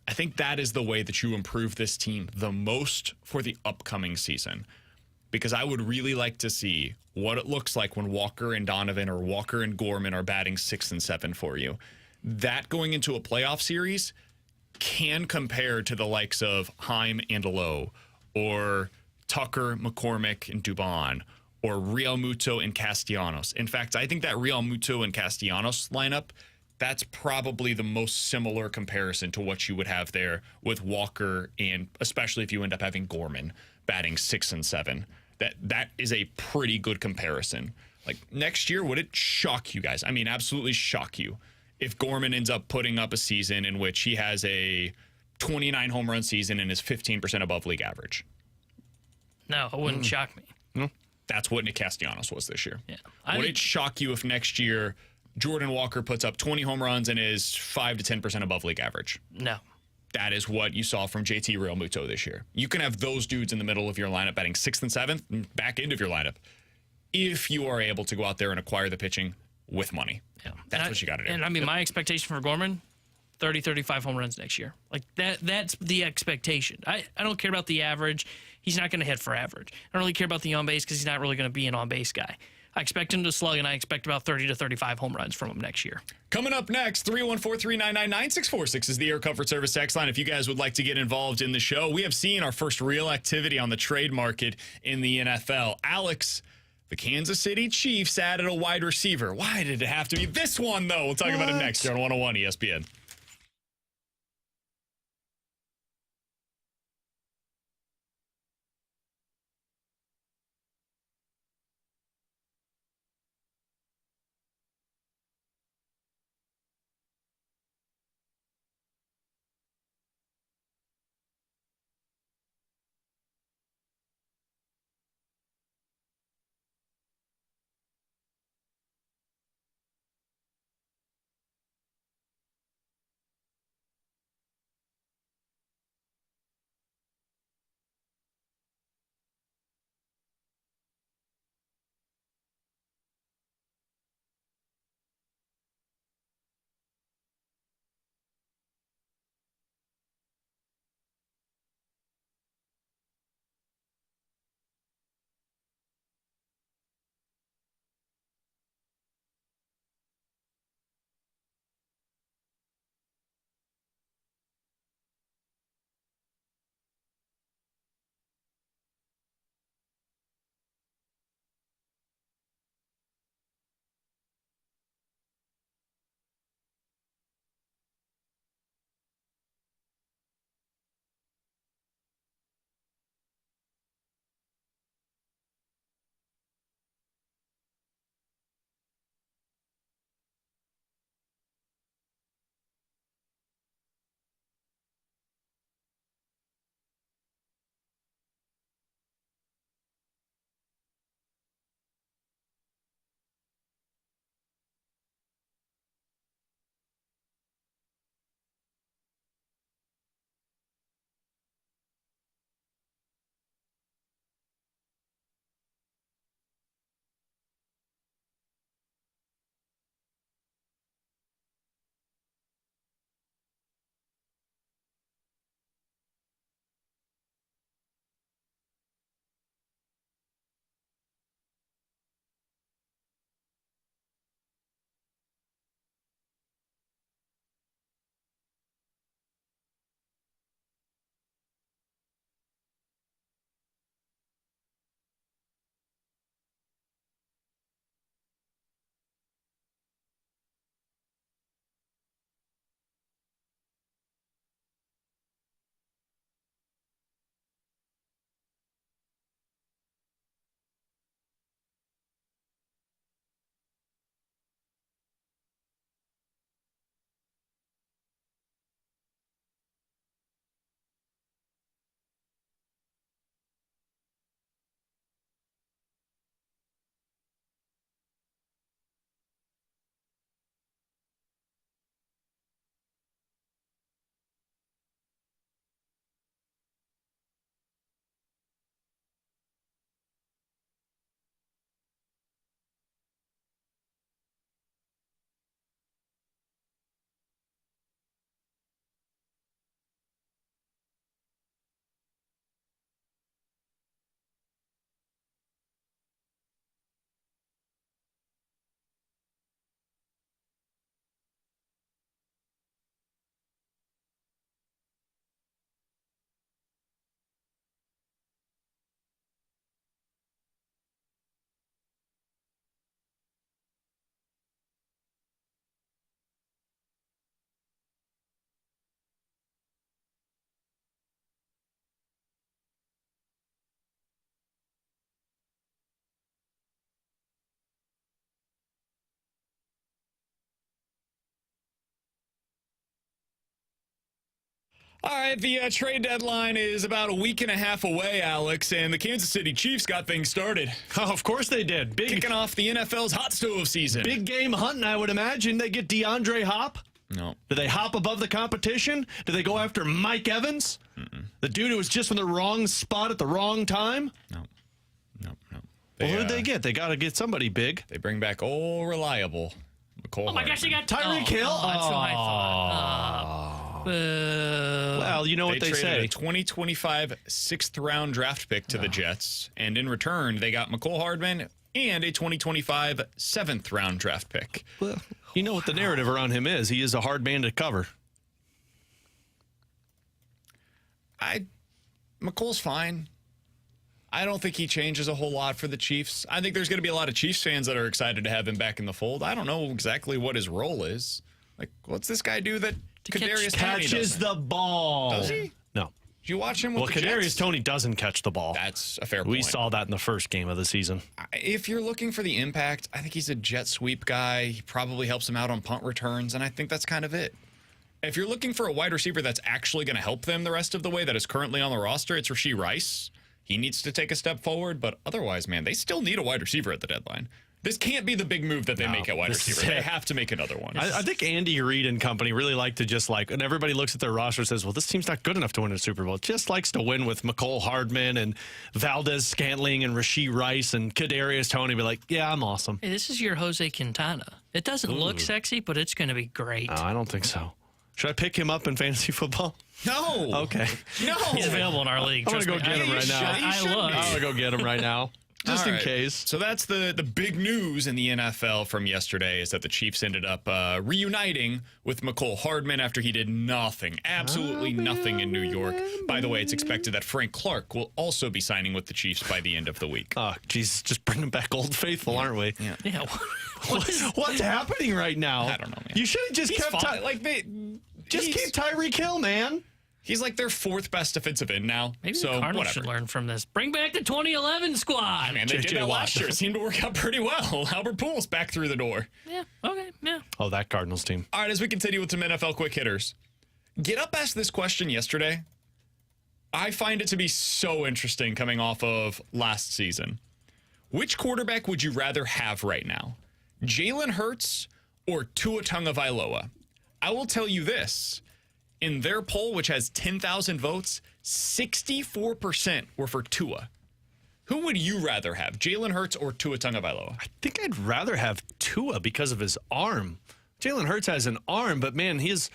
I think that is the way that you improve this team the most for the upcoming season, because I would really like to see what it looks like when Walker and Donovan or Walker and Gorman are batting 6 and 7 for you. That going into a playoff series can compare to the likes of Heim and Lowe or Tucker, McCormick, and Dubon, or Real Muto and Castellanos. In fact, I think that Real Muto and Castellanos lineup, that's probably the most similar comparison to what you would have there with Walker, and especially if you end up having Gorman batting 6 and 7. That is a pretty good comparison. Like next year, would it shock you guys? I mean, absolutely shock you if Gorman ends up putting up a season in which he has a 29 home run season and is 15% above league average? No, it wouldn't shock me. No. That's what Nick Castellanos was this year. Yeah. Would it shock you if next year Jordan Walker puts up 20 home runs and is 5 to 10% above league average? No. That is what you saw from JT Realmuto this year. You can have those dudes in the middle of your lineup batting 6th and 7th, back end of your lineup, if you are able to go out there and acquire the pitching with money. Yeah. That's what you got to do. And I mean, my expectation for Gorman, 30, 35 home runs next year. Like that's the expectation. I don't care about the average. He's not going to hit for average. I don't really care about the on base because he's not really going to be an on base guy. I expect him to slug, and I expect about 30 to 35 home runs from him next year. Coming up next, 314-399-9646 is the Air Comfort Service text line. If you guys would like to get involved in the show, we have seen our first real activity on the trade market in the NFL. Alex, the Kansas City Chiefs added a wide receiver. Why did it have to be this one, though? We'll talk about it next here on 101 ESPN. All right, the trade deadline is about a week and a half away, Alex, and the Kansas City Chiefs got things started. Oh, of course they did. Kicking off the NFL's hot stove season. Big game hunting, I would imagine. They get DeAndre Hop. No. Do they hop above the competition? Do they go after Mike Evans? The dude who was just in the wrong spot at the wrong time? No. Well, who did they get? They got to get somebody big. They bring back old reliable McCole Oh my gosh, they got Tyreek Hill? That's what I thought. Well, you know what they traded say. a 2025 sixth-round draft pick to the Jets, and in return, they got McCole Hardman and a 2025 seventh-round draft pick. Well, you know what the narrative around him is. He is a hard man to cover. McCole's fine. I don't think he changes a whole lot for the Chiefs. I think there's going to be a lot of Chiefs fans that are excited to have him back in the fold. I don't know exactly what his role is. Like, what's this guy do that Kadarius Toney catches doesn't? the ball? Does he? No. Did you watch him with the Kadarius Jets? Toney doesn't catch the ball. That's a fair point. We saw that in the first game of the season. If you're looking for the impact, I think he's a jet sweep guy. He probably helps him out on punt returns, and I think that's kind of it. If you're looking for a wide receiver that's actually going to help them the rest of the way that is currently on the roster, it's Rashee Rice. He needs to take a step forward, but otherwise, man, they still need a wide receiver at the deadline. This can't be the big move that they make at wide receiver. They have to make another one. I think Andy Reid and company really like to just and everybody looks at their roster and says, well, this team's not good enough to win a Super Bowl. It just likes to win with McCole Hardman and Valdez Scantling and Rashee Rice and Kadarius Toney. Be like, yeah, I'm awesome. Hey, this is your Jose Quintana. It doesn't look sexy, but it's going to be great. No, I don't think so. Should I pick him up in fantasy football? No. Okay. No. He's available in our league. I'm going to go get him right now. I look. I'm going to go get him right now. Just in case. So that's the big news in the NFL from yesterday is that the Chiefs ended up reuniting with McCole Hardman after he did nothing, absolutely nothing in New York. By the way, it's expected that Frank Clark will also be signing with the Chiefs by the end of the week. Oh, Jesus, just bringing back Old Faithful, aren't we? Yeah. What's happening right now? I don't know, man. You should have just kept keep Tyreek Hill, man. He's like their fourth best defensive end now. Maybe so the Cardinals whatever. should learn from this. Bring back the 2011 squad. Man, they did that last year. It seemed to work out pretty well. Albert Pujols back through the door. Yeah, okay, yeah. Oh, that Cardinals team. All right, as we continue with some NFL quick hitters. Get Up asked this question yesterday. I find it to be so interesting coming off of last season. Which quarterback would you rather have right now? Jalen Hurts or Tua Tagovailoa? I will tell you this. In their poll, which has 10,000 votes, 64% were for Tua. Who would you rather have, Jalen Hurts or Tua Tagovailoa? I think I'd rather have Tua because of his arm. Jalen Hurts has an arm, but man, his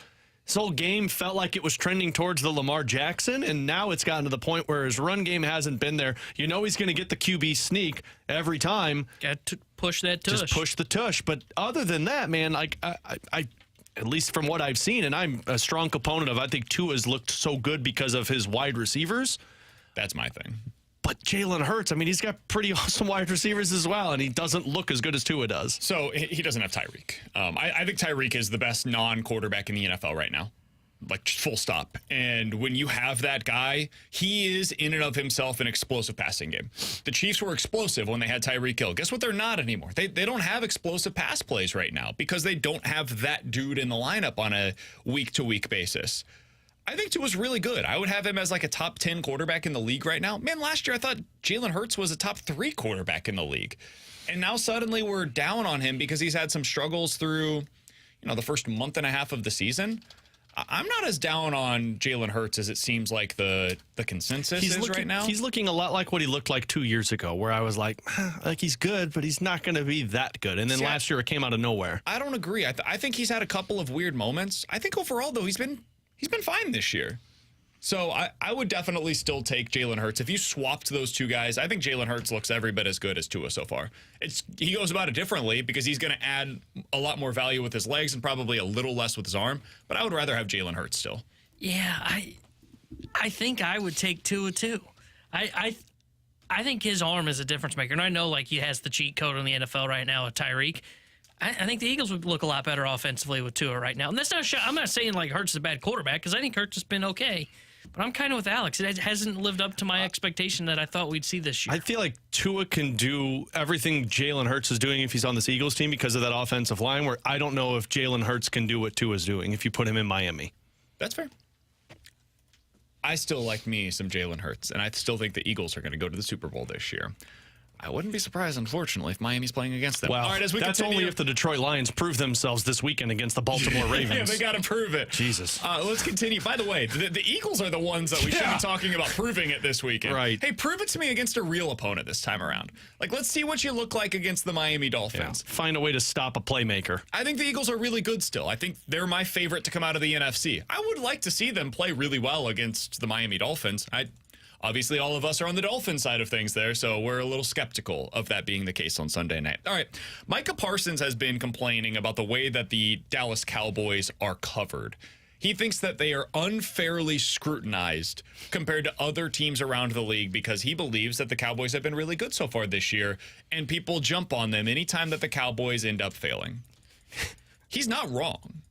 whole game felt like it was trending towards the Lamar Jackson, and now it's gotten to the point where his run game hasn't been there. You know he's going to get the QB sneak every time. Got to push that tush. Just push the tush. But other than that, man, like I at least from what I've seen, and I'm a strong component of, I think Tua's looked so good because of his wide receivers. That's my thing. But Jalen Hurts, I mean, he's got pretty awesome wide receivers as well, and he doesn't look as good as Tua does. So he doesn't have Tyreek. I think Tyreek is the best non-quarterback in the NFL right now. Like, full stop. And when you have that guy, he is in and of himself an explosive passing game. The Chiefs were explosive when they had Tyreek Hill. Guess what? They're not anymore. They don't have explosive pass plays right now because they don't have that dude in the lineup on a week-to-week basis. I think Tua's really good. I would have him as like a top 10 quarterback in the league right now. Man, last year I thought Jalen Hurts was a top 3 quarterback in the league. And now suddenly we're down on him because he's had some struggles through, the first month and a half of the season. I'm not as down on Jalen Hurts as it seems like the consensus is right now. He's looking a lot like what he looked like 2 years ago, where I was like he's good, but he's not going to be that good. And then last year it came out of nowhere. I don't agree. I think he's had a couple of weird moments. I think overall, though, he's been fine this year. So I would definitely still take Jalen Hurts. If you swapped those two guys, I think Jalen Hurts looks every bit as good as Tua so far. He goes about it differently because he's going to add a lot more value with his legs and probably a little less with his arm. But I would rather have Jalen Hurts still. Yeah, I think I would take Tua too. I think his arm is a difference maker. And I know like he has the cheat code in the NFL right now with Tyreek. I think the Eagles would look a lot better offensively with Tua right now. And that's not. I'm not saying like Hurts is a bad quarterback because I think Hurts has been okay. But I'm kind of with Alex. It hasn't lived up to my expectation that I thought we'd see this year. I feel like Tua can do everything Jalen Hurts is doing if he's on this Eagles team because of that offensive line, where I don't know if Jalen Hurts can do what Tua's doing if you put him in Miami. That's fair. I still like me some Jalen Hurts, and I still think the Eagles are going to go to the Super Bowl this year. I wouldn't be surprised, unfortunately, if Miami's playing against them. Well, all right, as we that's continue, only if the Detroit Lions prove themselves this weekend against the Baltimore Ravens. Yeah, they got to prove it. Jesus. Let's continue. By the way, the Eagles are the ones that we should be talking about proving it this weekend. Right. Hey, prove it to me against a real opponent this time around. Like, let's see what you look like against the Miami Dolphins. Yeah. Find a way to stop a playmaker. I think the Eagles are really good still. I think they're my favorite to come out of the NFC. I would like to see them play really well against the Miami Dolphins. Obviously, all of us are on the Dolphin side of things there, so we're a little skeptical of that being the case on Sunday night. All right, Micah Parsons has been complaining about the way that the Dallas Cowboys are covered. He thinks that they are unfairly scrutinized compared to other teams around the league because he believes that the Cowboys have been really good so far this year, and people jump on them anytime that the Cowboys end up failing. He's not wrong.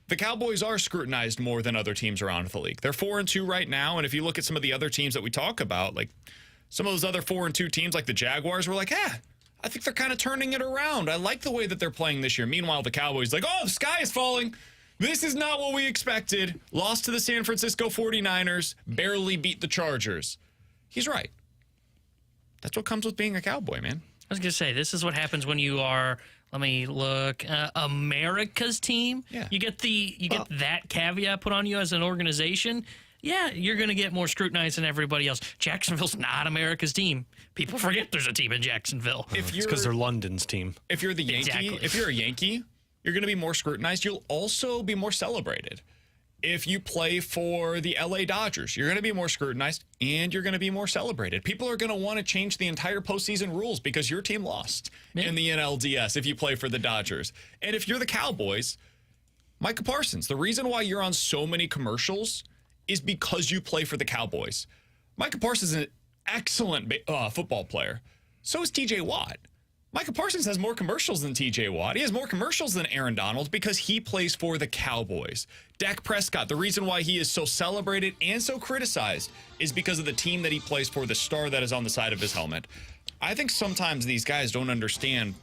The Cowboys are scrutinized more than other teams around the league. They're 4-2 right now, and if you look at some of the other teams that we talk about, like some of those other 4-2 teams like the Jaguars, were like, I think they're kind of turning it around. I like the way that they're playing this year. Meanwhile, the Cowboys like, the sky is falling. This is not what we expected. Lost to the San Francisco 49ers, barely beat the Chargers. He's right. That's what comes with being a Cowboy, man. I was going to say, this is what happens when you are, let me look, America's team. Yeah. You get that caveat put on you as an organization. Yeah, you're going to get more scrutinized than everybody else. Jacksonville's not America's team. People forget there's a team in Jacksonville. It's because they're London's team. If you're the Yankee, Exactly. if you're a Yankee, you're going to be more scrutinized. You'll also be more celebrated. If you play for the LA Dodgers, you're going to be more scrutinized and you're going to be more celebrated. People are going to want to change the entire postseason rules because your team lost in the NLDS if you play for the Dodgers. And if you're the Cowboys, Micah Parsons, the reason why you're on so many commercials is because you play for the Cowboys. Micah Parsons is an excellent football player. So is TJ Watt. Micah Parsons has more commercials than TJ Watt. He has more commercials than Aaron Donald because he plays for the Cowboys. Dak Prescott, the reason why he is so celebrated and so criticized is because of the team that he plays for, the star that is on the side of his helmet. I think sometimes these guys don't understand.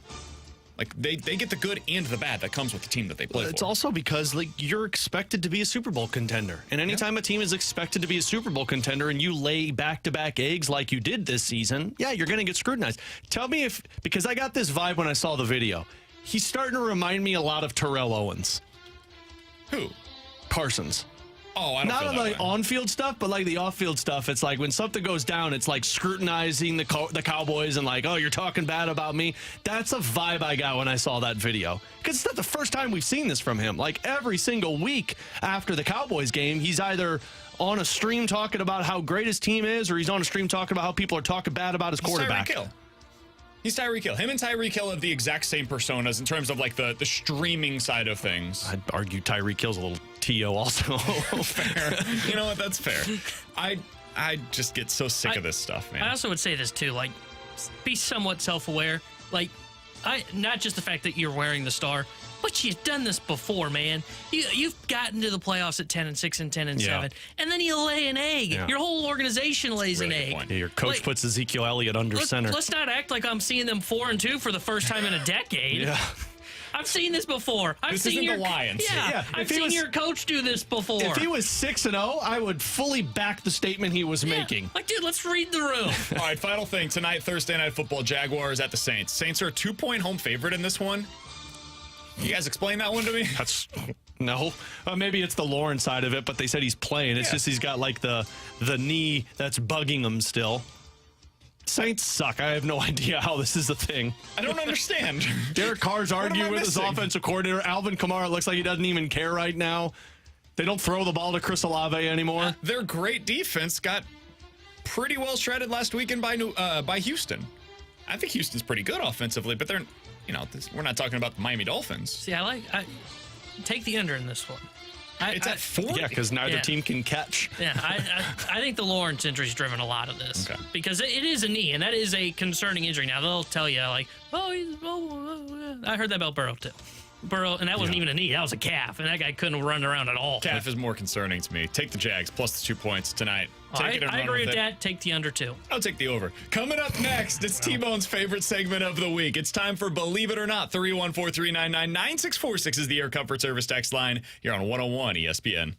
Like, they get the good and the bad that comes with the team that they play for. It's also because you're expected to be a Super Bowl contender. And anytime a team is expected to be a Super Bowl contender and you lay back-to-back eggs like you did this season, you're going to get scrutinized. Tell me because I got this vibe when I saw the video. He's starting to remind me a lot of Terrell Owens. Who? Parsons. Oh, I don't Not feel on that the way. on-field stuff, but like the off-field stuff. It's like when something goes down, it's like scrutinizing the Cowboys and like, you're talking bad about me. That's a vibe I got when I saw that video. Because it's not the first time we've seen this from him. Like every single week after the Cowboys game, he's either on a stream talking about how great his team is, or he's on a stream talking about how people are talking bad about his quarterback. He's Tyreek Hill. Him and Tyreek Hill have the exact same personas in terms of like the streaming side of things. I'd argue Tyreek Hill's a little T.O. also. Fair. You know what? That's fair. I just get so sick of this stuff, man. I also would say this too, like, be somewhat self-aware. Like, not just the fact that you're wearing the star, but you've done this before, man. You've gotten to the playoffs at 10-6 and 10-7, and then you lay an egg. Yeah. Your whole organization lays Really an good egg. point. Yeah, your coach puts Ezekiel Elliott under center. Let's not act like I'm seeing them 4-2 for the first time in a decade. I've seen this before. This isn't the Lions. Yeah, I've seen your coach do this before. If he was 6-0, I would fully back the statement he was making. Like, dude, let's read the room. All right, final thing. Tonight, Thursday Night Football, Jaguars at the Saints. Saints are a 2-point home favorite in this one. You guys explain that one to me? No. Maybe it's the Lawrence side of it, but they said he's playing. It's just he's got like the knee that's bugging him still. Saints suck. I have no idea how this is a thing. I don't understand. Derek Carr's arguing with his offensive coordinator. Alvin Kamara looks like he doesn't even care right now. They don't throw the ball to Chris Olave anymore. Their great defense got pretty well shredded last weekend by Houston. I think Houston's pretty good offensively, but they're, we're not talking about the Miami Dolphins. See, I take the under in this one. It's at 40. Yeah, because neither team can catch. Yeah, I think the Lawrence injury's driven a lot of this. Okay. Because it is a knee, and that is a concerning injury. Now, they'll tell you, like, I heard that about Burrow, too. Burrow, and that wasn't even a knee. That was a calf, and that guy couldn't run around at all. Calf is more concerning to me. Take the Jags plus the 2 points tonight. I agree with that. Take the under, too. I'll take the over. Coming up next, it's T-Bone's favorite segment of the week. It's time for Believe It or Not. 314-399-9646 is the Air Comfort Service text line. You're on 101 ESPN.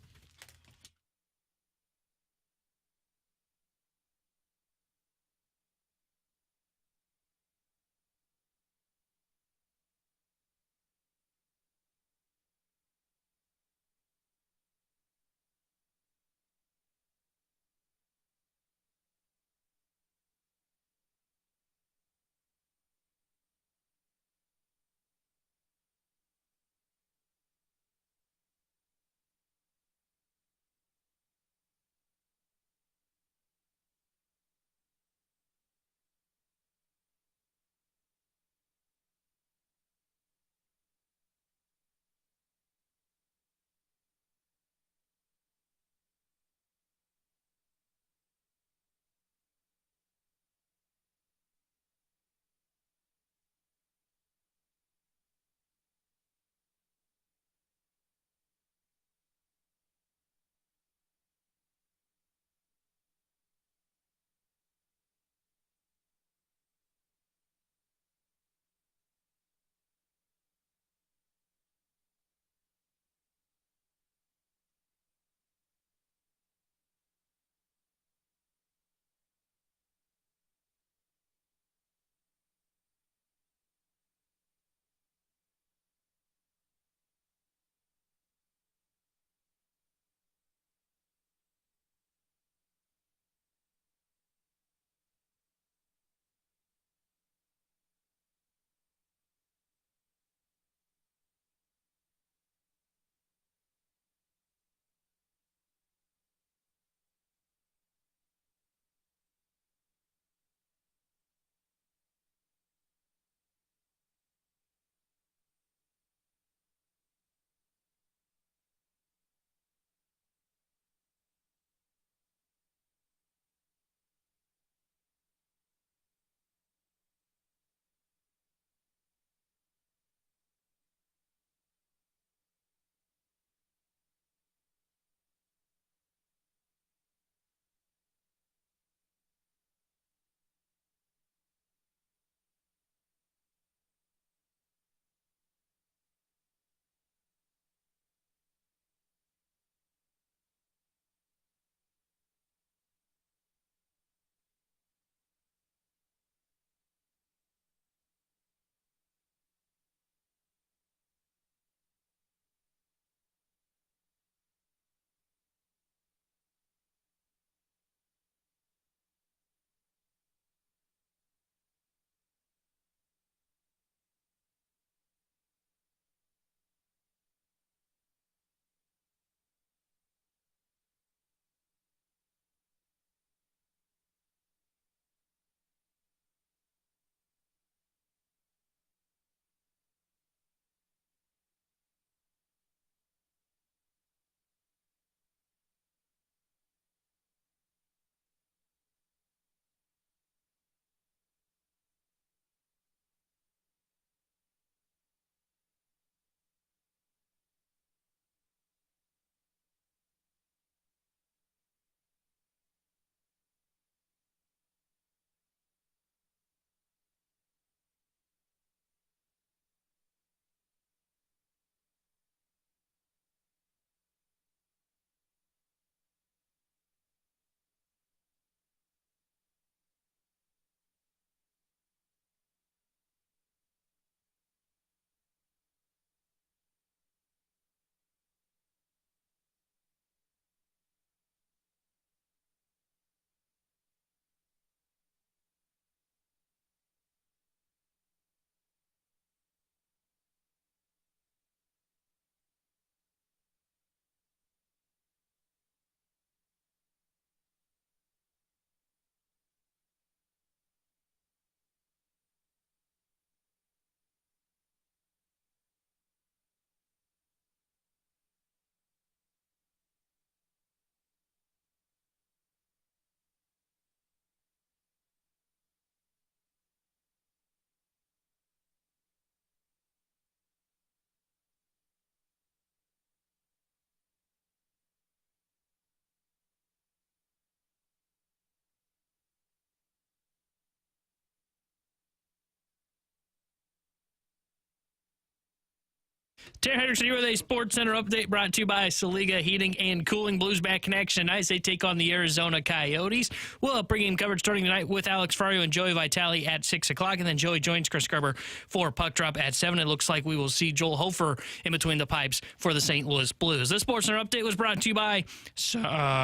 Terry Henderson here with a Sports Center update brought to you by Saliga Heating and Cooling. Blues back in action tonight as they take on the Arizona Coyotes. We'll have pregame coverage starting tonight with Alex Ferrario and Joey Vitale at 6 o'clock. And then Joey joins Chris Gerber for Puck Drop at 7. It looks like we will see Joel Hofer in between the pipes for the St. Louis Blues. This Sports Center update was brought to you by Saliga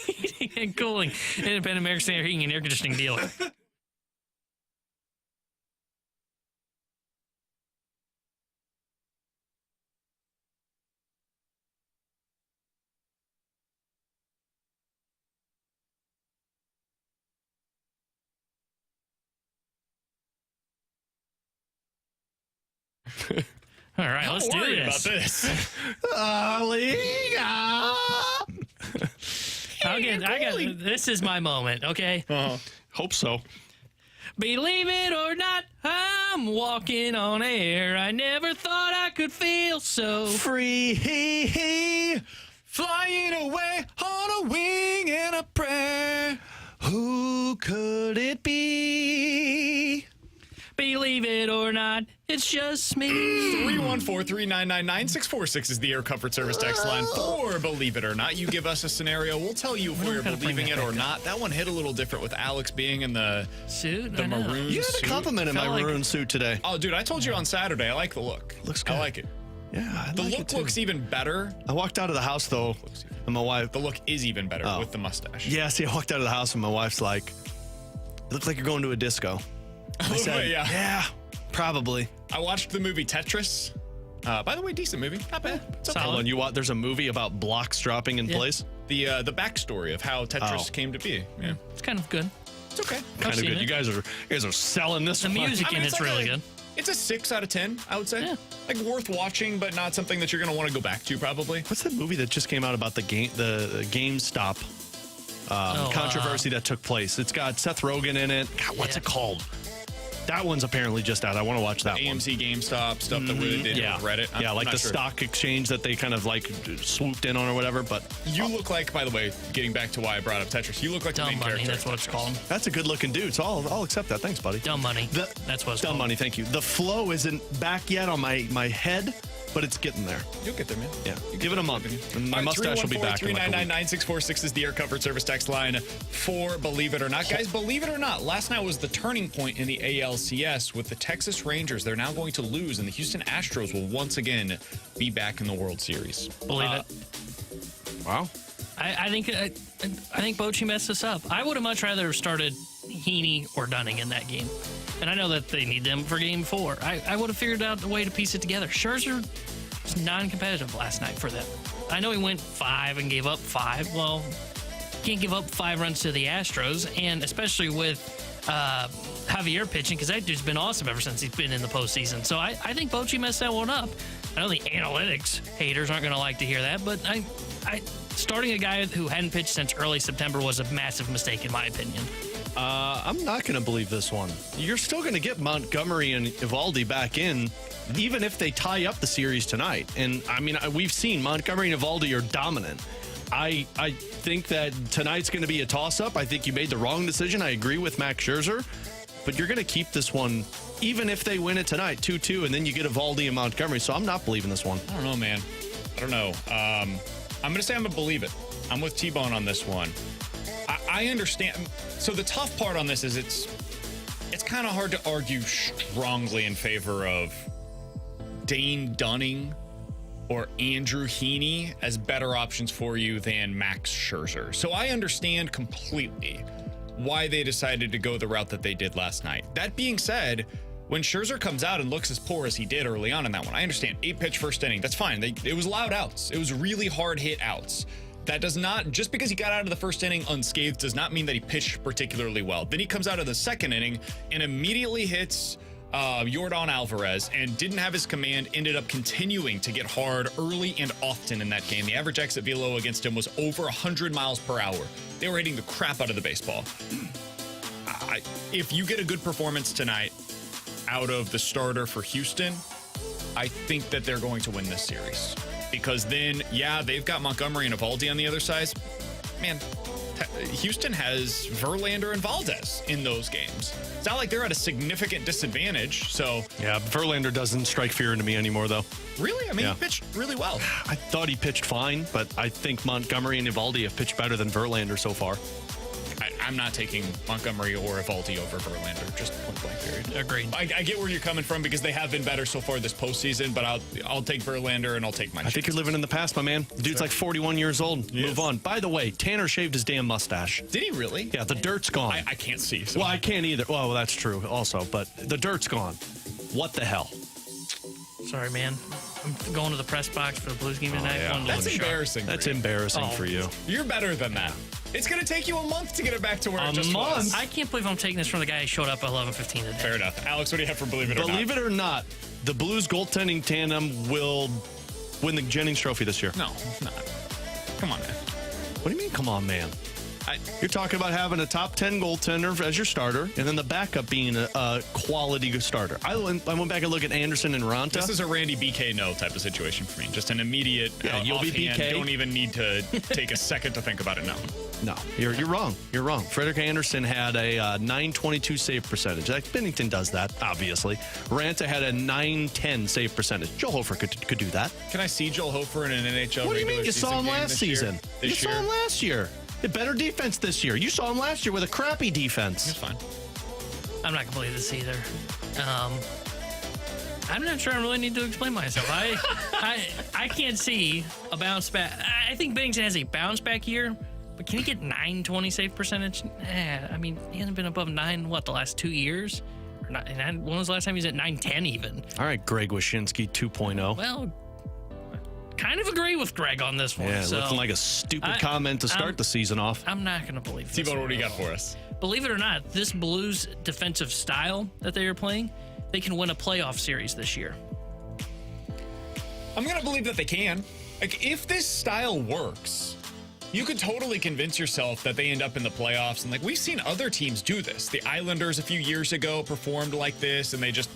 Heating and Cooling, independent American Standard Heating and Air Conditioning dealer. All right, let's do this. About this. This is my moment, okay? Hope so. Believe it or not, I'm walking on air. I never thought I could feel so Free. Flying away on a wing and a prayer. Who could it be? Believe it or not, it's just me. 314-399-9646 is the Air Comfort Service text line. For Believe It or Not, you give us a scenario. We'll tell you if we're believing it or not. That one hit a little different with Alex being in the Suit? the maroon You had suit. a compliment in my maroon suit today. Oh, dude, I told you on Saturday. I like the look. Looks good. I like it. Yeah, The look looks even better. I walked out of the house, though, and my wife... The look is even better with the mustache. Yeah, see, I walked out of the house, and my wife's like, "It looks like you're going to a disco." I said, yeah, probably. I watched the movie Tetris. By the way, decent movie. Not bad. It's okay. Solid. There's a movie about blocks dropping in place. The backstory of how Tetris came to be. Yeah, It's kind of good. it's okay. Kind of seen good. it. You guys are selling this The one. music in it's like really good. It's a 6 out of 10, I would say. Yeah. Like worth watching, but not something that you're going to want to go back to probably. What's that movie that just came out about the GameStop controversy that took place? It's got Seth Rogen in it. God, what's it called? That one's apparently just out. I want to watch that one. AMC, GameStop, stuff that we did with Reddit. I'm like not the sure. stock exchange that they kind of like swooped in on or whatever. But You look like, by the way, getting back to why I brought up Tetris, you look like the Dumb main Money, character. that's what it's called. that's a good looking dude. So I'll accept that. Thanks, buddy. Dumb Money. That's what it's Dumb called. Money. Thank you. The flow isn't back yet on my head, but it's getting there. You'll get there, man. Yeah. Give it a month. And my mustache will be back in like a week. 399-9646 is the Air Comfort Service text line for Believe It or Not. Guys, believe it or not, last night was the turning point in the ALCS with the Texas Rangers. They're now going to lose, and the Houston Astros will once again be back in the World Series. Believe it. Wow. I think Bochy messed us up. I would have much rather started Heaney or Dunning in that game. And I know that they need them for game 4. I would have figured out a way to piece it together. Scherzer was non-competitive last night for them. I know he went 5 and gave up 5. Well, can't give up 5 runs to the Astros, and especially with Javier pitching, because that dude's been awesome ever since he's been in the postseason. So I think Bochy messed that one up. I know the analytics haters aren't going to like to hear that, but I starting a guy who hadn't pitched since early September was a massive mistake in my opinion. I'm not going to believe this one. You're still going to get Montgomery and Eovaldi back in, even if they tie up the series tonight. And, I mean, we've seen Montgomery and Eovaldi are dominant. I think that tonight's going to be a toss-up. I think you made the wrong decision. I agree with Max Scherzer. But you're going to keep this one, even if they win it tonight, 2-2, and then you get Eovaldi and Montgomery. So I'm not believing this one. I don't know, man. I don't know. I'm going to say I'm going to believe it. I'm with T-Bone on this one. I understand. So the tough part on this is it's kind of hard to argue strongly in favor of Dane Dunning or Andrew Heaney as better options for you than Max Scherzer. So I understand completely why they decided to go the route that they did last night. That being said, when Scherzer comes out and looks as poor as he did early on in that one, I understand 8-pitch first inning. That's fine. It was loud outs. It was really hard hit outs. That does not, just because he got out of the first inning unscathed does not mean that he pitched particularly well. Then he comes out of the second inning and immediately hits Yordan Alvarez and didn't have his command, ended up continuing to get hard early and often in that game. The average exit velo against him was over 100 miles per hour. They were hitting the crap out of the baseball. If you get a good performance tonight out of the starter for Houston, I think that they're going to win this series. Because then, yeah, they've got Montgomery and Eovaldi on the other side. man, Houston has Verlander and Valdez in those games. It's not like they're at a significant disadvantage. So Yeah, Verlander doesn't strike fear into me anymore, though. really, I mean, Yeah. he pitched really well. I thought he pitched fine, but I think Montgomery and Evaldi have pitched better than Verlander so far. I'm not taking Montgomery or Evaldi over Verlander, just point blank period. Agreed. I get where you're coming from because they have been better so far this postseason, but I'll take Verlander and I'll take my I think you're living in the past, my man. The dude's like 41 years old. Move on. By the way, Tanner shaved his damn mustache. Did he really? Yeah, the dirt's gone. I can't see. So. Well, I can't either. Well, that's true also, but the dirt's gone. What the hell? Sorry, man. I'm going to the press box for the Blues game tonight. yeah. One That's look sharp. embarrassing. That's for you. embarrassing Oh. for you. You're better than that. It's going to take you a month to get it back to where A it just month? was. I can't believe I'm taking this from the guy who showed up at 11:15 today. Fair enough. Alex, what do you have for Believe It or Not? Believe it or not, the Blues goaltending tandem will win the Jennings Trophy this year. No, it's not. Come on, man. What do you mean, come on, man? You're talking about having a top 10 goaltender as your starter, and then the backup being a quality starter. I went back and looked at Anderson and Ranta. This is a Randy BK no type of situation for me. Just an immediate you'll be offhand, BK. don't even need to take a second to think about it now. No, you're wrong. You're wrong. Frederick Anderson had a 922 save percentage. Like Bennington does that, obviously. Ranta had a 910 save percentage. Joe Hofer could do that. Can I see Joel Hofer in an NHL What do you regular mean? You season saw him game last this year? season. You This saw year? him last year. A better defense this year. You saw him last year with a crappy defense. It's fine. I'm not going to believe this either. I'm not sure I really need to explain myself. I can't see a bounce back. I think Bennington has a bounce back year, but can he get 920 save percentage? I mean, he hasn't been above 9, the last 2 years? Or not, and when was the last time he was at 910 even? All right, Greg Wyshynski 2.0. Well, kind of agree with Greg on this one. Yeah, so looking like a stupid comment to start the season off. I'm not going to believe this. T-Bone, what do you got for us? Believe it or not, this Blues defensive style that they are playing, they can win a playoff series this year. I'm going to believe that they can. Like, if this style works, you could totally convince yourself that they end up in the playoffs. And, like, we've seen other teams do this. The Islanders a few years ago performed like this, and they just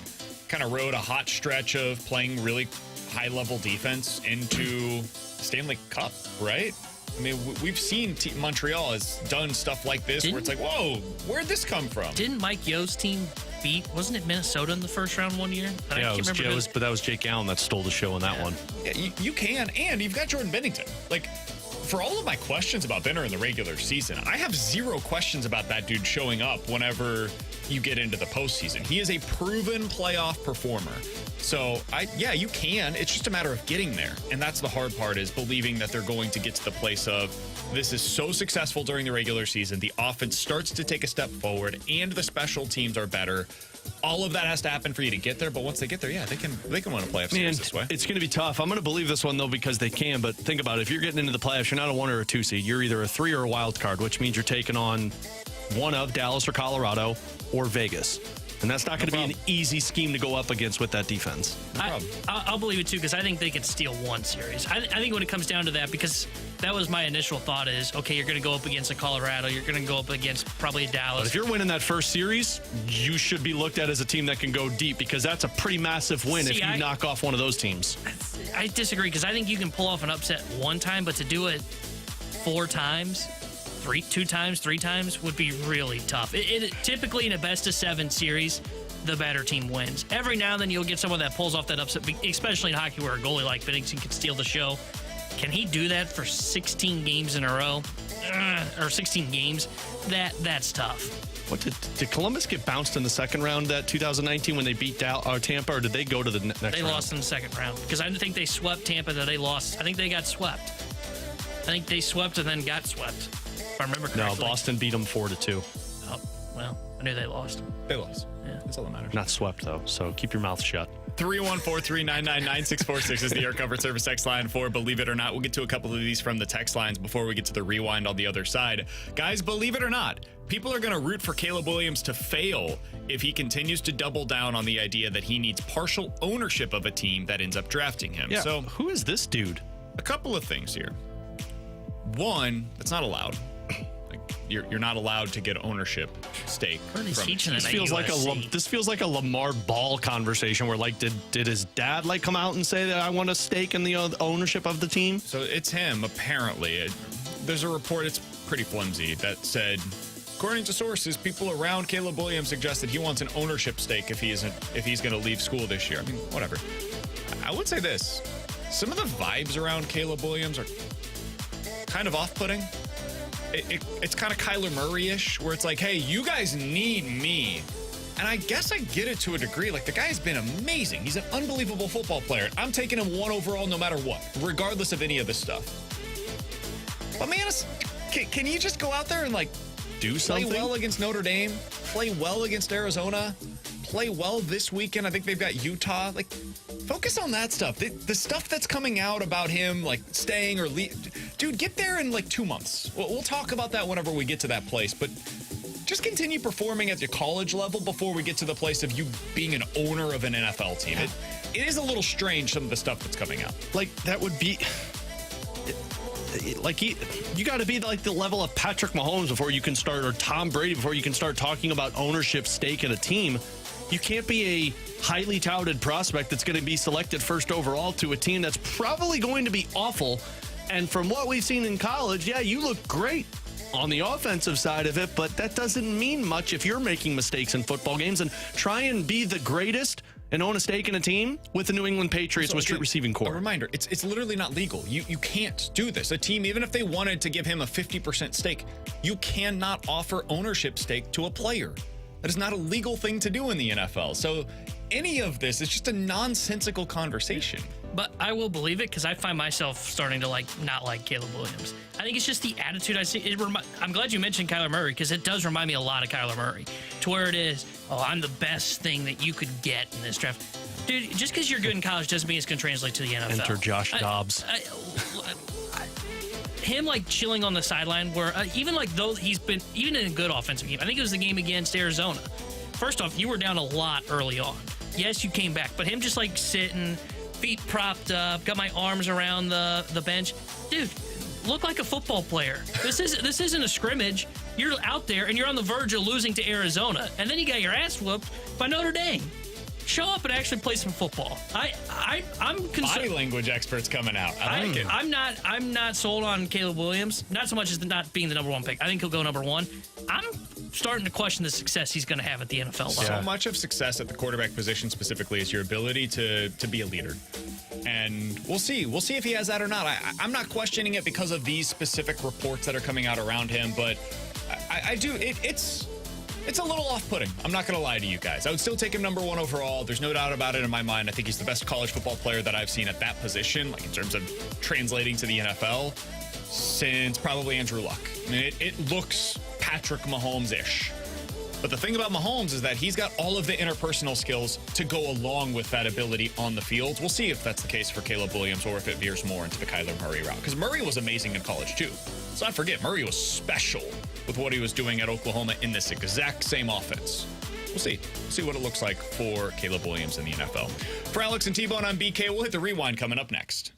kind of rode a hot stretch of playing really high-level defense into Stanley Cup, right? I mean, we've seen Montreal has done stuff like this where it's like, whoa, where'd this come from? Didn't Mike Yo's team wasn't it Minnesota in the first round one year? Yeah, but that was Jake Allen that stole the show in that one. Yeah, you can, and you've got Jordan Bennington. Like, for all of my questions about Benner in the regular season, I have zero questions about that dude showing up whenever you get into the postseason. He is a proven playoff performer. So, you can. It's just a matter of getting there. And that's the hard part, is believing that they're going to get to the place of, this is so successful during the regular season, the offense starts to take a step forward, and the special teams are better. All of that has to happen for you to get there, but once they get there, they can win a playoff series this way. It's going to be tough. I'm going to believe this one, though, because they can, but think about it. If you're getting into the playoffs, you're not a 1 or a 2 seed. You're either a 3 or a wild card, which means you're taking on one of Dallas or Colorado or Vegas. And that's not going to be an easy scheme to go up against with that defense. I'll believe it, too, because I think they could steal one series. I think when it comes down to that, because that was my initial thought is, okay, you're going to go up against a Colorado. You're going to go up against probably a Dallas. But if you're winning that first series, you should be looked at as a team that can go deep, because that's a pretty massive win if you knock off one of those teams. I disagree, because I think you can pull off an upset one time, but to do it 4 times... 2 times, 3 times would be really tough. It typically in a best-of-7 series, the better team wins. Every now and then you'll get someone that pulls off that upset, especially in hockey where a goalie like Bennington can steal the show. Can he do that for 16 games in a row? Or 16 games? That's tough. What did Columbus get bounced in the second round that 2019 when they beat Tampa, or did they go to the next round? They lost in the second round because I think they swept Tampa. That they lost. I think they got swept. I think they swept and then got swept. If I remember correctly. No, Boston beat them 4-2. Oh, well, I knew they lost. They lost. Yeah. That's all that matters. Not swept, though, so keep your mouth shut. 314-399-9646 is the Air Comfort Service text line for Believe It or Not. We'll get to a couple of these from the text lines before we get to the rewind on the other side. Guys, believe it or not, people are going to root for Caleb Williams to fail if he continues to double down on the idea that he needs partial ownership of a team that ends up drafting him. Yeah, so, who is this dude? A couple of things here. One, that's not allowed. You're not allowed to get ownership stake. What are they teaching This feels like a Lamar Ball conversation where, like, did his dad come out and say that I want a stake in the ownership of the team? So it's him, apparently. There's a report. It's pretty flimsy that said, according to sources, people around Caleb Williams suggested he wants an ownership stake if he's going to leave school this year. I mean, whatever. I would say this. Some of the vibes around Caleb Williams are kind of off-putting. It's kind of Kyler Murray-ish, where it's like, hey, you guys need me. And I guess I get it to a degree. Like, the guy's been amazing. He's an unbelievable football player. I'm taking him 1 overall no matter what, regardless of any of this stuff. But man, can you just go out there and, like, do something? Play well against Notre Dame, play well against Arizona, play well this weekend. I think they've got Utah. Like, focus on that stuff. The stuff that's coming out about him, like, staying or leave. Dude, get there in, like, 2 months. We'll talk about that whenever we get to that place. But just continue performing at your college level before we get to the place of you being an owner of an NFL team. It is a little strange, some of the stuff that's coming out. Like, that would be... Like, you got to be like the level of Patrick Mahomes before you can start, or Tom Brady before you can start talking about ownership stake in a team. You can't be a highly touted prospect that's going to be selected first overall to a team that's probably going to be awful. And from what we've seen in college, yeah, you look great on the offensive side of it, but that doesn't mean much if you're making mistakes in football games. And try and be the greatest and own a stake in a team with the New England Patriots with street receiving core. A reminder, it's literally not legal. You can't do this. A team, even if they wanted to give him a 50% stake, you cannot offer ownership stake to a player. That is not a legal thing to do in the NFL. So any of this is just a nonsensical conversation. But I will believe it because I find myself starting to not like Caleb Williams. I think it's just the attitude I see. I'm glad you mentioned Kyler Murray because it does remind me a lot of Kyler Murray, to where it is, oh, I'm the best thing that you could get in this draft. Dude, just because you're good in college doesn't mean it's going to translate to the NFL. Enter Josh Dobbs. Him chilling on the sideline, where even though he's been even in a good offensive game. I think it was the game against Arizona. First off, you were down a lot early on. Yes, you came back, but him just sitting, feet propped up, got my arms around the bench. Dude, look like a football player. This isn't a scrimmage. You're out there and you're on the verge of losing to Arizona, and then you got your ass whooped by Notre Dame. Show up and actually play some football. I'm concerned. Body language experts coming out. I like it. I'm not sold on Caleb Williams. Not so much as not being the number 1 pick. I think he'll go number 1. I'm starting to question the success he's going to have at the NFL level. So much of success at the quarterback position specifically is your ability to be a leader. And we'll see. We'll see if he has that or not. I'm not questioning it because of these specific reports that are coming out around him, but I do. It's a little off-putting. I'm not going to lie to you guys. I would still take him number 1 overall. There's no doubt about it in my mind. I think he's the best college football player that I've seen at that position, in terms of translating to the NFL, since probably Andrew Luck. I mean, it looks Patrick Mahomes-ish. But the thing about Mahomes is that he's got all of the interpersonal skills to go along with that ability on the field. We'll see if that's the case for Caleb Williams or if it veers more into the Kyler Murray route. Because Murray was amazing in college, too. Let's not forget, Murray was special with what he was doing at Oklahoma in this exact same offense. We'll see. We'll see what it looks like for Caleb Williams in the NFL. For Alex and T-Bone, I'm BK. We'll hit the rewind coming up next.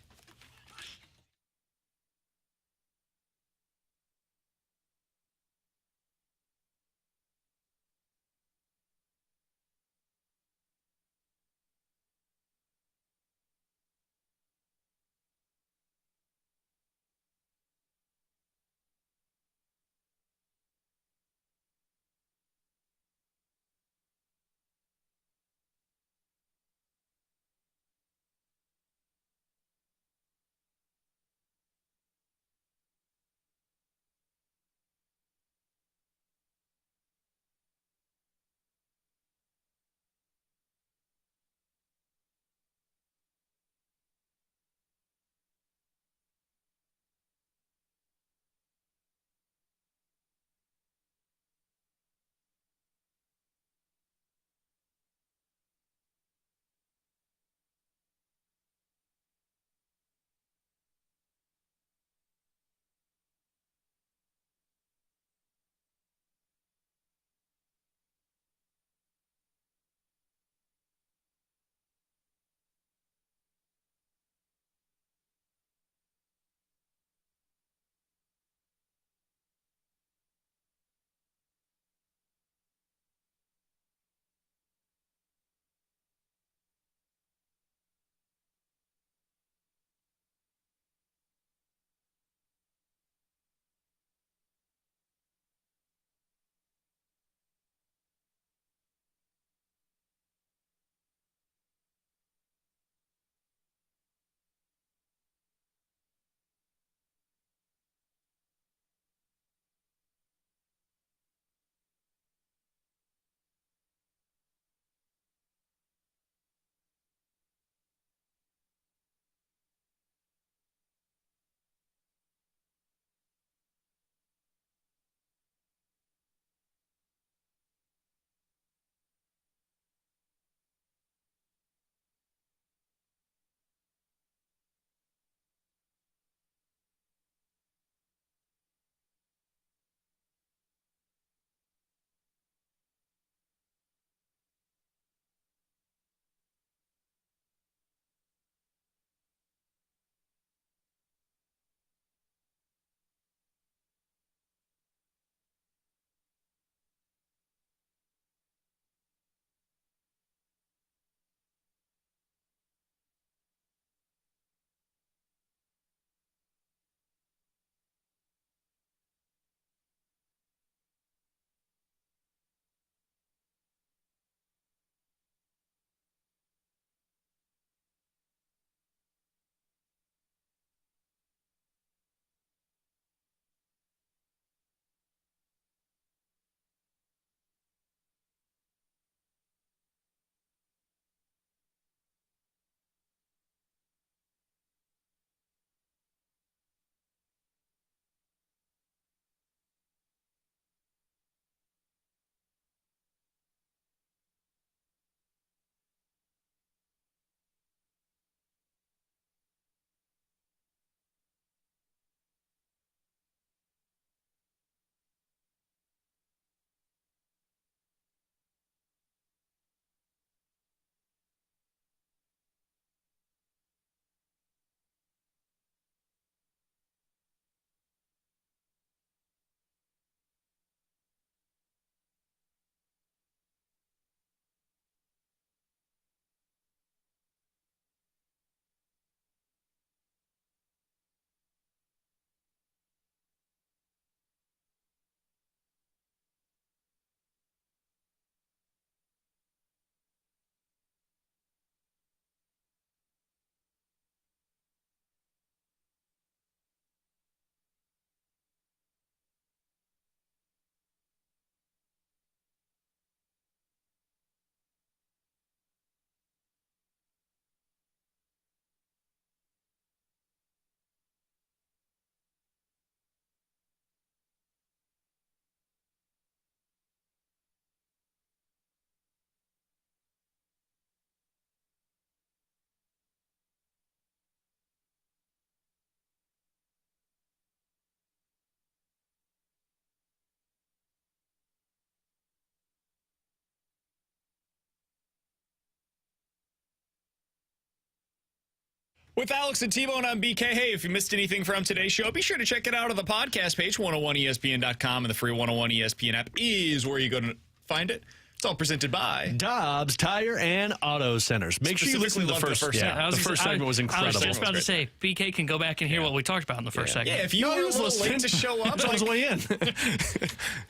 With Alex and T-Bone on BK. Hey, if you missed anything from today's show, be sure to check it out on the podcast page, 101ESPN.com, and the free 101 ESPN app is where you go to find it. It's all presented by Dobbs Tire and Auto Centers. Make sure you listen to the first. The first segment was incredible. I was just about to say, BK can go back and hear what we talked about in the first segment. Yeah, if you were a little late to show up, on his way in.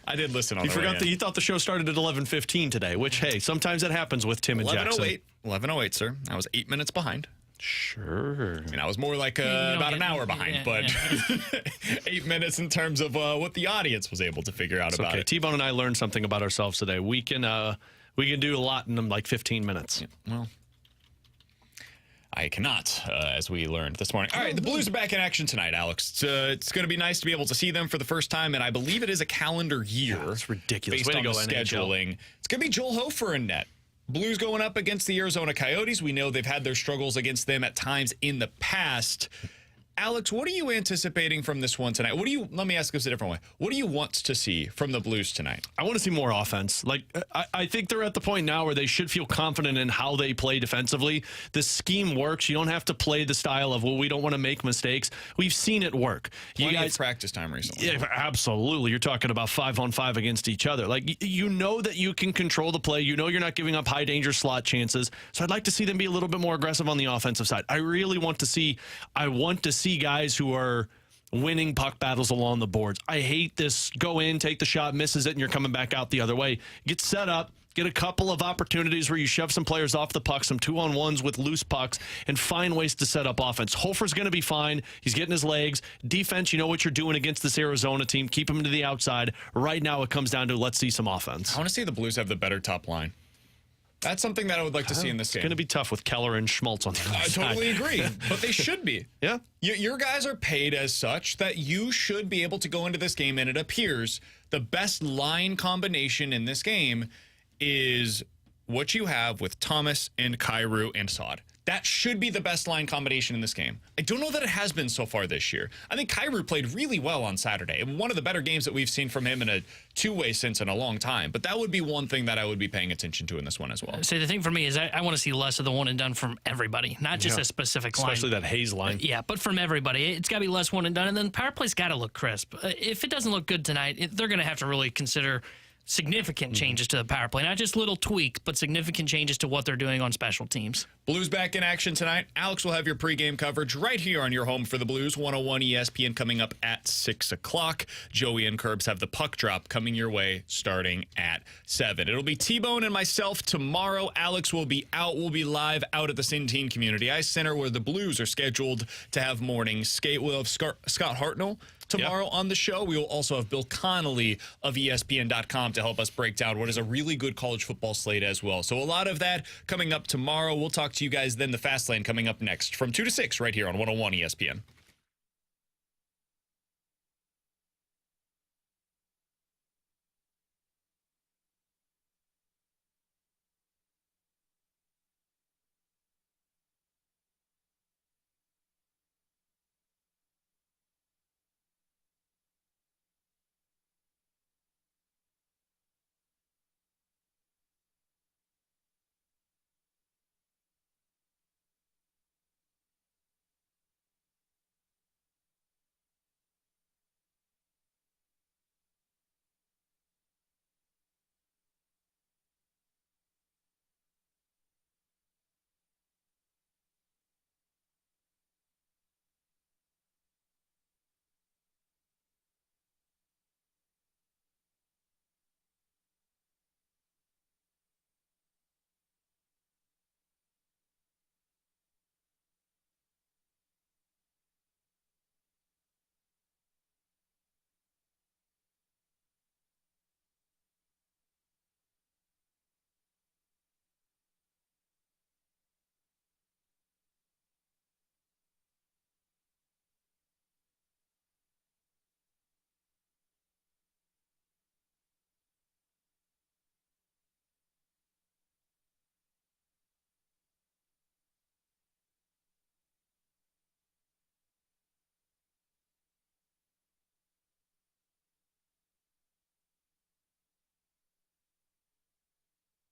I did listen on You the way forgot in. that you thought the show started at 11:15 today, which, hey, sometimes that happens with Tim and Jackson. 11:08, sir. I was 8 minutes behind. Sure. I mean, I was more like about an hour behind, but 8 minutes in terms of what the audience was able to figure out about it. T-Bone and I learned something about ourselves today. We can do a lot in like 15 minutes. Yeah, well, I cannot, as we learned this morning. All right, the Blues are back in action tonight, Alex. It's going to be nice to be able to see them for the first time, and I believe it is a calendar year. It's ridiculous. Based Way to on go, the NHL. scheduling. It's going to be Joel Hofer in net. Blues going up against the Arizona Coyotes. We know they've had their struggles against them at times in the past. Alex, what are you anticipating from this one tonight? Let me ask this a different way. What do you want to see from the Blues tonight? I want to see more offense. Like, I think they're at the point now where they should feel confident in how they play defensively. The scheme works. You don't have to play the style of, well, we don't want to make mistakes. We've seen it work. Plenty of practice time recently. Yeah, absolutely. You're talking about 5-on-5 against each other. Like, you know that you can control the play. You know you're not giving up high danger slot chances. So I'd like to see them be a little bit more aggressive on the offensive side. I really want to see guys who are winning puck battles along the boards. I hate this go in, take the shot, misses it, and you're coming back out the other way. Get set up, get a couple of opportunities where you shove some players off the puck, some 2-on-1s with loose pucks, and find ways to set up offense. Hofer's going to be fine. He's getting his legs. Defense, you know what you're doing against this Arizona team. Keep him to the outside. Right now it comes down to let's see some offense. I want to see the Blues have the better top line. That's something that I would like to see in this game. It's going to be tough with Keller and Schmaltz on the other side. I totally agree, but they should be. Yeah. Your guys are paid as such that you should be able to go into this game, and it appears the best line combination in this game is what you have with Thomas and Kyrou and Saad. That should be the best line combination in this game. I don't know that it has been so far this year. I think Kyrou played really well on Saturday. One of the better games that we've seen from him in a two-way sense in a long time. But that would be one thing that I would be paying attention to in this one as well. So the thing for me is I want to see less of the one and done from everybody, not just a specific line. Especially that Hayes line. Yeah, but from everybody. It's got to be less one and done. And then power play's got to look crisp. If it doesn't look good tonight, they're going to have to really consider significant changes to the power play. Not just little tweaks, but significant changes to what they're doing on special teams. Blues back in action tonight. Alex will have your pregame coverage right here on your home for the Blues. 101 ESPN coming up at 6 o'clock. Joey and Curbs have the puck drop coming your way starting at 7. It'll be T-Bone and myself tomorrow. Alex will be out. We'll be live out at the Centene Community Ice Center where the Blues are scheduled to have morning skate. We'll have Scott Hartnell tomorrow on the show. We will also have Bill Connolly of ESPN.com to help us break down what is a really good college football slate as well. So a lot of that coming up tomorrow. We'll talk to you guys then. The Fast Lane coming up next from 2 to 6 right here on 101 ESPN.